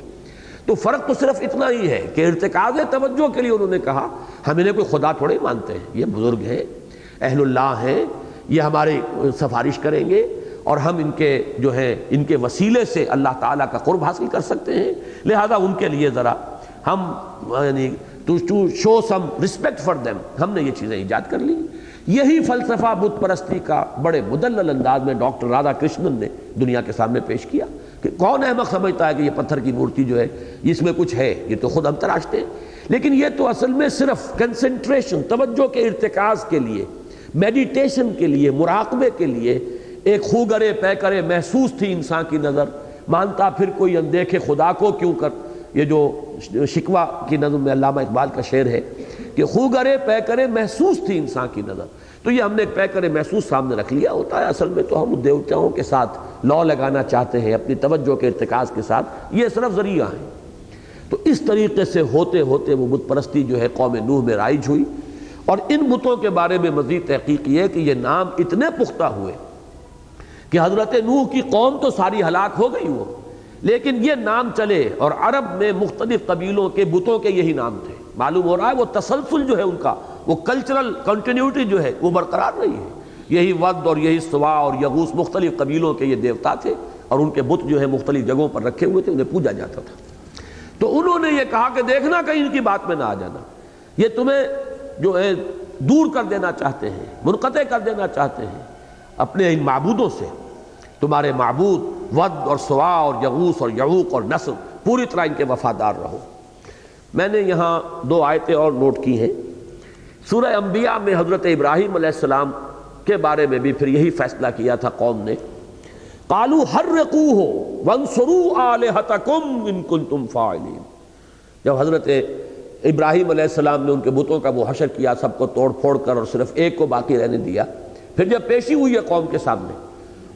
تو فرق تو صرف اتنا ہی ہے کہ ارتکاز توجہ کے لیے انہوں نے کہا ہم انہیں کوئی خدا تھوڑے مانتے ہیں، یہ بزرگ ہیں، اہل اللہ ہیں، یہ ہماری سفارش کریں گے اور ہم ان کے جو ہے ان کے وسیلے سے اللہ تعالیٰ کا قرب حاصل کر سکتے ہیں، لہذا ان کے لیے ذرا ہم یعنی to show some respect for them ہم نے یہ چیزیں ایجاد کر لی۔ یہی فلسفہ بت پرستی کا بڑے مدلل انداز میں ڈاکٹر رادھا کرشنن نے دنیا کے سامنے پیش کیا کہ کون احمق سمجھتا ہے کہ یہ پتھر کی مورتی جو ہے اس میں کچھ ہے، یہ تو خود ہم تراشتے ہیں، لیکن یہ تو اصل میں صرف کنسنٹریشن، توجہ کے ارتکاز کے لیے، میڈیٹیشن کے لیے، مراقبے کے لیے ایک خوگرے پیکرے محسوس تھی انسان کی نظر، مانتا پھر کوئی اندیکھے خدا کو کیوں کر، یہ جو شکوہ کی نظم میں علامہ اقبال کا شعر ہے کہ خوگرے پیکرے محسوس تھی انسان کی نظر، تو یہ ہم نے ایک پیکرے محسوس سامنے رکھ لیا ہوتا ہے، اصل میں تو ہم دیوتاؤں کے ساتھ لو لگانا چاہتے ہیں اپنی توجہ کے ارتکاز کے ساتھ، یہ صرف ذریعہ ہیں۔ تو اس طریقے سے ہوتے ہوتے وہ بت پرستی جو ہے قوم نوح میں رائج ہوئی، اور ان بتوں کے بارے میں مزید تحقیق یہ ہے کہ یہ نام اتنے پختہ ہوئے کہ حضرت نوح کی قوم تو ساری ہلاک ہو گئی وہ، لیکن یہ نام چلے اور عرب میں مختلف قبیلوں کے بتوں کے یہی نام تھے۔ معلوم ہو رہا ہے وہ تسلسل جو ہے ان کا، وہ کلچرل کنٹینیوٹی جو ہے وہ برقرار رہی ہے۔ یہی ود اور یہی سوا اور یغوث مختلف قبیلوں کے یہ دیوتا تھے، اور ان کے بت جو ہے مختلف جگہوں پر رکھے ہوئے تھے، انہیں پوجا جاتا تھا۔ تو انہوں نے یہ کہا کہ دیکھنا کہیں ان کی بات میں نہ آ جانا، یہ تمہیں جو ہے دور کر دینا چاہتے ہیں، منقطع کر دینا چاہتے ہیں اپنے ان معبودوں سے۔ تمہارے معبود ود اور سوا اور یغوث اور یعوق اور نصر، پوری طرح ان کے وفادار رہو۔ میں نے یہاں 2 آیتیں اور نوٹ کی ہیں۔ سورہ انبیاء میں حضرت ابراہیم علیہ السلام کے بارے میں بھی پھر یہی فیصلہ کیا تھا قوم نے، قالوا حرقوہ وانصروا آلہتکم ان کنتم فاعلین۔ جب حضرت ابراہیم علیہ السلام نے ان کے بتوں کا وہ حشر کیا، سب کو توڑ پھوڑ کر اور صرف ایک کو باقی رہنے دیا، پھر جب پیشی ہوئی ہے قوم کے سامنے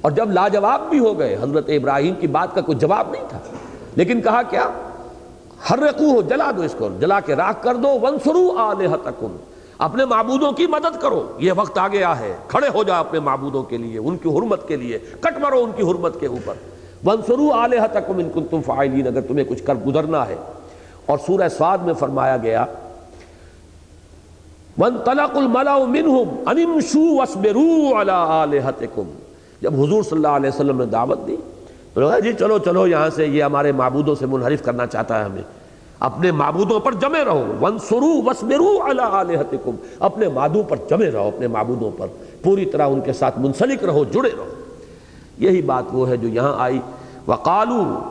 اور جب لاجواب بھی ہو گئے، حضرت ابراہیم کی بات کا کوئی جواب نہیں تھا، لیکن کہا کیا؟ حرقوہ، جلا دو اس کو، جلا کے راکھ کر دو، وانصروا آلہتکم، اپنے معبودوں کی مدد کرو، یہ وقت آ گیا ہے، کھڑے ہو جاؤ اپنے معبودوں کے لیے، ان کی حرمت کے لیے، کٹ مرو ان کی حرمت کے اوپر، وانصروا آلہتکم ان کنتم فاعلین، اگر تمہیں کچھ کر گزرنا ہے۔ اور سورہ صاد میں فرمایا گیا وَانطَلَقُ الْمَلَأُ مِنْهُمْ أَنِ امْشُوا وَاصْبِرُوا عَلَىٰ آلِهَتِكُمْ۔ جب حضور صلی اللہ علیہ وسلم نے دعوت دی تو لوگا جی چلو چلو یہاں سے، یہ ہمارے معبودوں سے منحرف کرنا چاہتا ہے ہمیں، اپنے معبودوں پر جمے رہو، وَانصُرُوا وَاصْبِرُوا عَلَىٰ آلِهَتِكُمْ، اپنے معبودوں پر جمے رہو، اپنے معبودوں پر پوری طرح ان کے ساتھ منسلک رہو، جڑے رہو۔ یہی بات وہ ہے جو یہاں آئی، وَقَالُوا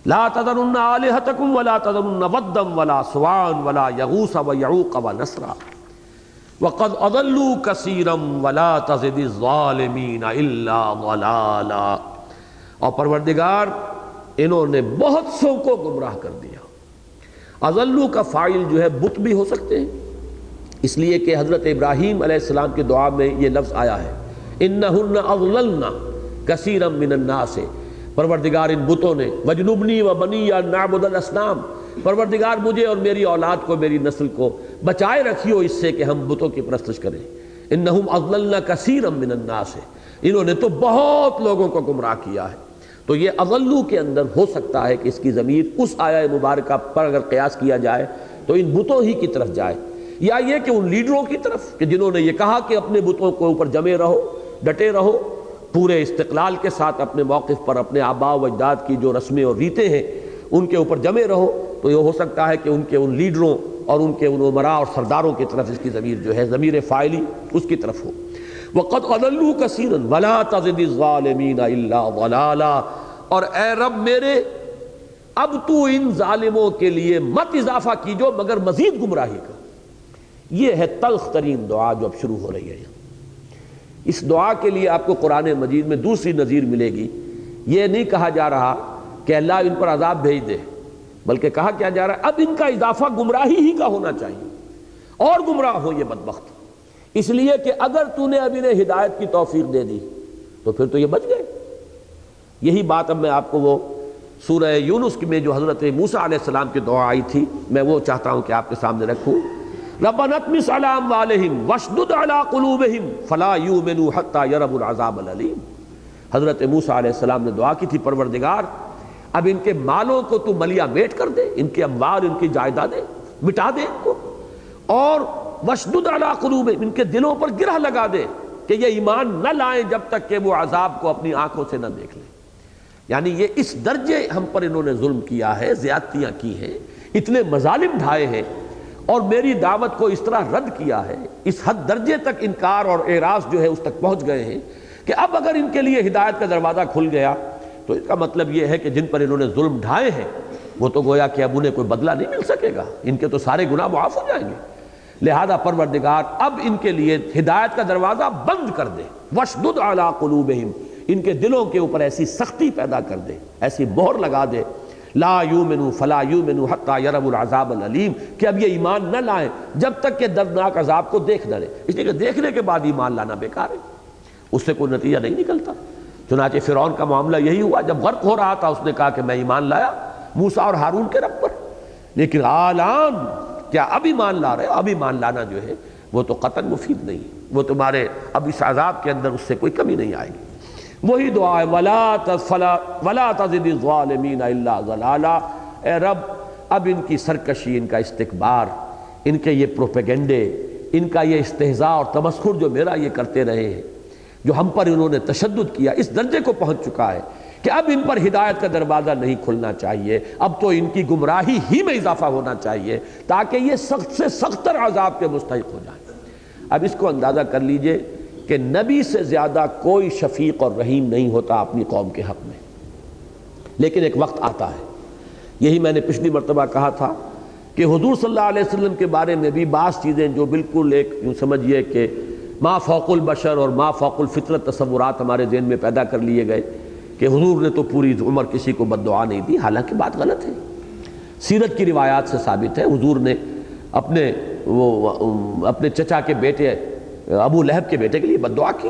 لا تذرن آلہتکم ولا تذرن ودا ولا سواعا ولا یغوث ویعوق ونسرا وقد اضلوا کثیرا ولا تزد الظالمین الا ضلالا۔ اور پروردگار انہوں نے بہت سو کو گمراہ کر دیا۔ اضلوا کا فاعل جو ہے بت بھی ہو سکتے ہیں، اس لیے کہ حضرت ابراہیم علیہ السلام کی دعا میں یہ لفظ آیا ہے انہن اضللن کثیرا من الناس، پروردگار ان بتوں نے، وجنبنی و بنی ان نعبد الاصنام، پروردگار مجھے اور میری اولاد کو، میری نسل کو بچائے رکھیو اس سے کہ ہم بتوں کی پرستش کریں۔ انہم اضللن کثیرا من الناس، انہوں نے تو بہت لوگوں کو گمراہ کیا ہے۔ تو یہ اضلوا کے اندر ہو سکتا ہے کہ اس کی ضمیر اس آیہ مبارکہ پر اگر قیاس کیا جائے تو ان بتوں ہی کی طرف جائے، یا یہ کہ ان لیڈروں کی طرف کہ جنہوں نے یہ کہا کہ اپنے بتوں کے اوپر جمے رہو، ڈٹے رہو، پورے استقلال کے ساتھ اپنے موقف پر، اپنے آباء و اجداد کی جو رسمیں اور ریتیں ہیں ان کے اوپر جمے رہو، تو یہ ہو سکتا ہے کہ ان کے ان لیڈروں اور ان کے ان عمراء اور سرداروں کی طرف اس کی ضمیر جو ہے ضمیر فاعلی اس کی طرف ہو۔ وَقَدْ أَضَلُّوا كَثِيرًا وَلَا تَزِدِ الظَّالِمِينَ إِلَّا ضَلَالًا، اور اے رب میرے اب تو ان ظالموں کے لیے مت اضافہ کیجو مگر مزید گمراہی کا۔ یہ ہے تلخ ترین دعا جو اب شروع ہو رہی ہے۔ اس دعا کے لیے آپ کو قرآن مجید میں دوسری نظیر ملے گی۔ یہ نہیں کہا جا رہا کہ اللہ ان پر عذاب بھیج دے، بلکہ کہا کیا جا رہا ہے اب ان کا اضافہ گمراہی ہی کا ہونا چاہیے، اور گمراہ ہو یہ بدبخت، اس لیے کہ اگر تو نے اب انہیں ہدایت کی توفیق دے دی تو پھر تو یہ بچ گئے۔ یہی بات اب میں آپ کو وہ سورہ یونس میں جو حضرت موسیٰ علیہ السلام کی دعا آئی تھی میں وہ چاہتا ہوں کہ آپ کے سامنے رکھوں۔ ربنا اطمس علی اموالہم واشدد علی قلوبہم فلا یؤمنوا حتی یروا العذاب الالیم۔ حضرت موسیٰ علیہ السلام نے دعا کی تھی پروردگار اب ان کے مالوں کو تو ملیا میٹ کر دے، ان کے اموال، ان کی جائیدادیں مٹا دے ان کو، اور واشدد علی قلوبہم ان کے دلوں پر گرہ لگا دے کہ یہ ایمان نہ لائیں جب تک کہ وہ عذاب کو اپنی آنکھوں سے نہ دیکھ لیں۔ یعنی یہ اس درجے ہم پر انہوں نے ظلم کیا ہے، زیادتیاں کی ہیں، اتنے مظالم ڈھائے ہیں، اور میری دعوت کو اس طرح رد کیا ہے، اس حد درجے تک انکار اور اعراض جو ہے اس تک پہنچ گئے ہیں کہ اب اگر ان کے لیے ہدایت کا دروازہ کھل گیا تو اس کا مطلب یہ ہے کہ جن پر انہوں نے ظلم ڈھائے ہیں وہ تو گویا کہ اب انہیں کوئی بدلہ نہیں مل سکے گا، ان کے تو سارے گناہ معاف ہو جائیں گے۔ لہذا پروردگار اب ان کے لیے ہدایت کا دروازہ بند کر دے، واشدد علی قلوبہم، ان کے دلوں کے اوپر ایسی سختی پیدا کر دے، ایسی مہر لگا دے، لا یؤمنوا فلا یؤمنوا حتی یروا العذاب العلیم، کہ اب یہ ایمان نہ لائیں جب تک کہ دردناک عذاب کو دیکھ نہ لیں، اس لیے کہ دیکھنے کے بعد ایمان لانا بیکار ہے، اس سے کوئی نتیجہ نہیں نکلتا۔ چنانچہ فرعون کا معاملہ یہی ہوا، جب غرق ہو رہا تھا اس نے کہا کہ میں ایمان لایا موسیٰ اور ہارون کے رب پر، لیکن آلان کیا اب ایمان لا رہے ہو؟ اب ایمان لانا جو ہے وہ تو قطعاً مفید نہیں، وہ تمہارے اب اس عذاب کے اندر اس سے کوئی کمی نہیں آئے گی۔ وہی دعا ہے وَلَا تَزِدِ الظَّالِمِينَ إِلَّا ضَلَالًا، اے رب اب ان کی سرکشی، ان کا استکبار، ان کے یہ پروپیگنڈے، ان کا یہ استہزاء اور تمسخر جو میرا یہ کرتے رہے ہیں، جو ہم پر انہوں نے تشدد کیا، اس درجے کو پہنچ چکا ہے کہ اب ان پر ہدایت کا دروازہ نہیں کھلنا چاہیے، اب تو ان کی گمراہی ہی میں اضافہ ہونا چاہیے تاکہ یہ سخت سے سخت تر عذاب کے مستحق ہو جائیں۔ اب اس کو اندازہ کر لیجئے کہ نبی سے زیادہ کوئی شفیق اور رحیم نہیں ہوتا اپنی قوم کے حق میں، لیکن ایک وقت آتا ہے، یہی میں نے پچھلی مرتبہ کہا تھا کہ حضور صلی اللہ علیہ وسلم کے بارے میں بھی بعض چیزیں جو بالکل ایک یوں سمجھیے کہ ما فوق البشر اور ما فوق الفطرت تصورات ہمارے ذہن میں پیدا کر لیے گئے کہ حضور نے تو پوری عمر کسی کو بد دعا نہیں دی، حالانکہ بات غلط ہے۔ سیرت کی روایات سے ثابت ہے حضور نے اپنے چچا کے بیٹے ابو لہب کے بیٹے کے لیے بد دعا کی،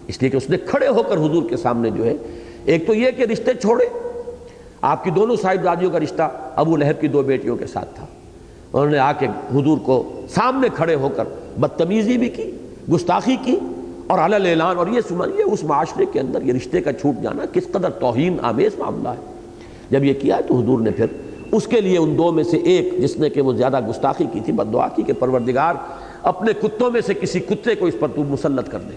اس لیے کہ اس نے کھڑے ہو کر حضور کے سامنے جو ہے ایک تو یہ کہ رشتے چھوڑے، آپ کی دونوں صاحبزادیوں کا رشتہ ابو لہب کی 2 بیٹیوں کے ساتھ تھا، انہوں نے آ کے حضور کو سامنے کھڑے ہو کر بدتمیزی بھی کی، گستاخی کی، اور علی اعلان، اور یہ سمجھیے اس معاشرے کے اندر یہ رشتے کا چھوٹ جانا کس قدر توہین آمیز معاملہ ہے۔ جب یہ کیا تو حضور نے پھر اس کے لیے ان 2 میں سے ایک جس نے کہ وہ زیادہ گستاخی کی تھی بد دعا کی کہ پروردگار اپنے کتوں میں سے کسی کتے کو اس پر تو مسلط کر دے۔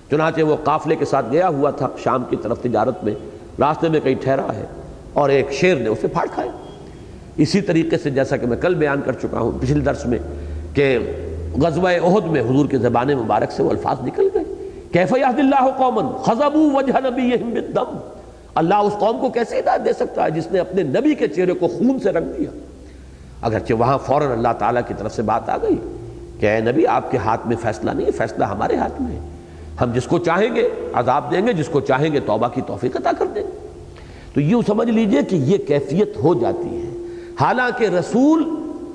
چنانچہ وہ قافلے کے ساتھ گیا ہوا تھا شام کی طرف تجارت میں، راستے میں کہیں ٹھہرا ہے اور ایک شیر نے اسے پھاڑ کھایا۔ اسی طریقے سے جیسا کہ میں کل بیان کر چکا ہوں پچھلے درس میں کہ غزوہ احد میں حضور کے زبان مبارک سے وہ الفاظ نکل گئے، کیف یہدی اللہ قوما خضبوا وجہ نبیہم بالدم، اللہ اس قوم کو کیسے ہدایت دے سکتا ہے جس نے اپنے نبی کے چہرے کو خون سے رنگ دیا۔ اگرچہ وہاں فوراً اللہ تعالیٰ کی طرف سے بات آ گئی کہ اے نبی آپ کے ہاتھ میں فیصلہ نہیں ہے، فیصلہ ہمارے ہاتھ میں ہے، ہم جس کو چاہیں گے عذاب دیں گے، جس کو چاہیں گے توبہ کی توفیق عطا کر دیں گے۔ تو یوں سمجھ لیجئے کہ یہ کیفیت ہو جاتی ہے، حالانکہ رسول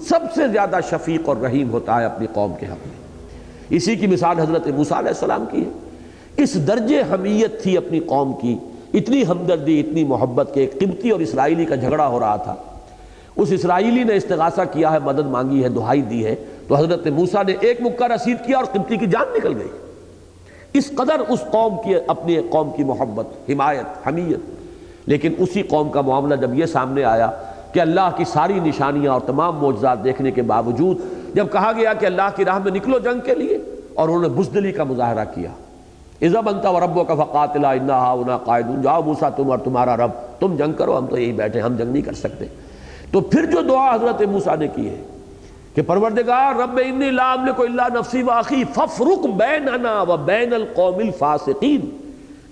سب سے زیادہ شفیق اور رحیم ہوتا ہے اپنی قوم کے حق میں۔ اسی کی مثال حضرت موسیٰ علیہ السلام کی ہے، اس درجے حمیت تھی اپنی قوم کی، اتنی ہمدردی، اتنی محبت کہ ایک قبطی اور اسرائیلی کا جھگڑا ہو رہا تھا، اس اسرائیلی نے استغاثہ کیا ہے، مدد مانگی ہے، دہائی دی ہے، تو حضرت موسیٰ نے ایک مکہ رسید کیا اور قبطی کی جان نکل گئی۔ اس قدر اس قوم کی اپنی قوم کی محبت، حمایت، حمیت۔ لیکن اسی قوم کا معاملہ جب یہ سامنے آیا کہ اللہ کی ساری نشانیاں اور تمام معجزات دیکھنے کے باوجود جب کہا گیا کہ اللہ کی راہ میں نکلو جنگ کے لیے، اور انہوں نے بزدلی کا مظاہرہ کیا، اذهب انت وربک فقاتلا انا ہاہنا قاعدون، جاؤ موسیٰ تم اور تمہارا رب، تم جنگ کرو، ہم تو یہی بیٹھے، ہم جنگ نہیں کر سکتے۔ تو پھر جو دعا حضرت موسیٰ نے کی ہے کہ پروردگار رب انی لا املک الا نفسی واخی فافرق بیننا وبین القوم الفاسقین،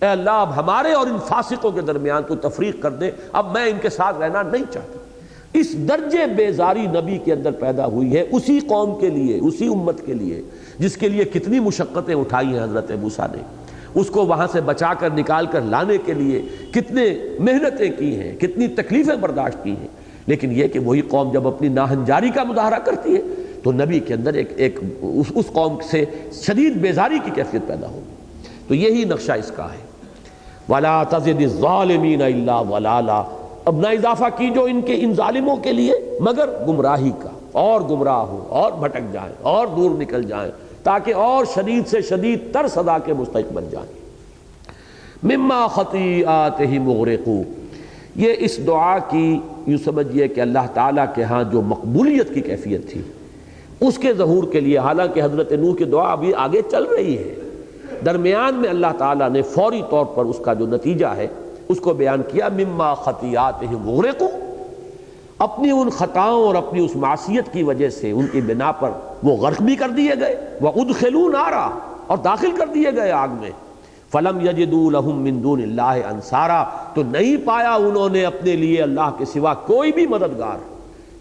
اے اللہ اب ہمارے اور ان فاسقوں کے درمیان تو تفریق کر دے، اب میں ان کے ساتھ رہنا نہیں چاہتا۔ اس درجے بیزاری نبی کے اندر پیدا ہوئی ہے، اسی قوم کے لیے، اسی امت کے لیے جس کے لیے کتنی مشقتیں اٹھائی ہیں حضرت موسیٰ نے، اس کو وہاں سے بچا کر نکال کر لانے کے لیے کتنے محنتیں کی ہیں، کتنی تکلیفیں برداشت کی ہیں، لیکن یہ کہ وہی قوم جب اپنی ناہنجاری کا مظاہرہ کرتی ہے تو نبی کے اندر اس قوم سے شدید بیزاری کی کیفیت پیدا ہوگی۔ تو یہی نقشہ اس کا ہے، وَلَا تَزِدِ الظَّالِمِينَ إِلَّا ضَلَالًا، اب نہ اضافہ کی جو ان ظالموں کے لیے مگر گمراہی کا، اور گمراہ ہوں اور بھٹک جائیں اور دور نکل جائیں، تاکہ اور شدید سے شدید تر سزا کے مستحق بن جائیں۔ مما خطیئاتہم مغرقون، یہ اس دعا کی یوں سمجھیے کہ اللہ تعالیٰ کے ہاں جو مقبولیت کی کیفیت تھی اس کے ظہور کے لیے، حالانکہ حضرت نوح کی دعا ابھی آگے چل رہی ہے، درمیان میں اللہ تعالیٰ نے فوری طور پر اس کا جو نتیجہ ہے اس کو بیان کیا، مما خطیئاتہم مغرقون، اپنی ان خطاؤں اور اپنی اس معصیت کی وجہ سے ان کی بنا پر وہ غرق بھی کر دیے گئے، وَأُدْخِلُوا نَارًا، اور داخل کر دیے گئے آگ میں، فَلَمْ يَجِدُوا لَهُم مِّن دُونِ اللَّهِ أَنصَارًا، تو نہیں پایا انہوں نے اپنے لیے اللہ کے سوا کوئی بھی مددگار۔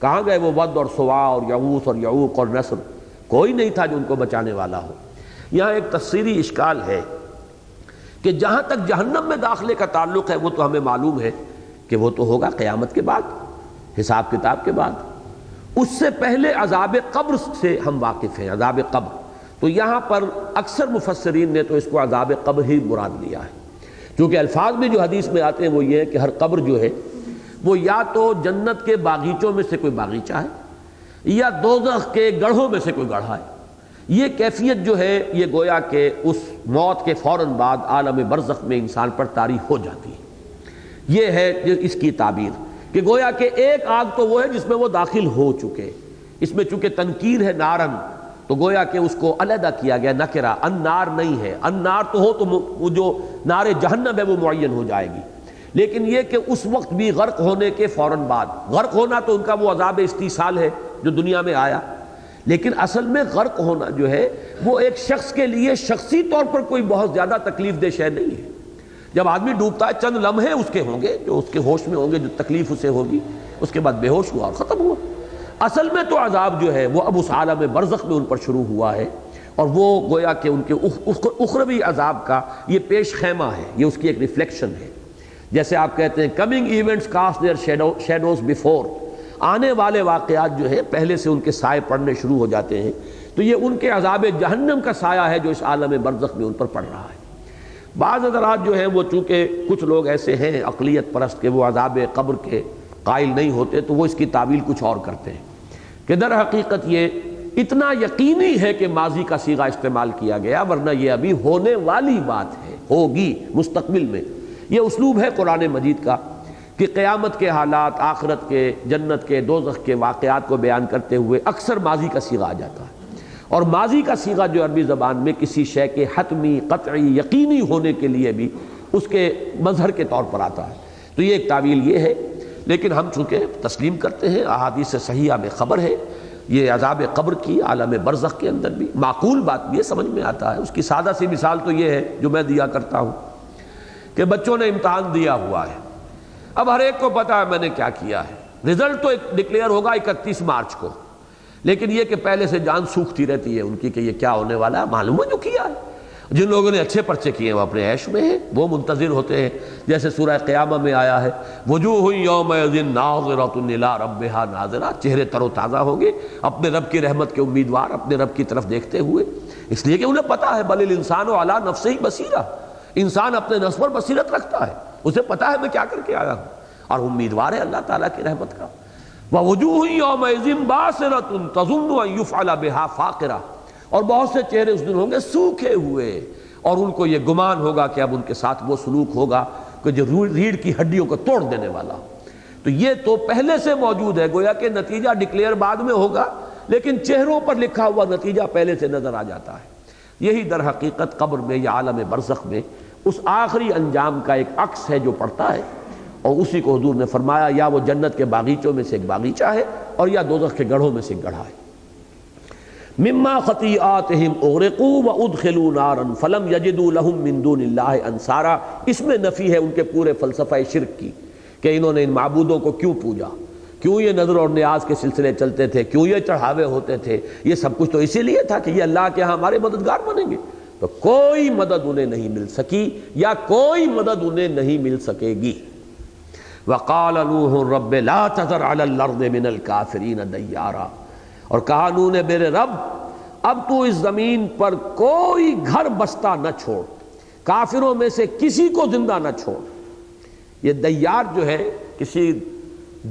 کہاں گئے وہ ود اور سوا اور یغوث اور یعوق اور نصر، کوئی نہیں تھا جو ان کو بچانے والا ہو۔ یہاں ایک تفسیری اشکال ہے کہ جہاں تک جہنم میں داخلے کا تعلق ہے وہ تو ہمیں معلوم ہے کہ وہ تو ہوگا قیامت کے بعد، حساب کتاب کے بعد، اس سے پہلے عذاب قبر سے ہم واقف ہیں، عذاب قبر۔ تو یہاں پر اکثر مفسرین نے تو اس کو عذاب قبر ہی مراد لیا ہے، کیونکہ الفاظ میں جو حدیث میں آتے ہیں وہ یہ ہے کہ ہر قبر جو ہے وہ یا تو جنت کے باغیچوں میں سے کوئی باغیچہ ہے یا دوزخ کے گڑھوں میں سے کوئی گڑھا ہے۔ یہ کیفیت جو ہے یہ گویا کہ اس موت کے فوراً بعد عالم برزخ میں انسان پر طاری ہو جاتی ہے۔ یہ ہے اس کی تعبیر کہ گویا کہ ایک آگ تو وہ ہے جس میں وہ داخل ہو چکے، اس میں چونکہ تنکیر ہے نارن تو گویا کہ اس کو علیحدہ کیا گیا، نکرہ، النار نہیں ہے، النار تو ہو تو وہ جو نار جہنم ہے وہ معین ہو جائے گی، لیکن یہ کہ اس وقت بھی غرق ہونے کے فوراً بعد، غرق ہونا تو ان کا وہ عذاب استیصال ہے جو دنیا میں آیا، لیکن اصل میں غرق ہونا جو ہے وہ ایک شخص کے لیے شخصی طور پر کوئی بہت زیادہ تکلیف دہ شے نہیں ہے۔ جب آدمی ڈوبتا ہے چند لمحے اس کے ہوں گے جو اس کے ہوش میں ہوں گے، جو تکلیف اسے ہوگی، اس کے بعد بے ہوش ہوا اور ختم ہوا۔ اصل میں تو عذاب جو ہے وہ اب اس عالم برزخ میں ان پر شروع ہوا ہے، اور وہ گویا کہ ان کے اخروی عذاب کا یہ پیش خیمہ ہے، یہ اس کی ایک ریفلیکشن ہے۔ جیسے آپ کہتے ہیں coming events cast their shadows before, آنے والے واقعات جو ہے پہلے سے ان کے سائے پڑنے شروع ہو جاتے ہیں، تو یہ ان کے عذاب جہنم کا سایہ ہے جو اس عالم برزخ میں ان پر پڑ رہا ہے۔ بعض حضرات جو ہیں وہ چونکہ کچھ لوگ ایسے ہیں عقلیت پرست کہ وہ عذاب قبر کے قائل نہیں ہوتے، تو وہ اس کی تعویل کچھ اور کرتے ہیں کہ در حقیقت یہ اتنا یقینی ہے کہ ماضی کا صیغہ استعمال کیا گیا، ورنہ یہ ابھی ہونے والی بات ہے، ہوگی مستقبل میں۔ یہ اسلوب ہے قرآن مجید کا کہ قیامت کے حالات، آخرت کے، جنت کے، دوزخ کے واقعات کو بیان کرتے ہوئے اکثر ماضی کا صیغہ آ جاتا ہے، اور ماضی کا صیغہ جو عربی زبان میں کسی شے کے حتمی، قطعی، یقینی ہونے کے لیے بھی اس کے مظہر کے طور پر آتا ہے۔ تو یہ ایک تعویل یہ ہے، لیکن ہم چونکہ تسلیم کرتے ہیں احادیث صحیحہ میں خبر ہے یہ عذاب قبر کی، عالم برزخ کے اندر بھی معقول بات بھی ہے، سمجھ میں آتا ہے۔ اس کی سادہ سی مثال تو یہ ہے جو میں دیا کرتا ہوں کہ بچوں نے امتحان دیا ہوا ہے، اب ہر ایک کو پتا ہے میں نے کیا کیا ہے، رزلٹ تو ڈکلیئر ہوگا 31 مارچ کو، لیکن یہ کہ پہلے سے جان سوکھتی رہتی ہے ان کی کہ یہ کیا ہونے والا ہے، معلوم ہے جو کیا ہے۔ جن لوگوں نے اچھے پرچے کیے وہ اپنے عیش میں ہیں، وہ منتظر ہوتے ہیں، جیسے سورہ قیامہ میں آیا ہے وجوہ یومئذ ناظرۃ الی ربہا ناظرہ، چہرے تر و تازہ ہوں گے اپنے رب کی رحمت کے امیدوار، اپنے رب کی طرف دیکھتے ہوئے، اس لیے کہ انہیں پتا ہے بل الانسان علی نفسہ بصیرہ، انسان اپنے نفس پر بصیرت رکھتا ہے، اسے پتا ہے میں کیا کر کے آیا ہوں، اور امیدوار ہے اللہ تعالیٰ کی رحمت کا۔ ووجوہ یومئذ باسرۃ تظن ان یفعل بہا فاقرہ، اور بہت سے چہرے اس دن ہوں گے سوکھے ہوئے، اور ان کو یہ گمان ہوگا کہ اب ان کے ساتھ وہ سلوک ہوگا کہ جو ریڑھ کی ہڈیوں کو توڑ دینے والا۔ تو یہ تو پہلے سے موجود ہے، گویا کہ نتیجہ ڈکلیئر بعد میں ہوگا، لیکن چہروں پر لکھا ہوا نتیجہ پہلے سے نظر آ جاتا ہے۔ یہی در حقیقت قبر میں یا عالم برزخ میں اس آخری انجام کا ایک عکس ہے جو پڑتا ہے، اور اسی کو حضور نے فرمایا یا وہ جنت کے باغیچوں میں سے ایک باغیچہ ہے اور یا دوزخ کے گڑھوں میں سے ایک گڑھا ہے۔ مما خطیئاتہم اغرقوا وادخلوا نارا فلم یجدوا لہم من دون اللہ انصارا، اس میں نفی ہے ان کے پورے فلسفہ شرک کی کہ انہوں نے ان معبودوں کو کیوں پوجا، کیوں یہ نظر اور نیاز کے سلسلے چلتے تھے، کیوں یہ چڑھاوے ہوتے تھے، یہ سب کچھ تو اسی لیے تھا کہ یہ اللہ کے ہاں ہمارے مددگار بنیں گے۔ تو کوئی مدد انہیں نہیں مل سکی یا کوئی مدد انہیں نہیں مل سکے گی۔ وقال نوح رب لا تذر علی الارض من الکافرین دیارا، اور کہا نوح نے میرے رب اب تو اس زمین پر کوئی گھر بستہ نہ چھوڑ، کافروں میں سے کسی کو زندہ نہ چھوڑ۔ یہ دیار جو ہے کسی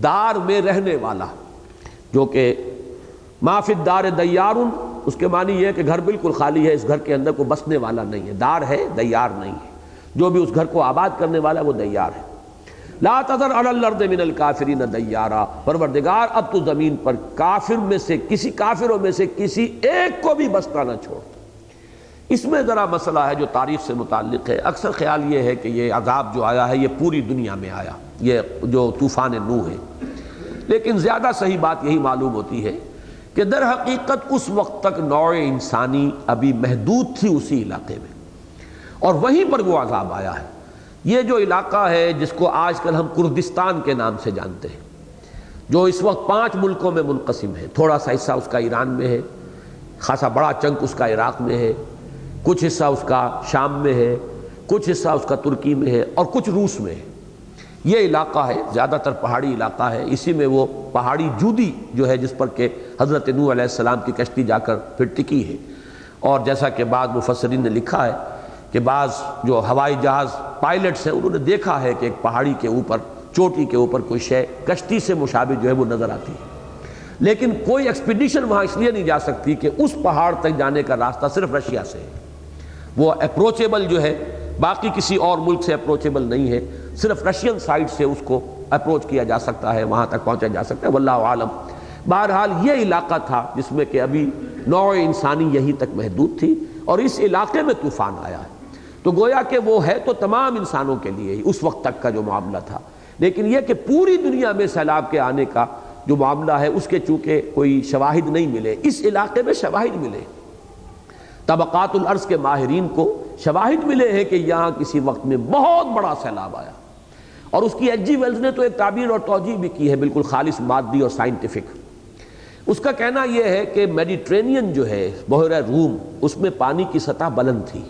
دار میں رہنے والا، جو کہ ما فی الدار دیار، اس کے معنی یہ ہے کہ گھر بالکل خالی ہے، اس گھر کے اندر کوئی بسنے والا نہیں ہے، دار ہے دیار نہیں ہے، جو بھی اس گھر کو آباد کرنے والا ہے وہ دیار ہے۔ لا تذر علی الارض من الکافرین دیارا، پروردگار اب تو زمین پر کافروں میں سے کسی ایک کو بھی بستا نہ چھوڑ۔ اس میں ذرا مسئلہ ہے جو تاریخ سے متعلق ہے۔ اکثر خیال یہ ہے کہ یہ عذاب جو آیا ہے یہ پوری دنیا میں آیا، یہ جو طوفان نوح ہے، لیکن زیادہ صحیح بات یہی معلوم ہوتی ہے کہ در حقیقت اس وقت تک نوع انسانی ابھی محدود تھی اسی علاقے میں، اور وہیں پر وہ عذاب آیا ہے۔ یہ جو علاقہ ہے جس کو آج کل ہم کردستان کے نام سے جانتے ہیں، جو اس وقت 5 ملکوں میں منقسم ہے، تھوڑا سا حصہ اس کا ایران میں ہے، خاصا بڑا چنک اس کا عراق میں ہے، کچھ حصہ اس کا شام میں ہے، کچھ حصہ اس کا ترکی میں ہے، اور کچھ روس میں ہے۔ یہ علاقہ ہے زیادہ تر پہاڑی علاقہ ہے، اسی میں وہ پہاڑی جودی جو ہے جس پر کہ حضرت نوح علیہ السلام کی کشتی جا کر پھر ٹکی ہے، اور جیسا کہ بعض مفسرین نے لکھا ہے کہ بعض جو ہوائی جہاز پائلٹس ہیں انہوں نے دیکھا ہے کہ ایک پہاڑی کے اوپر، چوٹی کے اوپر کوئی شے کشتی سے مشابہ جو ہے وہ نظر آتی ہے، لیکن کوئی ایکسپیڈیشن وہاں اس لیے نہیں جا سکتی کہ اس پہاڑ تک جانے کا راستہ صرف رشیا سے ہے، وہ اپروچیبل جو ہے باقی کسی اور ملک سے اپروچیبل نہیں ہے، صرف رشین سائڈ سے اس کو اپروچ کیا جا سکتا ہے، وہاں تک پہنچا جا سکتا ہے، واللہ عالم۔ بہرحال یہ علاقہ تھا جس میں کہ ابھی نوع انسانی یہیں تک محدود تھی، اور اس علاقے میں طوفان آیا ہے، تو گویا کہ وہ ہے تو تمام انسانوں کے لیے ہی اس وقت تک کا جو معاملہ تھا، لیکن یہ کہ پوری دنیا میں سیلاب کے آنے کا جو معاملہ ہے اس کے چونکہ کوئی شواہد نہیں ملے، اس علاقے میں شواہد ملے، طبقات الارض کے ماہرین کو شواہد ملے ہیں کہ یہاں کسی وقت میں بہت بڑا سیلاب آیا، اور اس کی ایچ جی ویلز نے تو ایک تعبیر اور توجیہ بھی کی ہے بالکل خالص مادی اور سائنٹیفک۔ اس کا کہنا یہ ہے کہ میڈیٹرینین جو ہے بحیرہ روم، اس میں پانی کی سطح بلند تھی،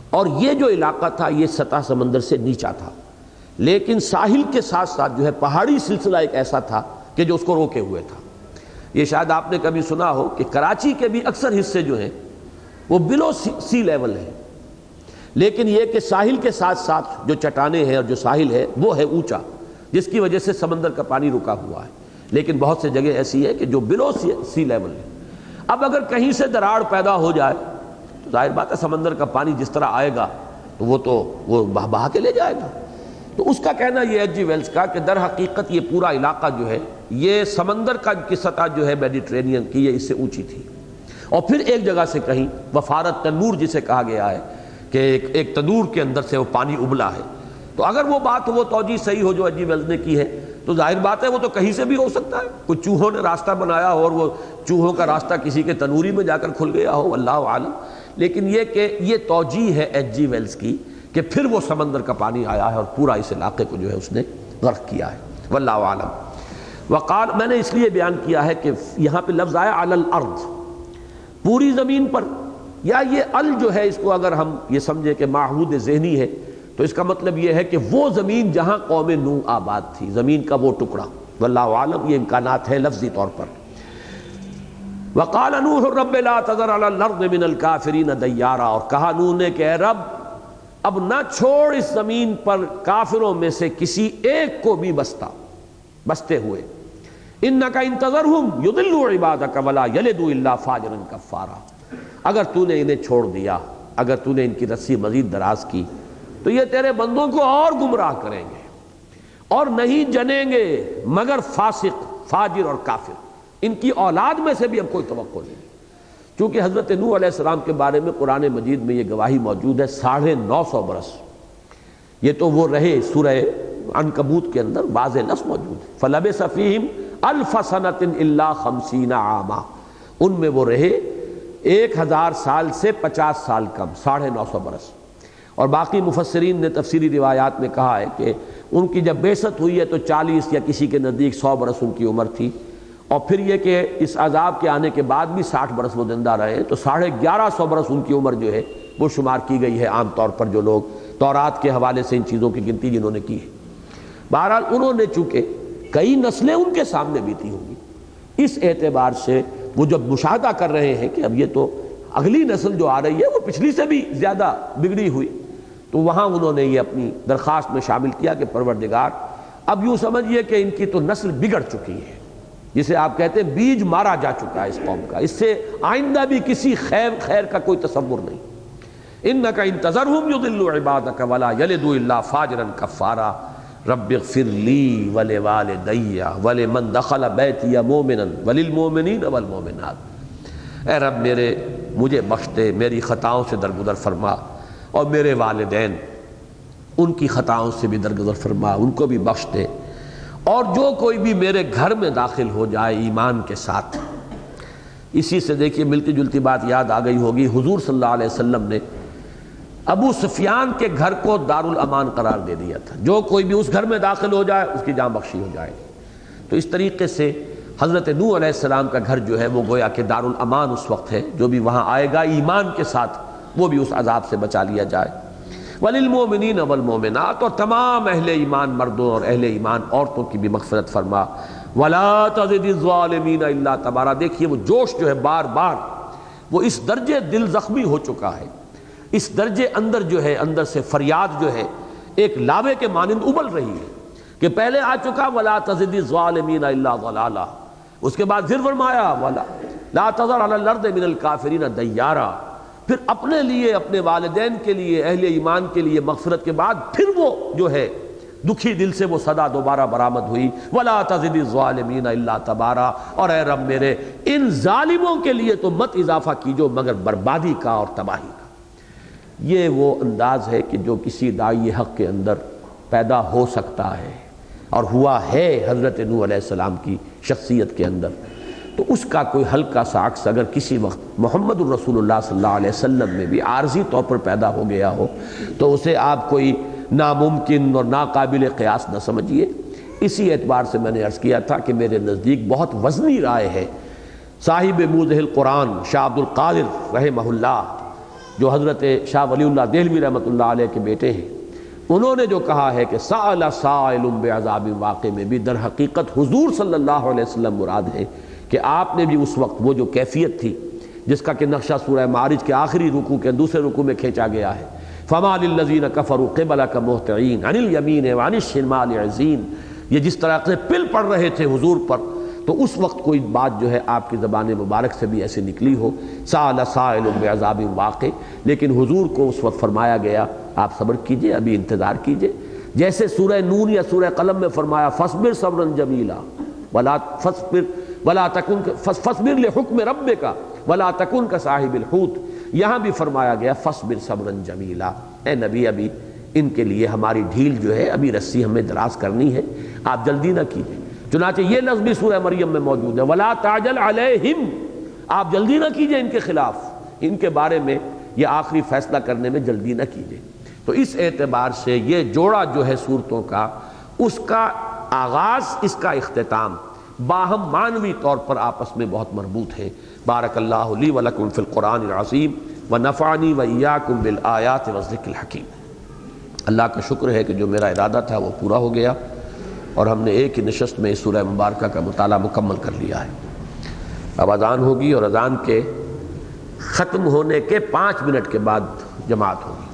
اور یہ جو علاقہ تھا یہ سطح سمندر سے نیچا تھا، لیکن ساحل کے ساتھ ساتھ جو ہے پہاڑی سلسلہ ایک ایسا تھا کہ جو اس کو روکے ہوئے تھا۔ یہ شاید آپ نے کبھی سنا ہو کہ کراچی کے بھی اکثر حصے جو ہیں وہ بلو سی لیول ہیں، لیکن یہ کہ ساحل کے ساتھ ساتھ جو چٹانیں ہیں اور جو ساحل ہے وہ ہے اونچا، جس کی وجہ سے سمندر کا پانی رکا ہوا ہے، لیکن بہت سے جگہ ایسی ہے کہ جو بلو سی لیول ہے۔ اب اگر کہیں سے دراڑ پیدا ہو جائے تو ظاہر بات ہے سمندر کا پانی جس طرح آئے گا تو وہ بہا کے لے جائے گا۔ تو اس کا کہنا یہ ہے جی ویلز کا کہ در حقیقت یہ پورا علاقہ جو ہے یہ سمندر کی سطح جو ہے میڈیٹرینین کی یہ اس سے اونچی تھی، اور پھر ایک جگہ سے کہیں وفارت تنور جسے کہا گیا ہے کہ ایک تنور کے اندر سے وہ پانی ابلا ہے، تو اگر وہ بات وہ توجیہ صحیح ہو جو جی ویلز نے کی ہے تو ظاہر بات ہے وہ تو کہیں سے بھی ہو سکتا ہے، کوئی چوہوں نے راستہ بنایا ہو اور وہ چوہوں کا راستہ کسی کے تنوری میں جا کر کھل گیا ہو، اللہ عالم۔ لیکن یہ کہ یہ توجیہ ہے ایچ جی ویلز کی کہ پھر وہ سمندر کا پانی آیا ہے اور پورا اس علاقے کو جو ہے اس نے غرق کیا ہے، واللہ عالم۔ وقال، میں نے اس لیے بیان کیا ہے کہ یہاں پہ لفظ آیا علی الارض، پوری زمین پر، یا یہ ال جو ہے اس کو اگر ہم یہ سمجھے کہ معہود ذہنی ہے تو اس کا مطلب یہ ہے کہ وہ زمین جہاں قوم نوح آباد تھی، زمین کا وہ ٹکڑا، واللہ عالم، یہ امکانات ہیں لفظی طور پر۔ وقال نوح رب لا تذر علی الارض من الکافرین دیارا، اور کہا نوح نے کہ اے رب اب نہ چھوڑ اس زمین پر کافروں میں سے کسی ایک کو بھی بستے ہوئے، انک ان تذرہم یضلوا عبادک ولا یلدوا الا فاجرا کفارا، اگر تو نے انہیں چھوڑ دیا، اگر تو نے ان کی رسی مزید دراز کی تو یہ تیرے بندوں کو اور گمراہ کریں گے اور نہیں جنیں گے مگر فاسق، فاجر اور کافر، ان کی اولاد میں سے بھی اب کوئی توقع نہیں۔ چونکہ حضرت نوح علیہ السلام کے بارے میں قرآن مجید میں یہ گواہی موجود ہے 950 برس، یہ تو وہ رہے، سورہ عنکبوت کے اندر واضح لفظ موجود ہے فَلَبِثَ فِيهِمْ أَلْفَ سَنَةٍ إِلَّا 50 عاما، ان میں وہ رہے 1000 سال سے 50 سال کم، 950 برس۔ اور باقی مفسرین نے تفسیری روایات میں کہا ہے کہ ان کی جب بعثت ہوئی ہے تو 40 یا کسی کے نزدیک 100 برس ان کی عمر تھی، اور پھر یہ کہ اس عذاب کے آنے کے بعد بھی 60 برس وہ زندہ رہے، تو 1150 برس ان کی عمر جو ہے وہ شمار کی گئی ہے عام طور پر جو لوگ تورات کے حوالے سے ان چیزوں کی گنتی جنہوں نے کی ہے۔ بہرحال انہوں نے چونکہ کئی نسلیں ان کے سامنے بیتی ہوں گی، اس اعتبار سے وہ جب مشاہدہ کر رہے ہیں کہ اب یہ تو اگلی نسل جو آ رہی ہے وہ پچھلی سے بھی زیادہ بگڑی ہوئی، تو وہاں انہوں نے یہ اپنی درخواست میں شامل کیا کہ پروردگار اب یوں سمجھیے کہ ان کی تو نسل بگڑ چکی ہے، جسے آپ کہتے ہیں بیج مارا جا چکا ہے اس قوم کا، اس سے آئندہ بھی کسی خیر کا کوئی تصور نہیں۔ انک ان تذرہم یضلوا عبادک ولا یلدوا الا فاجرا کفارا رب اغفر لی ولوالدی ولمن دخل بیتی مؤمنا وللمؤمنین والمؤمنات، اے رب میرے مجھے بخش دے، میری خطاؤں سے درگزر فرما، اور میرے والدین ان کی خطاؤں سے بھی درگزر فرما، ان کو بھی بخش دے، اور جو کوئی بھی میرے گھر میں داخل ہو جائے ایمان کے ساتھ۔ اسی سے دیکھیے ملتی جلتی بات یاد آ گئی ہوگی، حضور صلی اللہ علیہ وسلم نے ابو سفیان کے گھر کو دارالامان قرار دے دیا تھا، جو کوئی بھی اس گھر میں داخل ہو جائے اس کی جان بخشی ہو جائے گی۔ تو اس طریقے سے حضرت نوح علیہ السلام کا گھر جو ہے وہ گویا کہ دارالامان اس وقت ہے، جو بھی وہاں آئے گا ایمان کے ساتھ وہ بھی اس عذاب سے بچا لیا جائے۔ وَلِلْمُؤْمِنِينَ وَالْمُؤْمِنَاتِ، اور تمام اہل ایمان مردوں اور اہل ایمان عورتوں کی بھی مغفرت فرما۔ وَلَا تَزِدِ الظَّالِمِينَ إِلَّا تَبَارَا، دیکھیے وہ جوش جو ہے بار بار وہ اس درجے دل زخمی ہو چکا ہے، اس درجے اندر جو ہے اندر سے فریاد جو ہے ایک لاوے کے مانند ابل رہی ہے کہ پہلے آ چکا وَلَا تَزِدِ الظَّالِمِينَ إِلَّا ضَلَالًا، اس کے بعد پھر فرمایا لَا تَذَرْ عَلَى الْأَرْضِ مِنَ الْكَافِرِينَ دَيَّارًا، پھر اپنے لیے اپنے والدین کے لیے اہل ایمان کے لیے مغفرت کے بعد پھر وہ جو ہے دکھی دل سے وہ صدا دوبارہ برآمد ہوئی وَلَا تَزِدِ الظَّالِمِينَ إِلَّا تَبَارًا، اور اے رب میرے ان ظالموں کے لیے تو مت اضافہ کیجو مگر بربادی کا اور تباہی کا۔ یہ وہ انداز ہے کہ جو کسی داعی حق کے اندر پیدا ہو سکتا ہے اور ہوا ہے حضرت نوح علیہ السلام کی شخصیت کے اندر، تو اس کا کوئی ہلکا سا عکس اگر کسی وقت محمد الرسول اللہ صلی اللہ علیہ وسلم میں بھی عارضی طور پر پیدا ہو گیا ہو تو اسے آپ کوئی ناممکن اور ناقابل قیاس نہ سمجھیے۔ اسی اعتبار سے میں نے عرض کیا تھا کہ میرے نزدیک بہت وزنی رائے ہے صاحب موضح القرآن شاہ عبد القادر رحمہ اللہ، جو حضرت شاہ ولی اللہ دہلوی رحمۃ اللہ علیہ کے بیٹے ہیں، انہوں نے جو کہا ہے کہ سأل سائل بعذاب واقع میں بھی در حقیقت حضور صلی اللہ علیہ وسلم مراد ہے کہ آپ نے بھی اس وقت وہ جو کیفیت تھی جس کا کہ نقشہ سورہ معارج کے آخری رکوع کے دوسرے رکوع میں کھینچا گیا ہے، فَمَا لِلَّذِينَ كَفَرُوا قِبَلَكَ مُهْطِعِينَ عَنِ الْيَمِينِ وَعَنِ الشِّمَالِ عِزِينَ، یہ جس طرح سے پل پڑ رہے تھے حضور پر، تو اس وقت کوئی بات جو ہے آپ کی زبان مبارک سے بھی ایسے نکلی ہو سأل سائل بعذاب واقع، لیکن حضور کو اس وقت فرمایا گیا آپ صبر کیجئے، ابھی انتظار کیجئے، جیسے سورہ نون یا سورہ قلم میں فرمایا فاصبر صبرا جمیلا فاصبر لحکم ربک ولا تکن کصاحب الحوت، یہاں بھی فرمایا گیا فاصبر صبرا جمیلا، اے نبی ابھی ان کے لیے ہماری ڈھیل جو ہے ابھی رسی ہمیں دراز کرنی ہے، آپ جلدی نہ کیجئے۔ چنانچہ یہ لفظ بھی سورہ مریم میں موجود ہے وَلَا تَعْجَلْ عَلَيْهِمْ، آپ جلدی نہ کیجئے ان کے خلاف، ان کے بارے میں یہ آخری فیصلہ کرنے میں جلدی نہ کیجئے۔ تو اس اعتبار سے یہ جوڑا جو ہے صورتوں کا، اس کا آغاز اس کا اختتام باہم معنوی طور پر آپس میں بہت مربوط ہے۔ بارک اللہ لی ولکم فی القرآن العظیم ونفعنی وإیاکم بالآیات والذکر الحکیم۔ اللہ کا شکر ہے کہ جو میرا ارادہ تھا وہ پورا ہو گیا اور ہم نے ایک ہی نشست میں اس سورہ مبارکہ کا مطالعہ مکمل کر لیا ہے۔ اب اذان ہوگی اور اذان کے ختم ہونے کے 5 منٹ کے بعد جماعت ہوگی۔